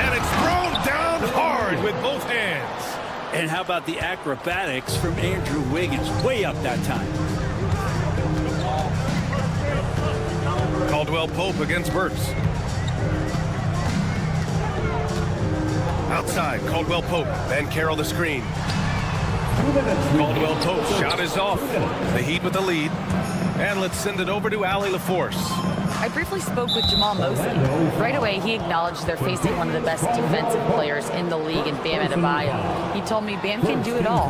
And it's thrown down hard with both hands. And how about the acrobatics from Andrew Wiggins? Way up that time. Caldwell Pope against Burks. Outside, Caldwell Pope. Ben Carroll the screen. Caldwell Pope shot is off. The Heat with the lead. And let's send it over to Allie LaForce. I briefly spoke with Jamal Mosley. Right away, he acknowledged they're facing one of the best defensive players in the league in Bam Adebayo. He told me Bam can do it all.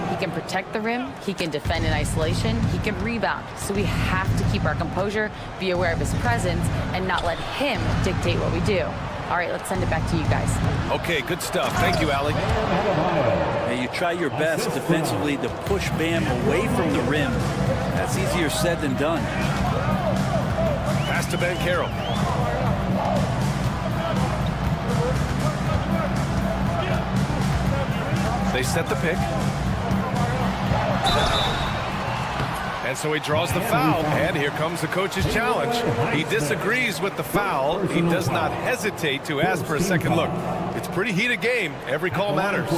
He can protect the rim, he can defend in isolation, he can rebound. So we have to keep our composure, be aware of his presence, and not let him dictate what we do. All right, let's send it back to you guys. Okay, good stuff. Thank you, Allie. Hey, you try your best defensively to push Bam away from the rim. That's easier said than done. Pass to Ben Carroll. They set the pick. And so he draws the foul, and here comes the coach's challenge. He disagrees with the foul. He does not hesitate to ask for a second look. It's a pretty heated game. Every call matters.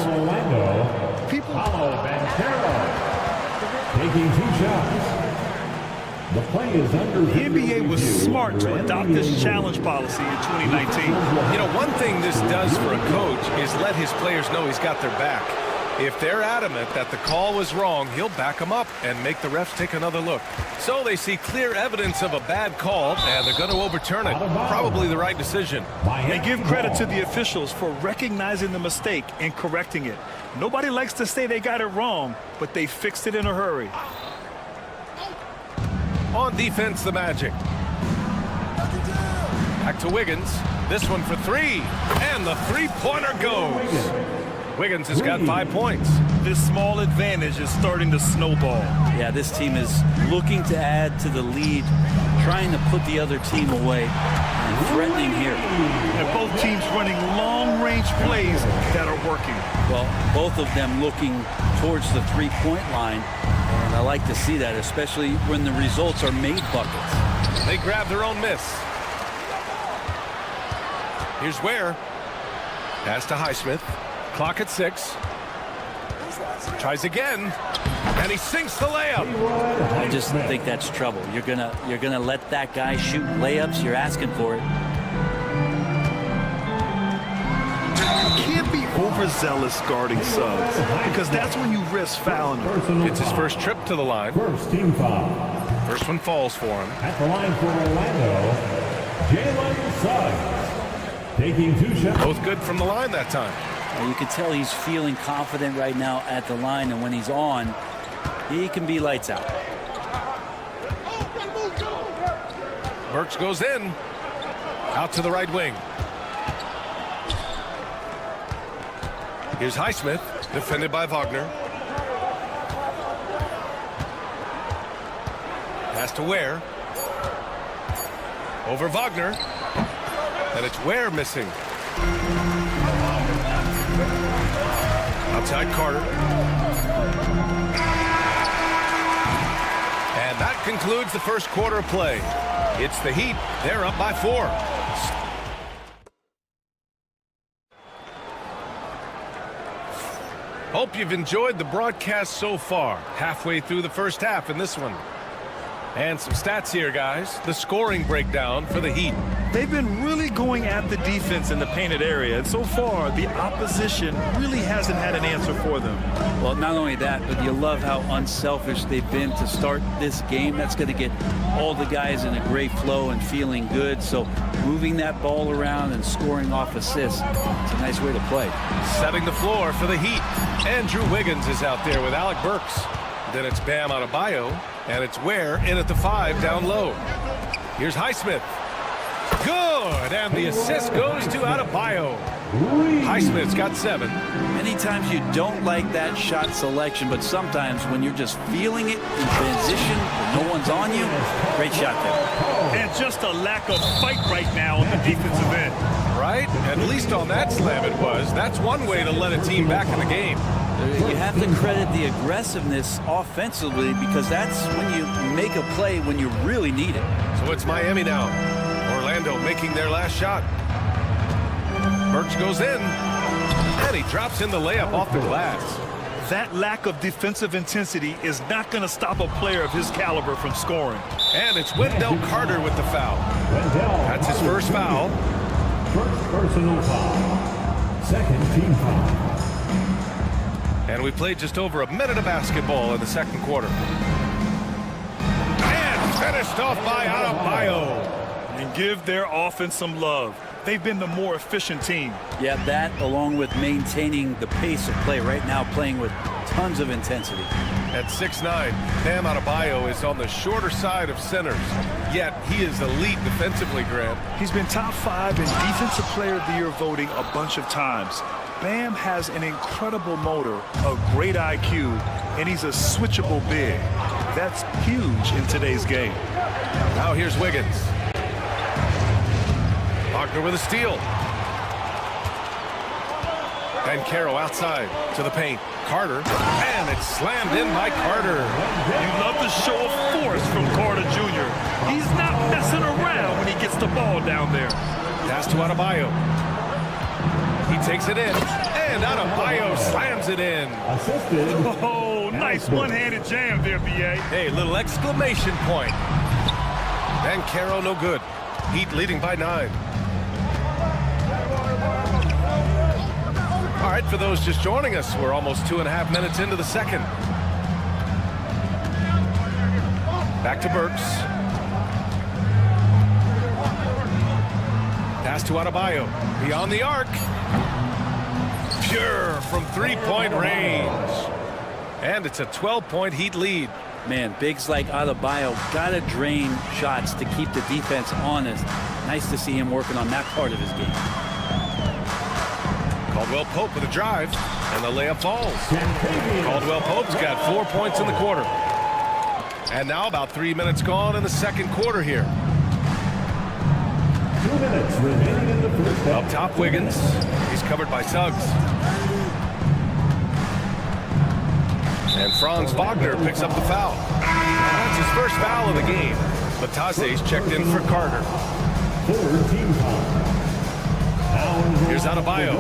People follow Ben Carroll, taking 2 shots. The play is under. The NBA was smart to adopt this challenge policy in 2019. You know, one thing this does for a coach is let his players know he's got their back. If they're adamant that the call was wrong, he'll back them up and make the refs take another look. So they see clear evidence of a bad call, and they're going to overturn it. Probably the right decision. And give credit to the officials for recognizing the mistake and correcting it. Nobody likes to say they got it wrong, but they fixed it in a hurry. On defense, the Magic. Back to Wiggins. This one for 3. And the three-pointer goes. Wiggins has got 5 points. This small advantage is starting to snowball. Yeah, this team is looking to add to the lead, trying to put the other team away, and threatening here. And both teams running long-range plays that are working. Well, both of them looking towards the three-point line, and I like to see that, especially when the results are made buckets. They grab their own miss. Here's Ware. Pass to Highsmith. Clock at 6. Tries again, and he sinks the layup. I just think that's trouble. You're gonna let that guy shoot layups. You're asking for it. You can't be overzealous guarding Suggs, because that's when you risk fouling him. It's his first trip to the line. First team foul. First one falls for him. At the line for Orlando, Jalen Suggs. Taking 2 shots. Both good from the line that time. You can tell he's feeling confident right now at the line, and when he's on, he can be lights out. Burks goes in. Out to the right wing. Here's Highsmith, defended by Wagner. Pass to Ware. Over Wagner. And it's Ware missing. Outside Carter. And that concludes the first quarter of play. It's the Heat. They're up by 4. Hope you've enjoyed the broadcast so far. Halfway through the first half in this one. And some stats here, guys. The scoring breakdown for the Heat. They've been really going at the defense in the painted area, and so far the opposition really hasn't had an answer for them. Well, not only that, but you love how unselfish they've been to start this game. That's going to get all the guys in a great flow and feeling good. So moving that ball around and scoring off assists, it's a nice way to play. Setting the floor for the Heat. Andrew Wiggins is out there with Alec Burks. Then it's Bam Adebayo, and it's Ware in at the 5 down low. Here's Highsmith. Good, and the assist goes to Adebayo. Highsmith's got 7. Many times you don't like that shot selection, but sometimes when you're just feeling it in transition, when no one's on you, great shot there. And just a lack of fight right now on the defensive end. Right? At least on that slam it was. That's one way to let a team back in the game. You have to credit the aggressiveness offensively, because that's when you make a play when you really need it. So it's Miami now. Orlando making their last shot. Burks goes in, and he drops in the layup off the glass. That lack of defensive intensity is not going to stop a player of his caliber from scoring. And it's Wendell Carter with the foul. That's his first foul. First personal foul. Second team foul. And we played just over a minute of basketball in the second quarter. And finished off by Adebayo. And give their offense some love. They've been the more efficient team. Yeah, that along with maintaining the pace of play right now, playing with tons of intensity. At 6'9", Bam Adebayo is on the shorter side of centers, yet he is elite defensively, Grant. He's been top 5 in Defensive Player of the Year voting a bunch of times. Bam has an incredible motor, a great IQ, and he's a switchable big. That's huge in today's game. Now here's Wiggins. Wagner with a steal. And Caro outside to the paint. Carter, and it's slammed in by Carter. You love the show of force from Carter Jr. He's not messing around when he gets the ball down there. Pass to Adebayo. He takes it in, and Adebayo slams it in. Oh, nice one-handed jam there, B.A. Hey, little exclamation point. And Caro no good. Heat leading by 9. All right, for those just joining us, we're almost 2.5 minutes into the second. Back to Burks. Pass to Adebayo. Beyond the arc. Pure from three-point range. And it's a 12-point Heat lead. Man, bigs like Adebayo got to drain shots to keep the defense honest. Nice to see him working on that part of his game. Caldwell Pope with a drive, and the layup falls. Caldwell Pope's got 4 points in the quarter. And now about 3 minutes gone in the second quarter here. 2 minutes remaining in the first half. Up top, Wiggins. He's covered by Suggs. And Franz Wagner picks up the foul. That's his first foul of the game. Bataze's checked in for Carter. Third team foul. Here's Adebayo.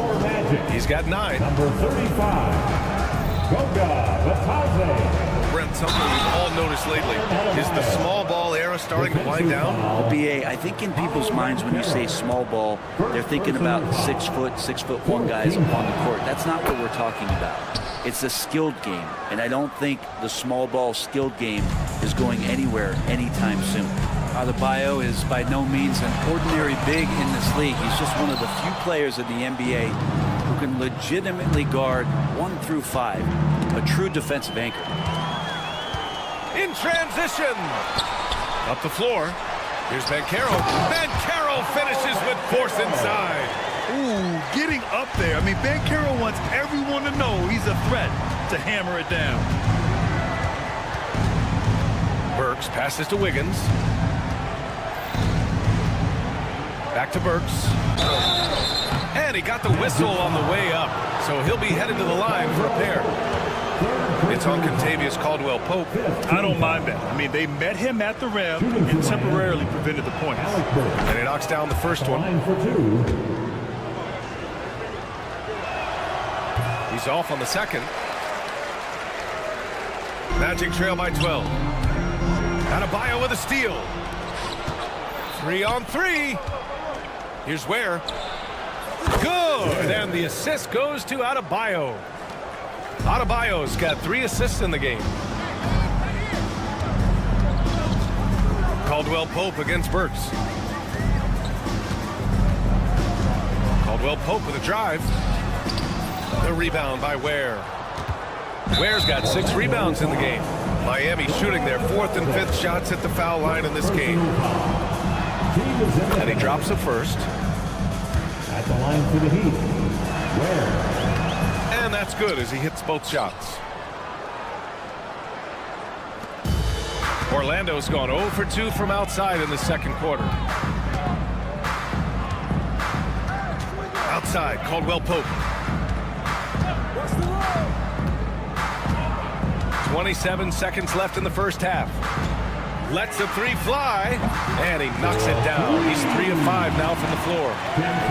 He's got 9. Number 35, Goga Bataze. Brent, something we've all noticed lately is the small ball era starting to wind down. Well, BA, I think in people's minds when you say small ball, they're thinking about 6'1" guys on the court. That's not what we're talking about. It's a skilled game, and I don't think the small ball skilled game is going anywhere anytime soon. Adebayo is by no means an ordinary big in this league. He's just one of the few players in the NBA who can legitimately guard 1 through 5, a true defensive anchor. In transition. Up the floor. Here's Banchero. Banchero finishes with force inside. Ooh, getting up there. I mean, Banchero wants everyone to know he's a threat to hammer it down. Burks passes to Wiggins. Back to Burks. And he got the whistle on the way up, so he'll be headed to the line for a pair. It's on Contavious Caldwell Pope. I don't mind that. I mean, they met him at the rim and temporarily prevented the points. And he knocks down the first one. He's off on the second. Magic trail by 12. Adebayo with a steal. 3 on 3. Here's Ware. Good, and the assist goes to Adebayo. Adebayo's got 3 assists in the game. Caldwell Pope against Burks. Caldwell Pope with a drive. The rebound by Ware. Ware's got 6 rebounds in the game. Miami shooting their 4th and 5th shots at the foul line in this game. And he drops the first. At the line for the Heat, Ware. And that's good as he hits both shots. Orlando's gone 0 for 2 from outside in the second quarter. Outside, Caldwell Pope. 27 seconds left in the first half. Lets the 3 fly, and he knocks it down. He's 3 of 5 now from the floor.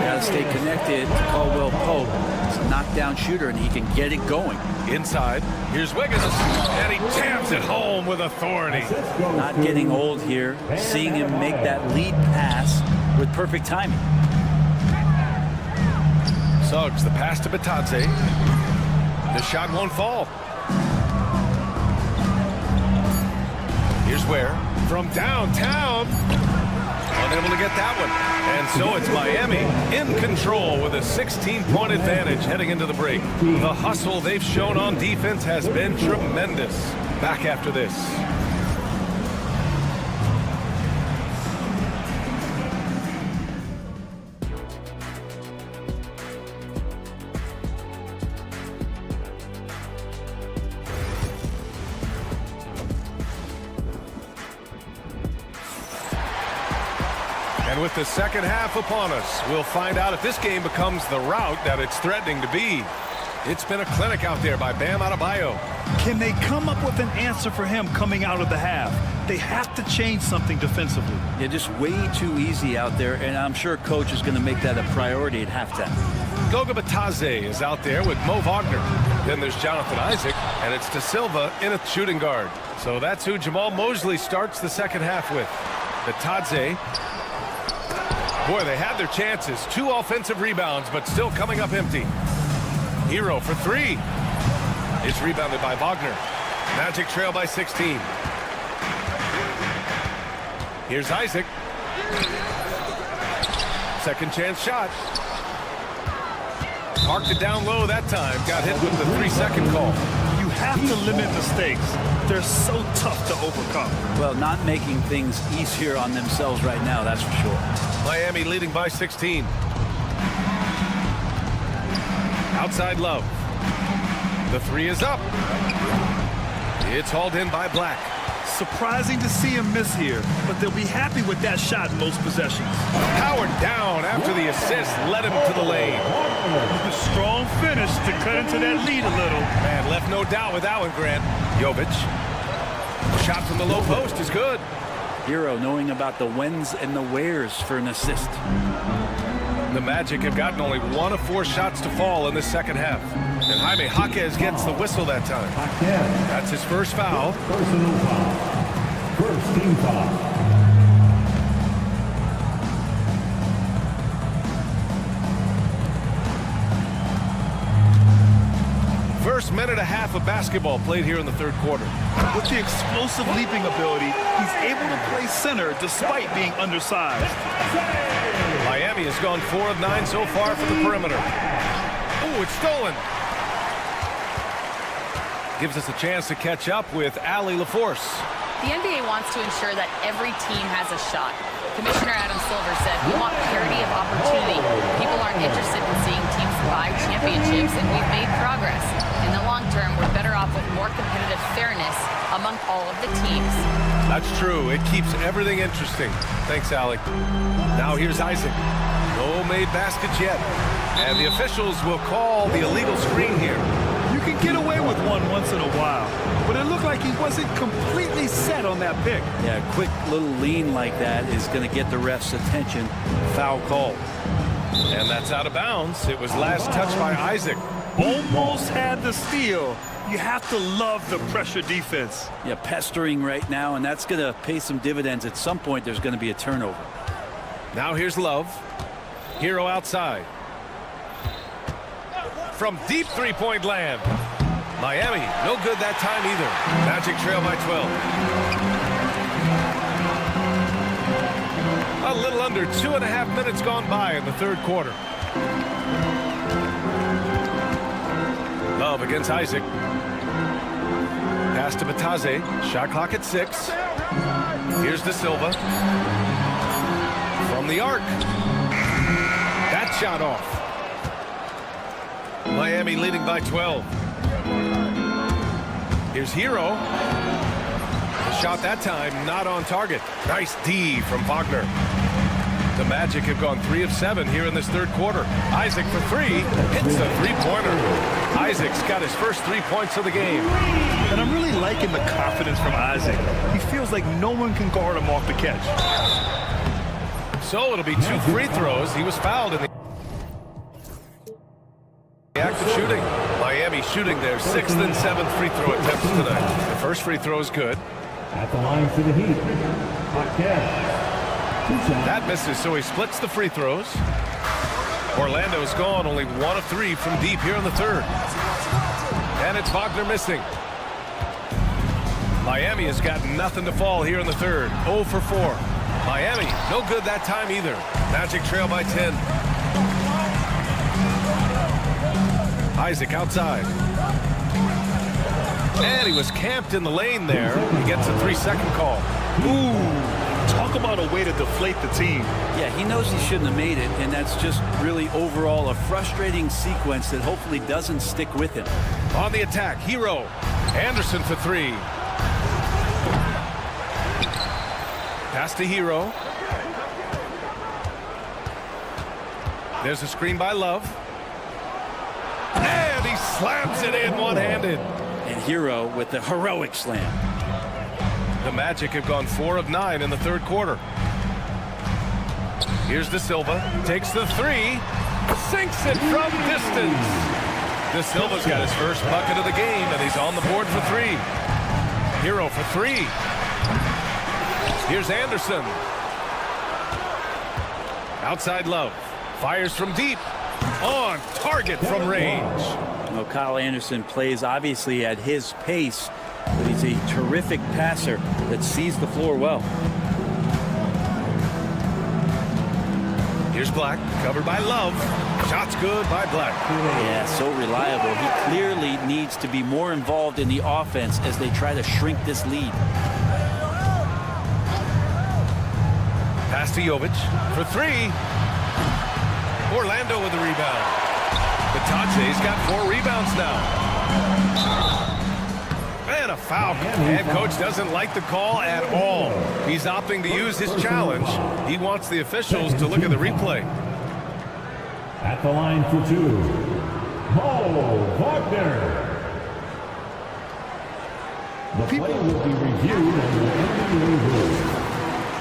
Got to stay connected to Caldwell Pope. He's a knockdown shooter, and he can get it going. Inside, here's Wiggins, and he jams it home with authority. Not getting old here. Seeing him make that lead pass with perfect timing. Suggs, the pass to Bataze. The shot won't fall. Here's Ware from downtown. Unable to get that one. And so it's Miami in control with a 16-point advantage heading into the break. The hustle they've shown on defense has been tremendous. Back after this. And with the second half upon us, we'll find out if this game becomes the rout that it's threatening to be. It's been a clinic out there by Bam Adebayo. Can they come up with an answer for him coming out of the half? They have to change something defensively. Yeah, just way too easy out there, and I'm sure coach is going to make that a priority at halftime. Goga Bataze is out there with Mo Wagner. Then there's Jonathan Isaac, and it's De Silva in a shooting guard. So that's who Jamal Mosley starts the second half with. Bataze. Boy, they had their chances. 2 offensive rebounds, but still coming up empty. Hero for 3. It's rebounded by Wagner. Magic trail by 16. Here's Isaac. Second chance shot. Parked it down low that time. Got hit with the 3-second call. You have to limit mistakes. They're so tough to overcome. Well, not making things easier on themselves right now, that's for sure. Miami leading by 16. Outside Love. The three is up. It's hauled in by Black. Surprising to see him miss here, but they'll be happy with that shot in most possessions. Powered down after the assist led him to the lane. A strong finish to cut into that lead a little. Man, left no doubt with that one, Grant. Jovic. Shot from the low post is good. Hero knowing about the whens and the wheres for an assist. The Magic have gotten only 1 of 4 shots to fall in the second half. And Jaime Jaquez gets the whistle that time. That's his first foul. Personal foul. First team foul. First minute and a half of basketball played here in the third quarter. With the explosive leaping ability, he's able to play center despite being undersized. Miami has gone 4 of 9 so far from the perimeter. Oh, it's stolen. Gives us a chance to catch up with Allie LaForce. The NBA wants to ensure that every team has a shot. Commissioner Adam Silver said, we want parity of opportunity. People aren't interested in seeing teams buy championships, and we've made progress. In the long term, we're better off with more competitive fairness among all of the teams. That's true. It keeps everything interesting. Thanks, Allie. Now here's Isaac. No made baskets yet. And the officials will call the illegal screen here. You can get away with one once in a while, but it looked like he wasn't completely set on that pick. Yeah, a quick little lean like that is going to get the ref's attention. Foul call. And that's out of bounds. It was last touched by Isaac. Almost had the steal. You have to love the pressure defense. Yeah, pestering right now, and that's going to pay some dividends. At some point, there's going to be a turnover. Now here's Love. Hero outside. From deep three-point land. Miami, no good that time either. Magic trail by 12. A little under 2.5 minutes gone by in the third quarter. Love against Isaac. Pass to Bataze. Shot clock at 6. Here's De Silva. From the arc. That shot off. Miami leading by 12. Here's Hero. The shot that time not on target. Nice D from Wagner. The Magic have gone 3 of 7 here in this third quarter. Isaac for 3 hits a three-pointer. Isaac's got his first 3 points of the game. And I'm really liking the confidence from Isaac. He feels like no one can guard him off the catch. So it'll be 2 free throws. He was fouled in the act of shooting. Miami shooting their 6th and 7th free throw attempts tonight. The first free throw is good. At the line for the Heat. That misses, so he splits the free throws. Orlando's gone only 1 of 3 from deep here in the third. And it's Wagner missing. Miami has got nothing to fall here in the third. 0 for 4. Miami, no good that time either. Magic trail by 10. Isaac outside. And he was camped in the lane there. He gets a 3-second call. Ooh, talk about a way to deflate the team. Yeah, he knows he shouldn't have made it, and that's just really overall a frustrating sequence that hopefully doesn't stick with him. On the attack, Hero. Anderson for 3. Pass to Hero. There's a screen by Love. And he slams it in one-handed. And Hero with the heroic slam. The Magic have gone 4 of 9 in the third quarter. Here's De Silva. Takes the 3. Sinks it from distance. De Silva's got his first bucket of the game, and he's on the board for 3. Hero for 3. Here's Anderson. Outside Love. Fires from deep. On target from range. Well, Kyle Anderson plays obviously at his pace, but he's a terrific passer that sees the floor well. Here's Black, covered by Love. Shots good by Black. Yeah, so reliable. He clearly needs to be more involved in the offense as they try to shrink this lead. Pass to Jovic for 3. Orlando with the rebound. Batace's got 4 rebounds now. And a foul. Head coach doesn't like the call at all. He's opting to use his challenge. He wants the officials to look at the replay. At the line for 2, Mo Wagner. The play will be reviewed and will be reviewed.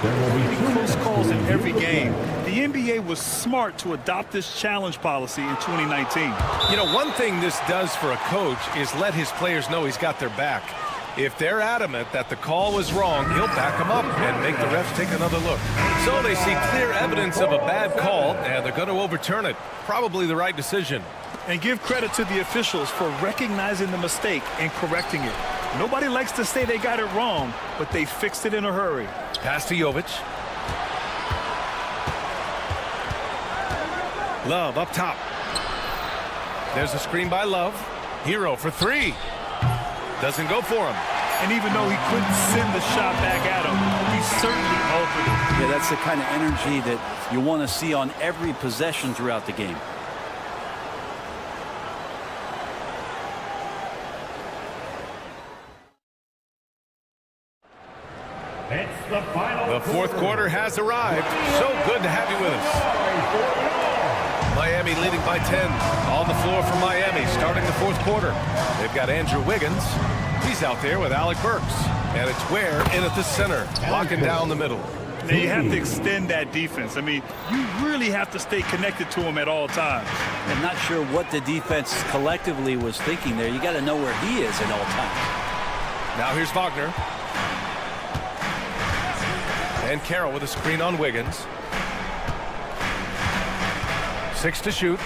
There will be close calls in every game. The NBA was smart to adopt this challenge policy in 2019. You know, one thing this does for a coach is let his players know he's got their back. If they're adamant that the call was wrong, he'll back them up and make the refs take another look. So they see clear evidence of a bad call, and they're going to overturn it. Probably the right decision. And give credit to the officials for recognizing the mistake and correcting it. Nobody likes to say they got it wrong, but they fixed it in a hurry. Pass to Jovic. Love up top. There's a screen by Love. Hero for 3. Doesn't go for him. And even though he couldn't send the shot back at him, he certainly altered it. Yeah, that's the kind of energy that you want to see on every possession throughout the game. It's the final. The fourth quarter has arrived. So good to have you with us. Miami leading by 10. On the floor for Miami starting the fourth quarter. They've got Andrew Wiggins. He's out there with Alec Burks. And it's Ware in at the center, locking down the middle. Now you have to extend that defense. I mean, you really have to stay connected to him at all times. I'm not sure what the defense collectively was thinking there. You got to know where he is at all times. Now here's Wagner. And Carroll with a screen on Wiggins. 6 to shoot.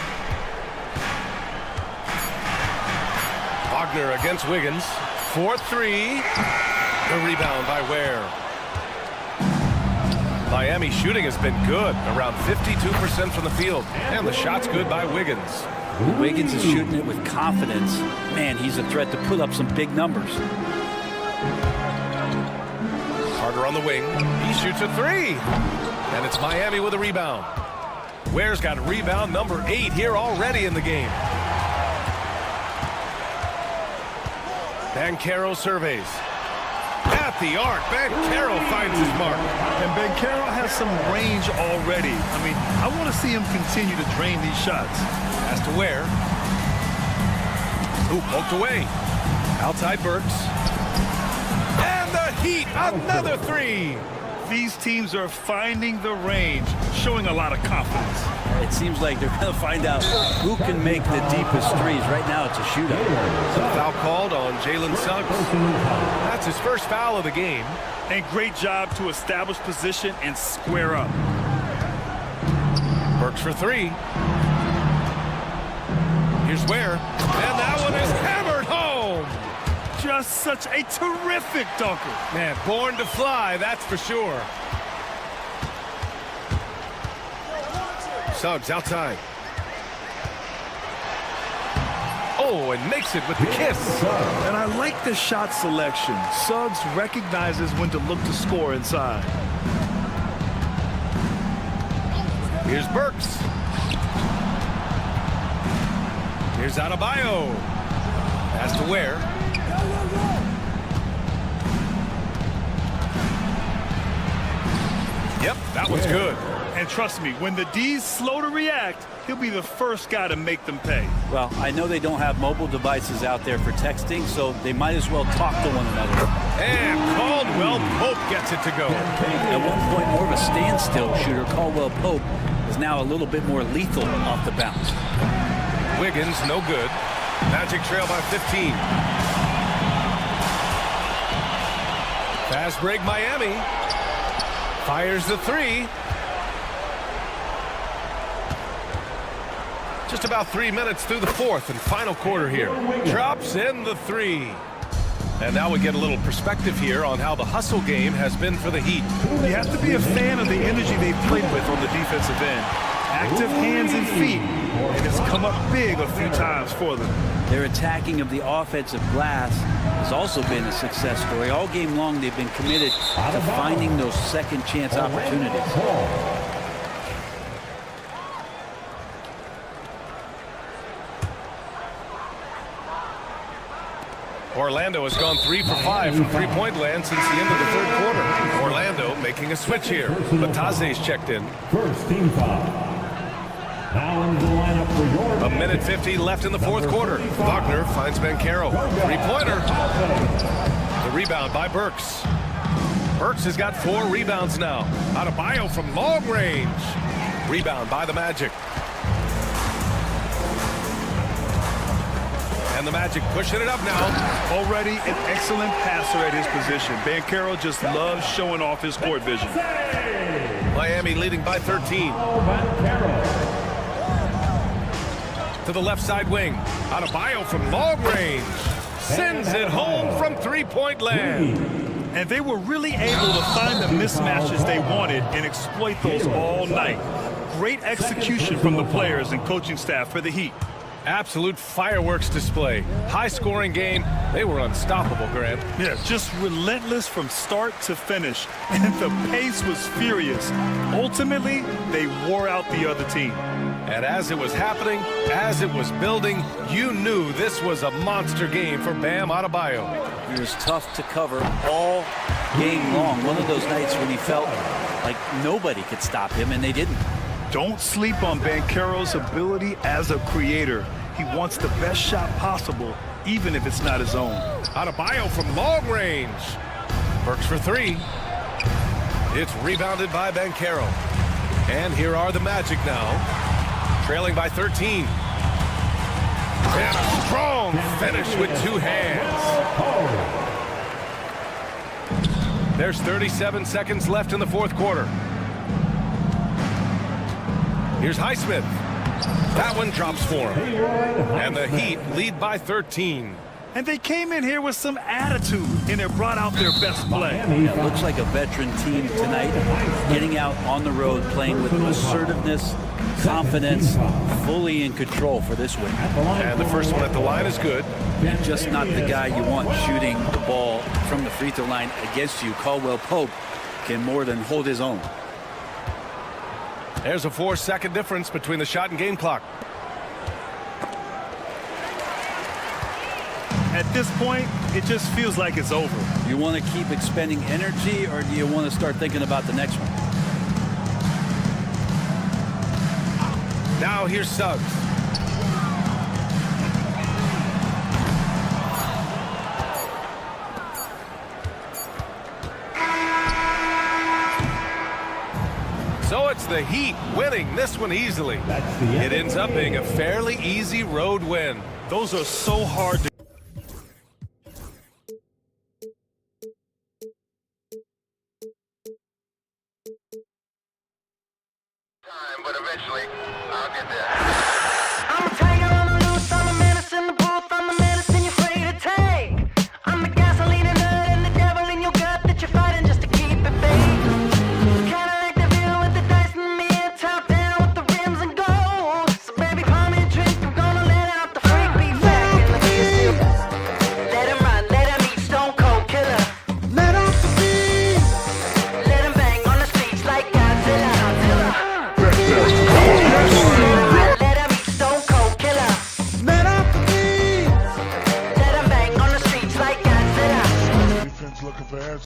Wagner against Wiggins. 4-3. The rebound by Ware. Miami shooting has been good, around 52% from the field. And the shot's good by Wiggins. Wiggins is shooting it with confidence. Man, he's a threat to put up some big numbers. Carter on the wing. He shoots a 3. And it's Miami with a rebound. Ware's got rebound number 8 here already in the game. Banchero surveys. At the arc, Banchero finds his mark. And Banchero has some range already. I mean, I want to see him continue to drain these shots. Pass to Ware. Ooh, poked away. Outside Burks. And the Heat, another 3. These teams are finding the range, showing a lot of confidence. It seems like they're going to find out who can make the deepest threes. Right now, it's a shootout. Foul called on Jalen Suggs. That's his first foul of the game. And great job to establish position and square up. Burks for 3. Here's Ware. And that one is hammered home. Just such a terrific dunker. Man, born to fly, that's for sure. Suggs outside. Oh, and makes it with the kiss. And I like the shot selection. Suggs recognizes when to look to score inside. Here's Burks. Here's Adebayo. Pass to Ware. Yep, that one's good. And trust me, when the D's slow to react, he'll be the first guy to make them pay. Well, I know they don't have mobile devices out there for texting, so they might as well talk to one another. And Caldwell Pope gets it to go. At one point, more of a standstill shooter, Caldwell Pope is now a little bit more lethal off the bounce. Wiggins, no good. Magic trail by 15. Fast break Miami. Fires the 3. Just about 3 minutes through the fourth and final quarter here. Drops in the 3. And now we get a little perspective here on how the hustle game has been for the Heat. You have to be a fan of the energy they've played with on the defensive end. Active hands and feet, and it's come up big a few times for them. Their attacking of the offensive glass has also been a success story. All game long, they've been committed to finding those second chance opportunities. Orlando has gone 3 for 5 from three-point land since the end of the third quarter. Orlando making a switch here. Bataze's checked in. First team foul. Now into the lineup for your... A minute 50 left in the fourth quarter. Wagner finds Banchero. Three-pointer. The rebound by Burks. Burks has got 4 rebounds now. Adebayo from long range. Rebound by the Magic. And the Magic pushing it up now. Already an excellent passer at his position. Banchero just loves showing off his court vision. Miami leading by 13. To the left side wing. Adebayo from long range. Sends it home from three-point land. And they were really able to find the mismatches they wanted and exploit those all night. Great execution from the players and coaching staff for the Heat. Absolute fireworks display. High-scoring game. They were unstoppable, Grant. Yeah, just relentless from start to finish. And the pace was furious. Ultimately, they wore out the other team. And as it was happening, as it was building, you knew this was a monster game for Bam Adebayo. He was tough to cover all game long. One of those nights when he felt like nobody could stop him, and they didn't. Don't sleep on Banchero's ability as a creator. He wants the best shot possible, even if it's not his own. Adebayo from long range. Burks for 3. It's rebounded by Banchero. And here are the Magic now, trailing by 13. And a strong finish with 2 hands. There's 37 seconds left in the fourth quarter. Here's Highsmith. That one drops for him. And the Heat lead by 13. And they came in here with some attitude, and they brought out their best play. Yeah, it looks like a veteran team tonight, getting out on the road, playing with assertiveness, confidence, fully in control for this win. And the first one at the line is good. Just not the guy you want shooting the ball from the free throw line against you. Caldwell Pope can more than hold his own. There's a 4-second difference between the shot and game clock. At this point, it just feels like it's over. You want to keep expending energy, or do you want to start thinking about the next one? Now here's Suggs. So it's the Heat winning this one easily. It ends up being a fairly easy road win. Those are so hard to... But eventually, I'll get there. I'm a tiger on the loose, I'm a menace in the booth, I'm the medicine you're afraid to take. I'm the gasoline and nut and the devil in your gut that you're fighting just to keep it fake. Kinda like the view with the dice and me, top down with the rims and gold. So baby, pour me a drink, I'm gonna let out the freak beat back in the beer. Let him run, let him eat, stone cold killer. Let off the beat. Let him bang on the streets like Godzilla. Let him eat, stone cold killer. Let off the beat. Let him bang on the streets like Godzilla. Defense looking for answers.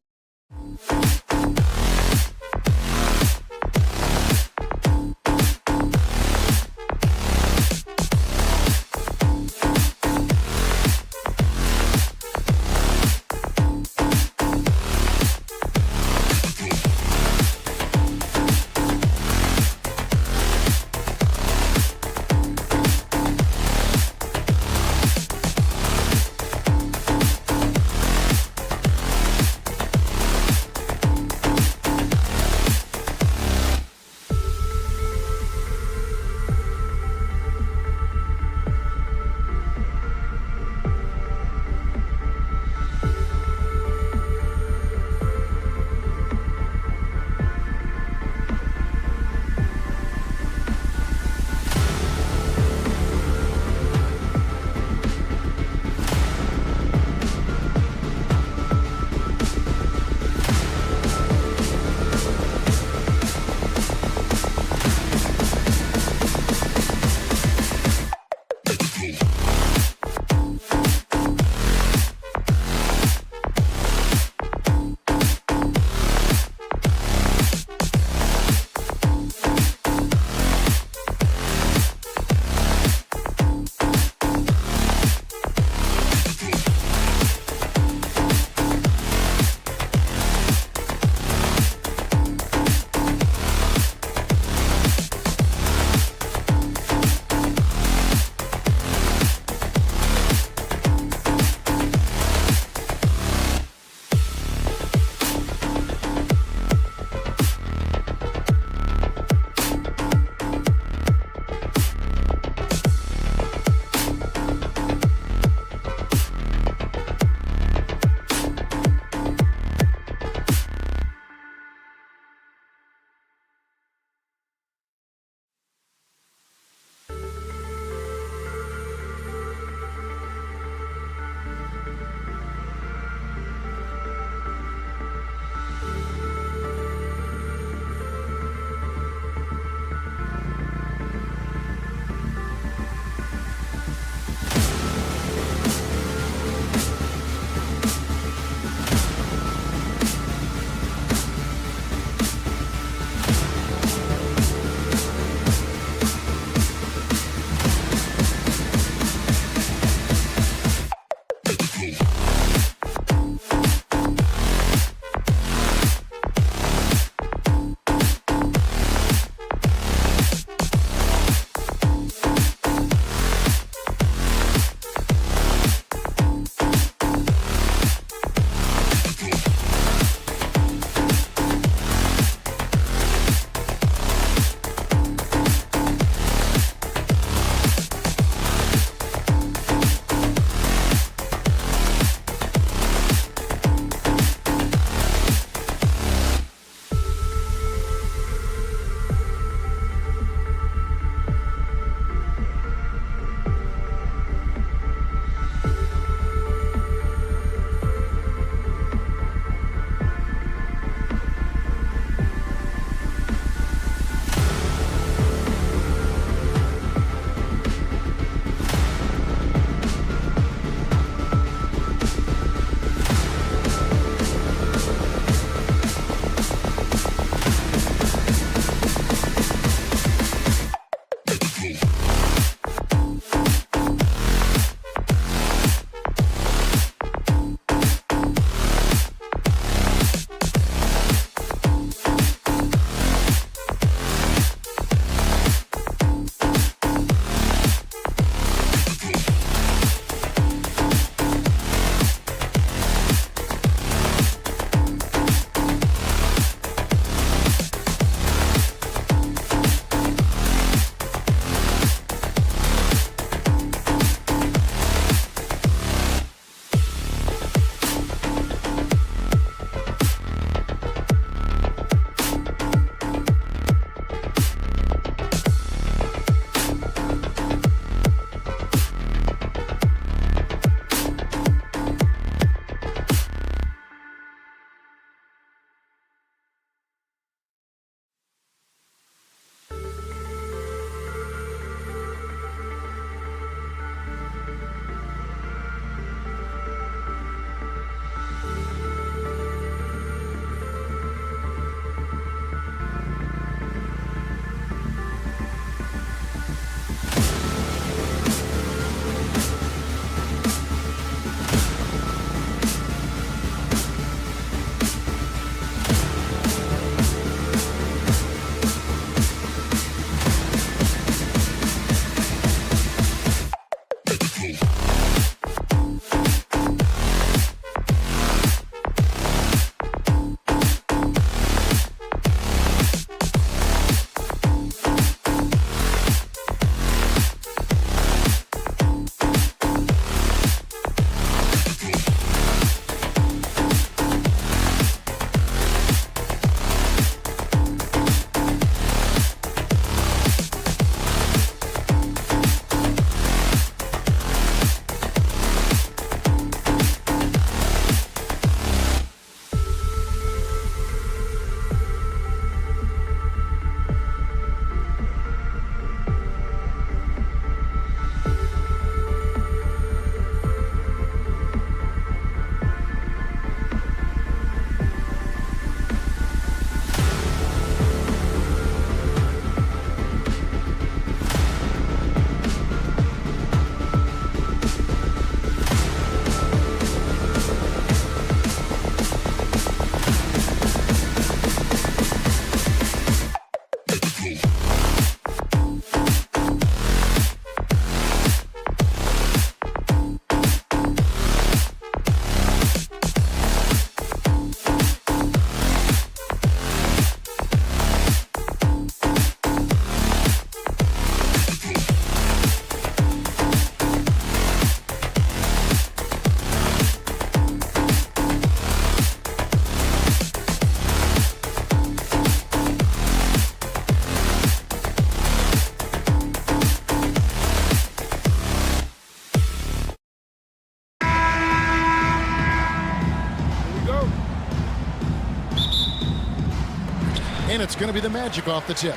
And it's going to be the Magic off the tip.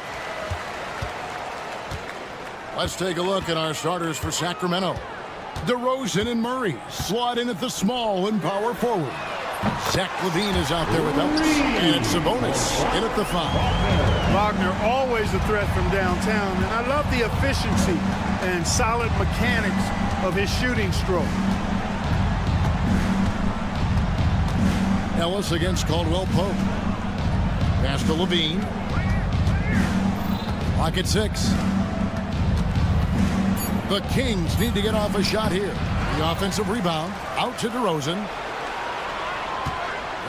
Let's take a look at our starters for Sacramento. DeRozan and Murray slot in at the small and power forward. Zach LaVine is out there with Ellis. And Sabonis in at the 5. Wagner always a threat from downtown, and I love the efficiency and solid mechanics of his shooting stroke. Ellis against Caldwell Pope. Pass to LaVine. Clock at 6. The Kings need to get off a shot here. The offensive rebound out to DeRozan.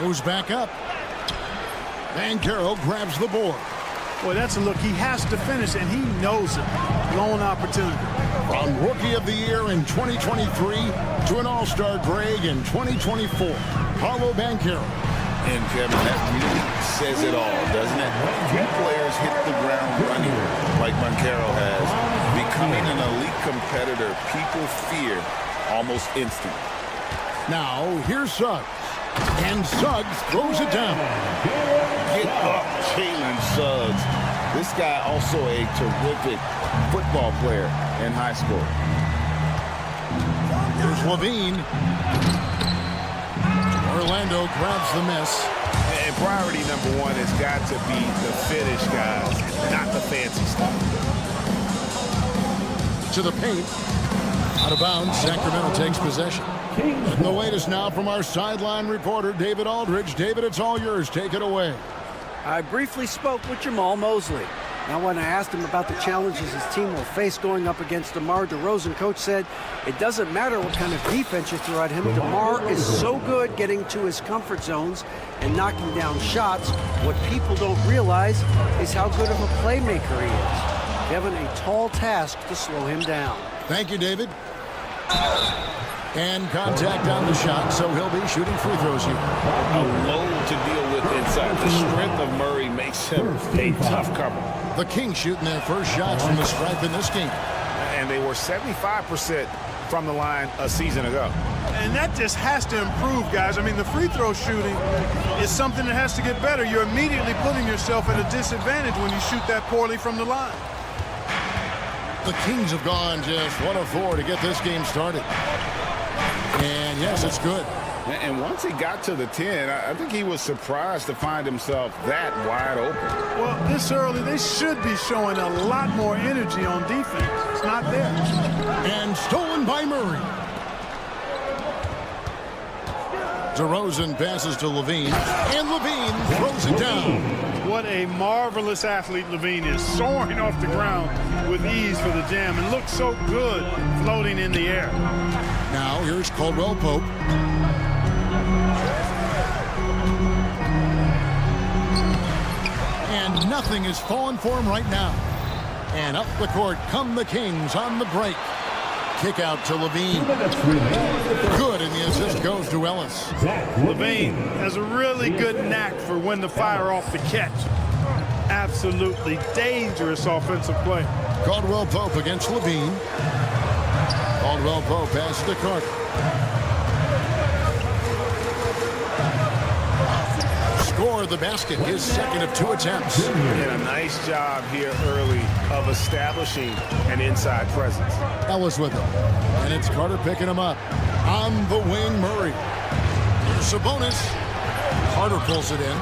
Goes back up. Banchero grabs the board. Boy, that's a look he has to finish, and he knows it. Lone opportunity. From Rookie of the Year in 2023 to an All-Star break in 2024, Paolo Banchero. And Kevin, that really says it all, doesn't it? Few players hit the ground running like Banchero has. Becoming an elite competitor, people fear almost instantly. Now, here's Suggs. And Suggs throws it down. Get up, Jalen Suggs. This guy also a terrific football player in high school. Here's LaVine. Orlando grabs the miss. And priority number one has got to be the finish, guys, not the fancy stuff. To the paint. Out of bounds, Sacramento takes possession. And the latest now from our sideline reporter, David Aldridge. David, it's all yours. Take it away. I briefly spoke with Jamal Mosley. Now, when I asked him about the challenges his team will face going up against DeMar DeRozan, Coach said it doesn't matter what kind of defense you throw at him. DeMar is so good getting to his comfort zones and knocking down shots. What people don't realize is how good of a playmaker he is. Given a tall task to slow him down. Thank you, David. And contact on the shot, so he'll be shooting free throws here. A load to deal with inside. The strength of Murray makes him a tough cover. The Kings shooting their first shots from the stripe in this game. And they were 75% from the line a season ago. And that just has to improve, guys. I mean, the free throw shooting is something that has to get better. You're immediately putting yourself at a disadvantage when you shoot that poorly from the line. The Kings have gone just 1 of 4 to get this game started. And yes, it's good. And once he got to the 10, I think he was surprised to find himself that wide open. Well, this early, they should be showing a lot more energy on defense. It's not there. And stolen by Murray. DeRozan passes to LaVine. And LaVine throws it down. What a marvelous athlete LaVine is, soaring off the ground with ease for the jam, and looks so good floating in the air. Now here's Caldwell Pope. And nothing is falling for him right now. And up the court come the Kings on the break. Kick out to LaVine. Good, and the assist goes to Ellis. LaVine has a really good knack for when to fire off the catch. Absolutely dangerous offensive play. Caldwell Pope against LaVine. Caldwell Pope passes to Carter. Score the basket, his second of 2 attempts. And a nice job here early of establishing an inside presence. Ellis with him. And it's Carter picking him up. On the wing, Murray. Here's Sabonis. Carter pulls it in.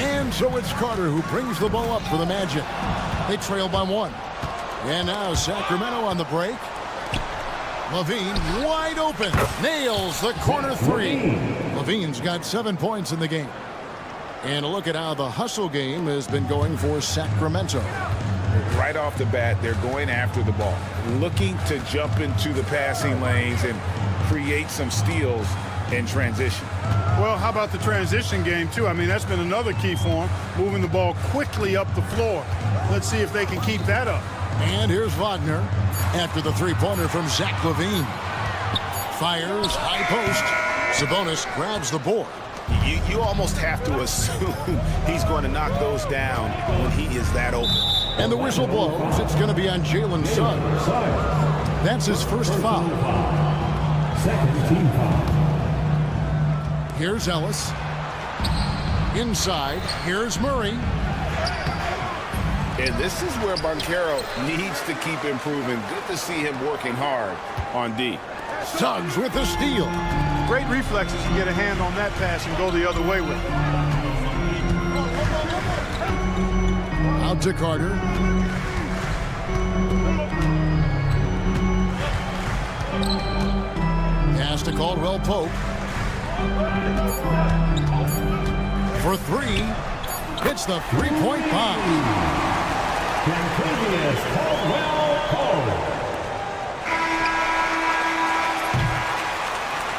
And so it's Carter who brings the ball up for the Magic. They trail by 1. And now Sacramento on the break. LaVine wide open. Nails the corner 3. LaVine's got 7 points in the game. And a look at how the hustle game has been going for Sacramento. Right off the bat, they're going after the ball, looking to jump into the passing lanes and create some steals in transition. Well, how about the transition game, too? I mean, that's been another key for them, moving the ball quickly up the floor. Let's see if they can keep that up. And here's Wagner after the three-pointer from Zach LaVine. Fires, high post. Sabonis grabs the board. You almost have to assume he's going to knock those down when he is that open. And the whistle blows. It's going to be on Jalen Suggs. That's his first foul. Second team foul. Here's Ellis. Inside, here's Murray. And this is where Banchero needs to keep improving. Good to see him working hard on D. Suggs with the steal. Great reflexes to get a hand on that pass and go the other way with it. Out to Carter. Pass to Caldwell Pope. For three. Hits the three-point bomb. Caldwell Pope.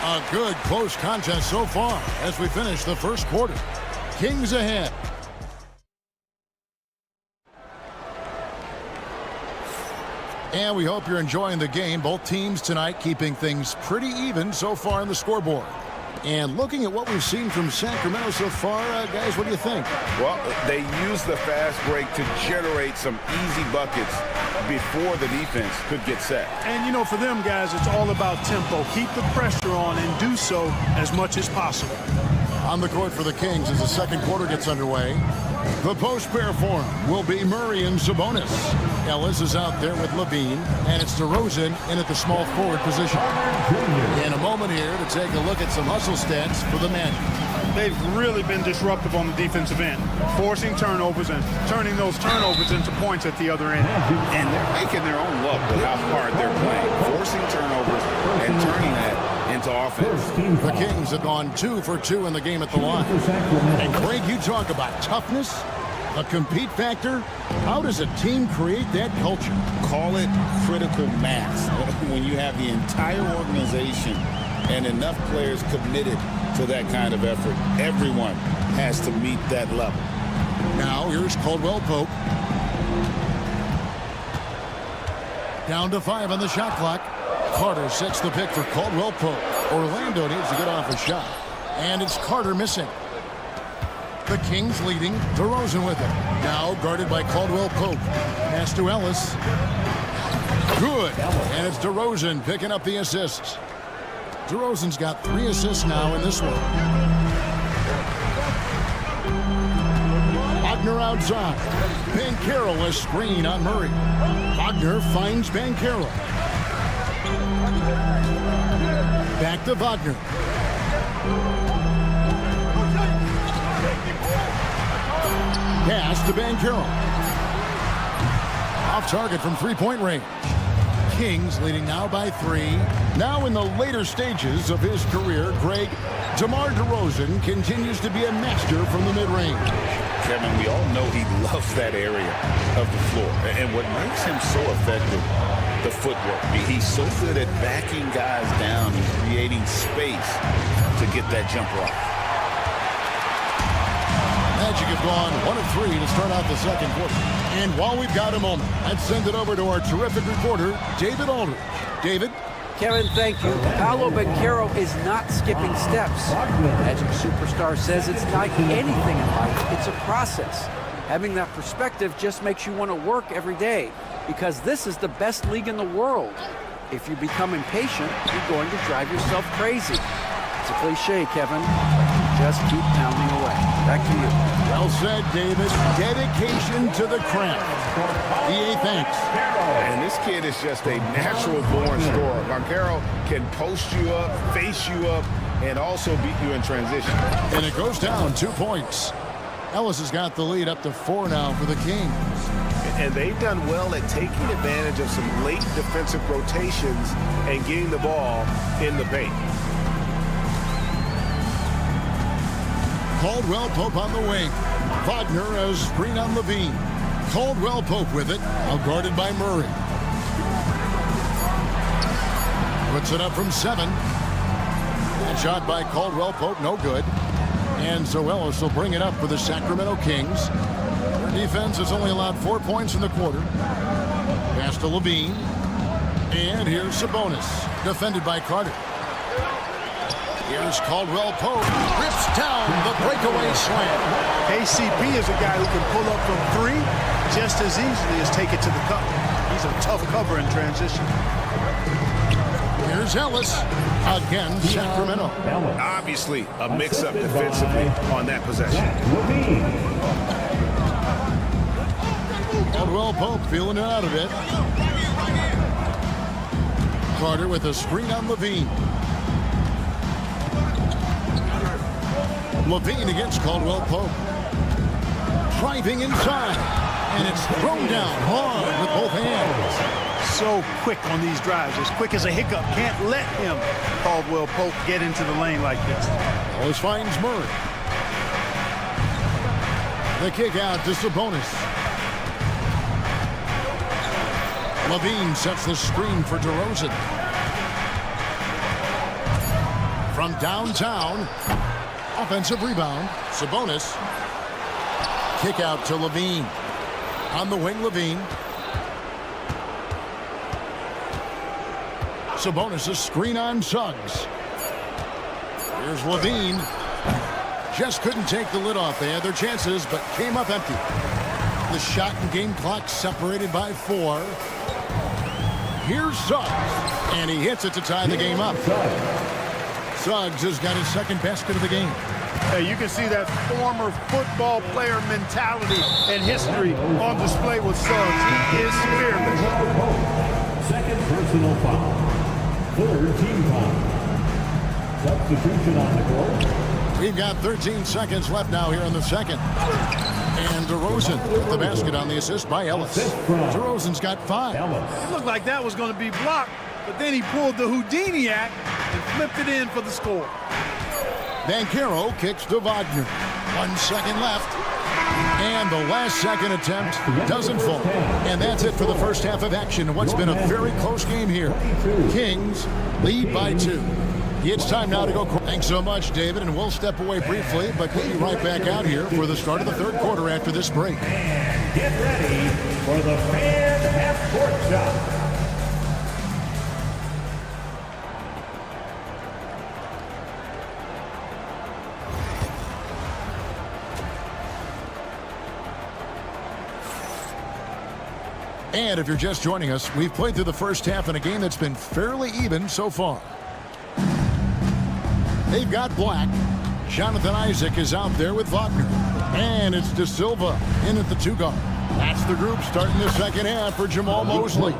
A good close contest so far as we finish the first quarter. Kings ahead. And we hope you're enjoying the game. Both teams tonight keeping things pretty even so far on the scoreboard. And looking at what we've seen from Sacramento so far, guys, what do you think? Well, they use the fast break to generate some easy buckets before the defense could get set. And, you know, for them, guys, it's all about tempo. Keep the pressure on and do so as much as possible. On the court for the Kings as the second quarter gets underway. The post pair form will be Murray and Sabonis. Ellis is out there with Levine, and it's DeRozan in at the small forward position. In a moment here to take a look at some hustle stats for the men. They've really been disruptive on the defensive end, forcing turnovers and turning those turnovers into points at the other end. And they're making their own luck with how hard they're playing, forcing turnovers and turning that into offense. The Kings have gone 2 for 2 in the game at the line. And Greg, you talk about toughness, a compete factor. How does a team create that culture? Call it critical mass. When you have the entire organization and enough players committed to that kind of effort, everyone has to meet that level. Now here's Caldwell Pope. Down to 5 on the shot clock. Carter sets the pick for Caldwell Pope. Orlando needs to get off a shot. And it's Carter missing. The Kings leading. DeRozan with it. Now guarded by Caldwell Pope. Pass to Ellis. Good. And it's DeRozan picking up the assists. DeRozan's got 3 assists now in this one. Wagner outside. Banchero a screen on Murray. Wagner finds Banchero. Back to Wagner. Pass to Banchero. Off target from three-point range. Kings leading now by 3. Now in the later stages of his career, Greg, DeMar DeRozan continues to be a master from the mid-range. Kevin, we all know he loves that area of the floor. And what makes him so effective, the footwork. He's so good at backing guys down and creating space to get that jumper off. Magic have gone 1 of 3 to start out the second quarter. And while we've got a moment, let's send it over to our terrific reporter, David Aldridge. David? Kevin, thank you. Paolo Banchero is not skipping steps. Magic superstar says it's like anything in life. It's a process. Having that perspective just makes you want to work every day because this is the best league in the world. If you become impatient, you're going to drive yourself crazy. It's a cliche, Kevin. Just keep pounding away. Back to you. Well said, David. Dedication to the craft. EA, thanks. And this kid is just a natural-born scorer. Banchero can post you up, face you up, and also beat you in transition. And it goes down 2 points. Ellis has got the lead up to 4 now for the Kings. And they've done well at taking advantage of some late defensive rotations and getting the ball in the paint. Caldwell Pope on the wing. Wagner as screen on Levine. Caldwell Pope with it, now guarded by Murray. Puts it up from 7. That shot by Caldwell Pope, no good. And so Ellis will bring it up for the Sacramento Kings. Their defense has only allowed 4 points in the quarter. Pass to Levine. And here's Sabonis, defended by Carter. Here's Caldwell Pope, rips down the breakaway slam. KCP is a guy who can pull up from 3 just as easily as take it to the cup. He's a tough cover in transition. Here's Ellis. Again, Sacramento. Obviously, a mix-up defensively on that possession. Caldwell Pope feeling it out a bit. Carter with a screen on Levine. Levine against Caldwell Pope. Driving inside. And it's thrown down hard with both hands. So quick on these drives, as quick as a hiccup. Can't let him, Caldwell Pope, get into the lane like this. Always finds Murray. The kick out to Sabonis. Levine sets the screen for DeRozan. From downtown, offensive rebound, Sabonis. Kick out to Levine. On the wing, Levine. Sabonis, a screen on Suggs. Here's Levine. Just couldn't take the lid off. They had their chances, but came up empty. The shot and game clock separated by 4. Here's Suggs, and he hits it to tie the game up. Suggs has got his second basket of the game. Hey, you can see that former football player mentality and history on display with Suggs. He is fearless. Second personal foul. Third team foul. Substitution on the court. We've got 13 seconds left now here in the second. And DeRozan with the basket on the assist by Ellis. DeRozan's got 5. It looked like that was going to be blocked, but then he pulled the Houdini act and flipped it in for the score. Banchero kicks to Wagner. 1 second left. And the last second attempt doesn't fall. And that's it for the first half of action. What's been a very close game here. Kings lead by 2. It's time now to go. Thanks so much, David, and we'll step away briefly, but we'll be right back out here for the start of the third quarter after this break. And get ready for the Fan Half-Court Shot. And if you're just joining us, we've played through the first half in a game that's been fairly even so far. They've got Black. Jonathan Isaac is out there with Wagner. And it's De Silva in at the 2 guard. That's the group starting the second half for Jamal Mosley.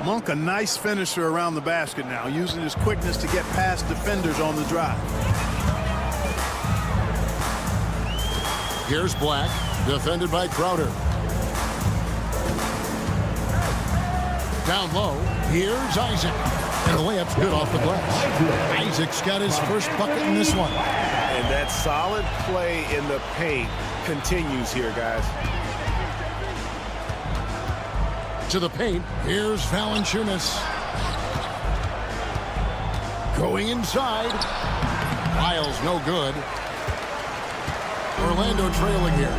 Monk, a nice finisher around the basket now, using his quickness to get past defenders on the drive. Here's Black, defended by Crowder. Down low, here's Isaac. And the layup's good off the glass. Isaac's got his first bucket in this one. And that solid play in the paint continues here, guys. To the paint, here's Valanciunas. Going inside. Lyles no good. Orlando trailing here.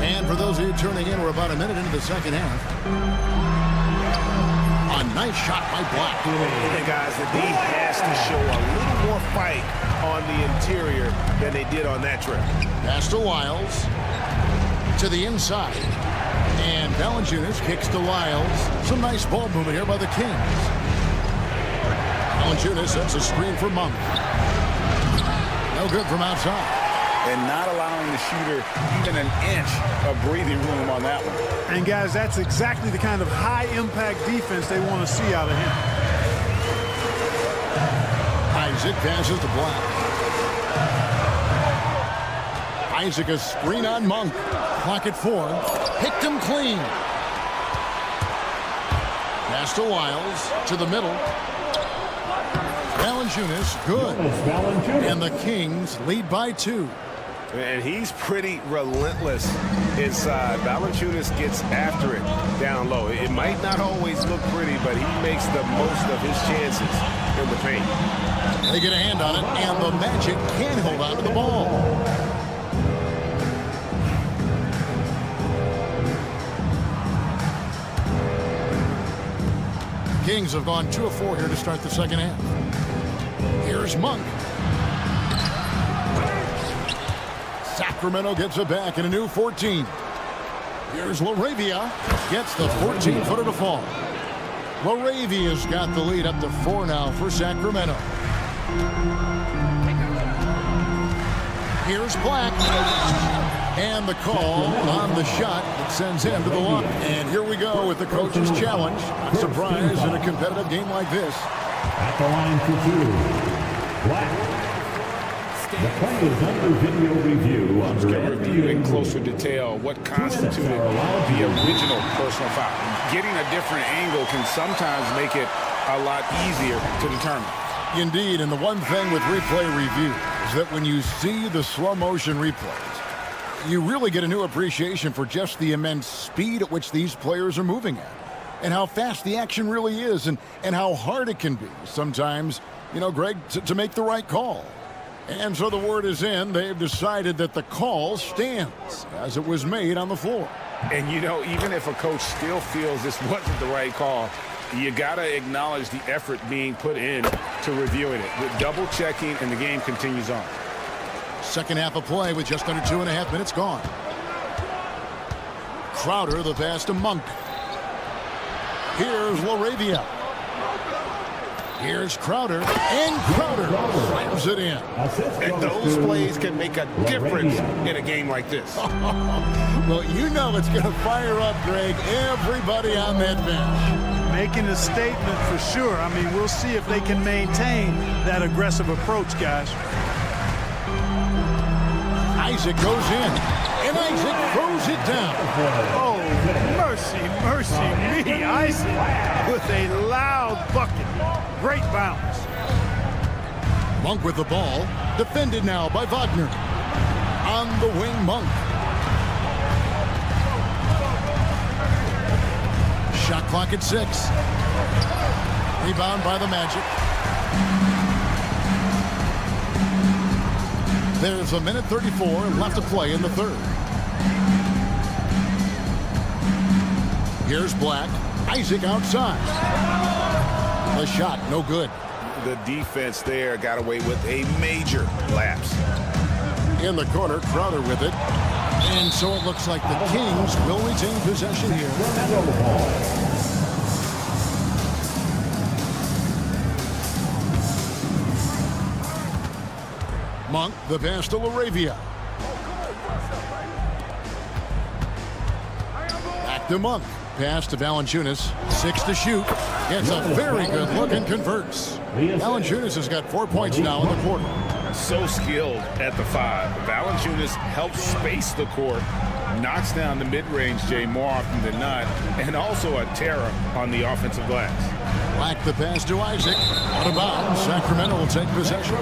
And for those of you tuning in, we're about a minute into the second half. A nice shot by Black. And guys, the D has to show a little more fight on the interior than they did on that trip. Pass to Lyles. To the inside. And Valanciunas kicks to Lyles. Some nice ball movement here by the Kings. Valanciunas sets a screen for Monk. No good from outside. And not allowing the shooter even an inch of breathing room on that one. And guys, that's exactly the kind of high-impact defense they want to see out of him. Isaac passes to Black. Isaac a screen on Monk. Clock at 4. Picked him clean. Pass to Lyles. To the middle. Valanciunas, good. And the Kings lead by 2. And he's pretty relentless inside. Valanciunas gets after it down low. It might not always look pretty, but he makes the most of his chances in the paint. They get a hand on it, and the Magic can hold on to the ball. Kings have gone 2 of 4 here to start the second half. Here's Monk. Sacramento gets it back in a new 14. Here's LaRavia. Gets the 14-footer to fall. LaRavia's got the lead up to 4 now for Sacramento. Here's Black. And the call on the shot that sends him to the line. And here we go with the coach's challenge. Not surprised in a competitive game like this. At the line for 2, Black. The play is under video review. Under review in closer detail what constituted the original personal foul. Getting a different angle can sometimes make it a lot easier to determine. Indeed, and the one thing with replay review is that when you see the slow motion replays, you really get a new appreciation for just the immense speed at which these players are moving at, and how fast the action really is, and how hard it can be sometimes, you know, Greg, to make the right call. And so the word is in. They've decided that the call stands as it was made on the floor. And, you know, even if a coach still feels this wasn't the right call, you got to acknowledge the effort being put in to reviewing it. With double checking, and the game continues on. Second half of play with just under 2.5 minutes gone. Crowder, the pass to Monk. Here's LaRavia. Here's Crowder, and Crowder slams it in. And those plays can make a difference in a game like this. Well, you know it's going to fire up, Greg, everybody on that bench. Making a statement for sure. I mean, we'll see if they can maintain that aggressive approach, guys. Isaac goes in, and Isaac throws it down. Oh, mercy, mercy me. Isaac with a loud bucket. Great bounce. Monk with the ball. Defended now by Wagner. On the wing, Monk. Shot clock at 6. Rebound by the Magic. There's a minute 34 left to play in the third. Here's Black. Isaac outside. The shot, no good. The defense there got away with a major lapse. In the corner, Crowder with it. And so it looks like the Kings will retain possession here. Monk, the pass to LaRavia. Back to Monk. Pass to Valanciunas. 6 to shoot. Gets a very good look and converts. Valanciunas has got 4 points now in the quarter. So skilled at the 5. Valanciunas helps space the court, knocks down the mid-range, Jay, more often than not, and also a terror on the offensive glass. Black the pass to Isaac. Out of bounds. Sacramento will take possession.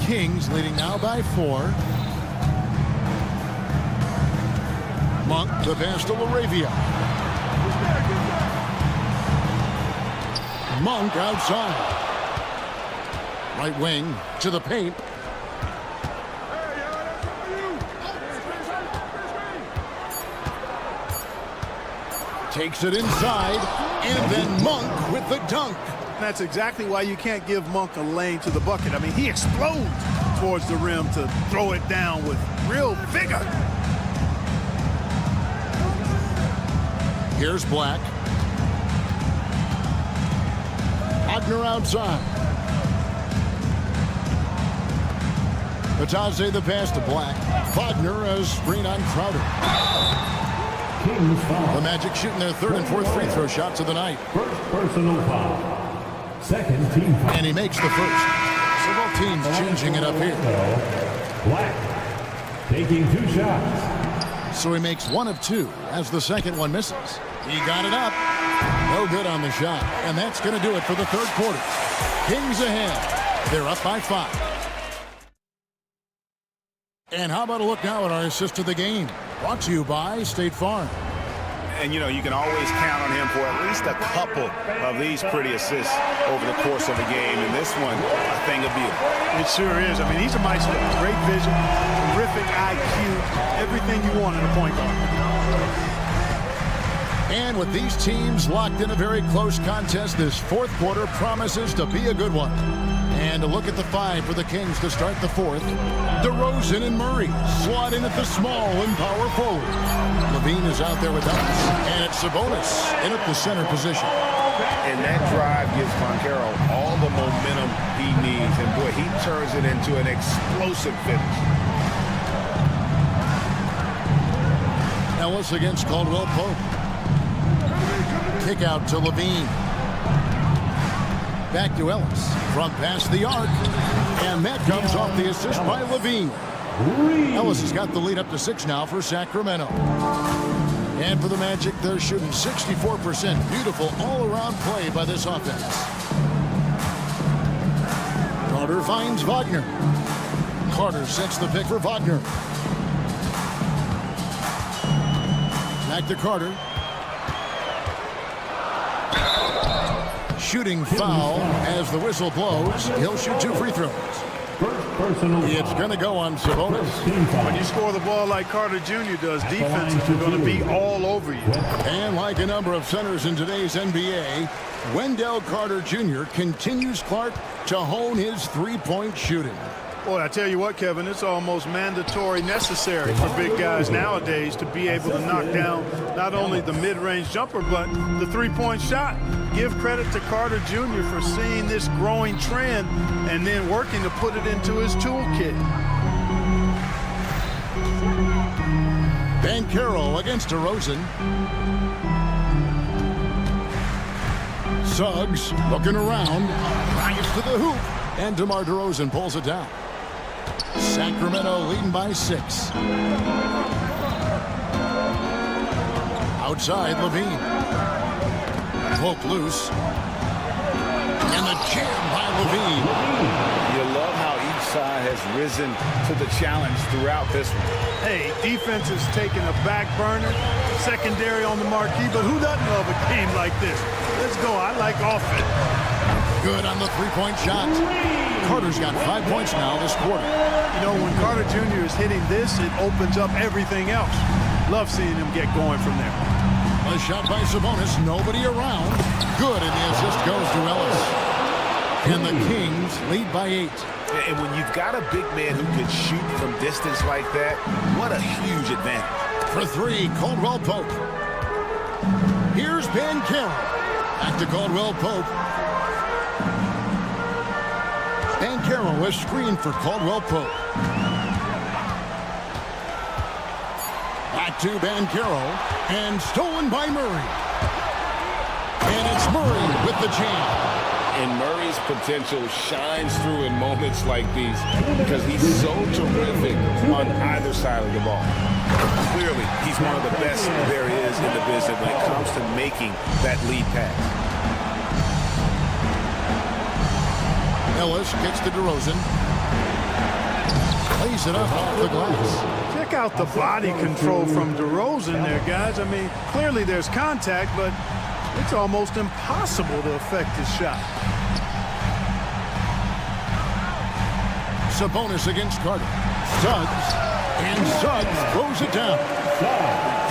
Kings leading now by 4. Monk, the pass to LaRavia. Monk outside. Right wing to the paint. Takes it inside, and then Monk with the dunk. That's exactly why you can't give Monk a lane to the bucket. I mean, he explodes towards the rim to throw it down with real vigor. Here's Black. Wagner outside. Batadze the pass to Black. Wagner as screen on Crowder. The Magic shooting their third and fourth free throw shots of the night. First personal foul. Second team foul. And he makes the first. So both teams changing it up here. Black taking 2 shots. So he makes 1 of 2 as the second one misses. He got it up. No good on the shot. And that's going to do it for the third quarter. Kings ahead. They're up by 5. And how about a look now at our assist of the game? Brought to you by State Farm. And, you know, you can always count on him for at least a couple of these pretty assists over the course of a game. And this one, a thing of beauty. It sure is. I mean, he's a maestro. Great vision, terrific IQ, everything you want in a point guard. And And with these teams locked in a very close contest, this fourth quarter promises to be a good one. And a look at the five for the Kings to start the fourth. DeRozan and Murray slot in at the small and power forward. Levine is out there with us. And it's Sabonis in at the center position. And that drive gives Banchero all the momentum he needs. And boy, he turns it into an explosive finish. Ellis against Caldwell Pope. Kick out to Levine. Back to Ellis. From past the arc. And that comes off the assist by Levine. Ellis has got the lead up to 6 now for Sacramento. And for the Magic, they're shooting 64%. Beautiful all-around play by this offense. Carter finds Wagner. Carter sets the pick for Wagner. Back to Carter. Shooting foul as the whistle blows. He'll shoot 2 free throws. It's going to go on Sabonis. When you score the ball like Carter Jr. does, defenses are going to be all over you. And like a number of centers in today's NBA, Wendell Carter Jr. continues, Clark, to hone his three-point shooting. Boy, I tell you what, Kevin, it's almost mandatory necessary for big guys nowadays to be able to knock down not only the mid-range jumper, but the three-point shot. Give credit to Carter Jr. for seeing this growing trend and then working to put it into his toolkit. Banchero against DeRozan. Suggs looking around, drives to the hoop, and DeMar DeRozan pulls it down. Sacramento leading by 6. Outside, Levine. Poke loose. And the jam by Levine. You love how each side has risen to the challenge throughout this one. Hey, defense is taking a back burner, secondary on the marquee, but who doesn't love a game like this? Let's go. I like offense. Good on the three-point shot. Carter's got 5 points now this quarter. You know, when Carter Jr. is hitting this, it opens up everything else. Love seeing him get going from there. A shot by Sabonis, nobody around. Good, and the assist goes to Ellis. And the Kings lead by 8. And when you've got a big man who can shoot from distance like that, what a huge advantage. For 3, Caldwell Pope. Here's Banchero. Back to Caldwell Pope. Banchero was screened for Caldwell Pope. Back to Banchero, and stolen by Murray. And it's Murray with the jam. And Murray's potential shines through in moments like these because he's so terrific on either side of the ball. Clearly, he's one of the best there is in the business when it comes to making that lead pass. Ellis kicks to DeRozan. Plays it up off the glass. Check out the body control from DeRozan there, guys. I mean, clearly there's contact, but it's almost impossible to affect his shot. Sabonis against Carter. Suggs. And Suggs throws it down.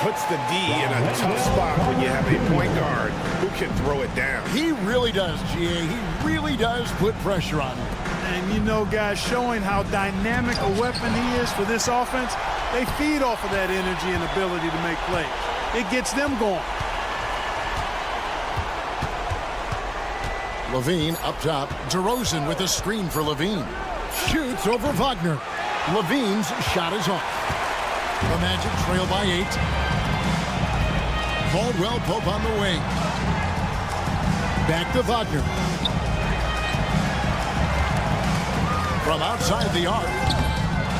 Puts the D in a tough spot when you have a point guard who can throw it down. He really does, GA. He really does put pressure on him. And you know, guys, showing how dynamic a weapon he is for this offense, they feed off of that energy and ability to make plays. It gets them going. Levine up top. DeRozan with a screen for Levine. Shoots over Wagner. Levine's shot is off. The Magic trail by 8. Caldwell Pope on the wing. Back to Wagner. From outside the arc,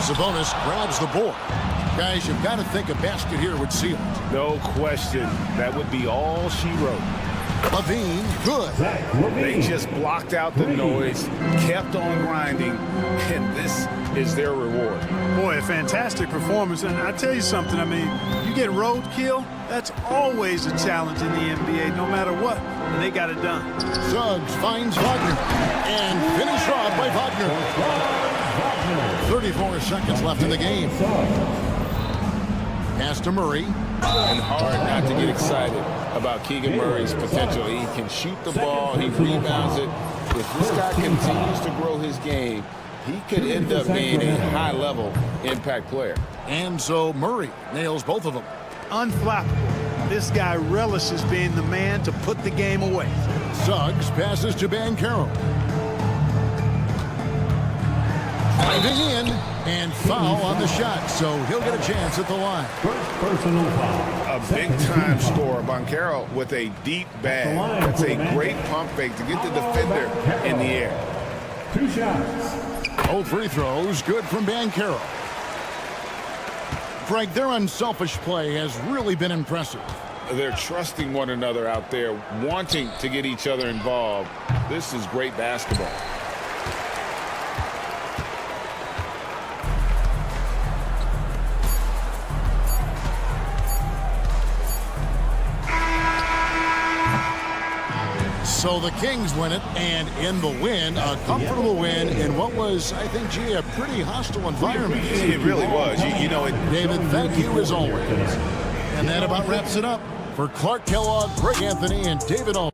Sabonis grabs the board. Guys, you've got to think a basket here would seal it. No question. That would be all she wrote. Levine, good. They just blocked out the noise, kept on grinding, and this is their reward. Boy, a fantastic performance. And I tell you something, I mean, you get roadkill, that's always a challenge in the NBA, no matter what. And they got it done. Suggs finds Wagner. And finished off by Wagner. 34 seconds left in the game. Pass to Murray. And hard not to get excited about Keegan Murray's potential. He can shoot the ball, he rebounds it. If this guy continues to grow his game, he could end up being a high-level impact player. And so Murray nails both of them. Unflappable. This guy relishes being the man to put the game away. Suggs passes to Banchero. Driving in and foul on the shot, so he'll get a chance at the line. Personal foul. A big-time scorer, Banchero, with a deep bag. That's a great pump fake to get the defender in the air. 2 shots. Both free throws good from Banchero. Frank, their unselfish play has really been impressive. They're trusting one another out there, wanting to get each other involved. This is great basketball. So the Kings win it, and in the win, a comfortable win in what was, I think, a pretty hostile environment. It really was. You know it. David, thank you as always. And that about wraps it up. For Clark Kellogg, Greg Anthony, and David Owens.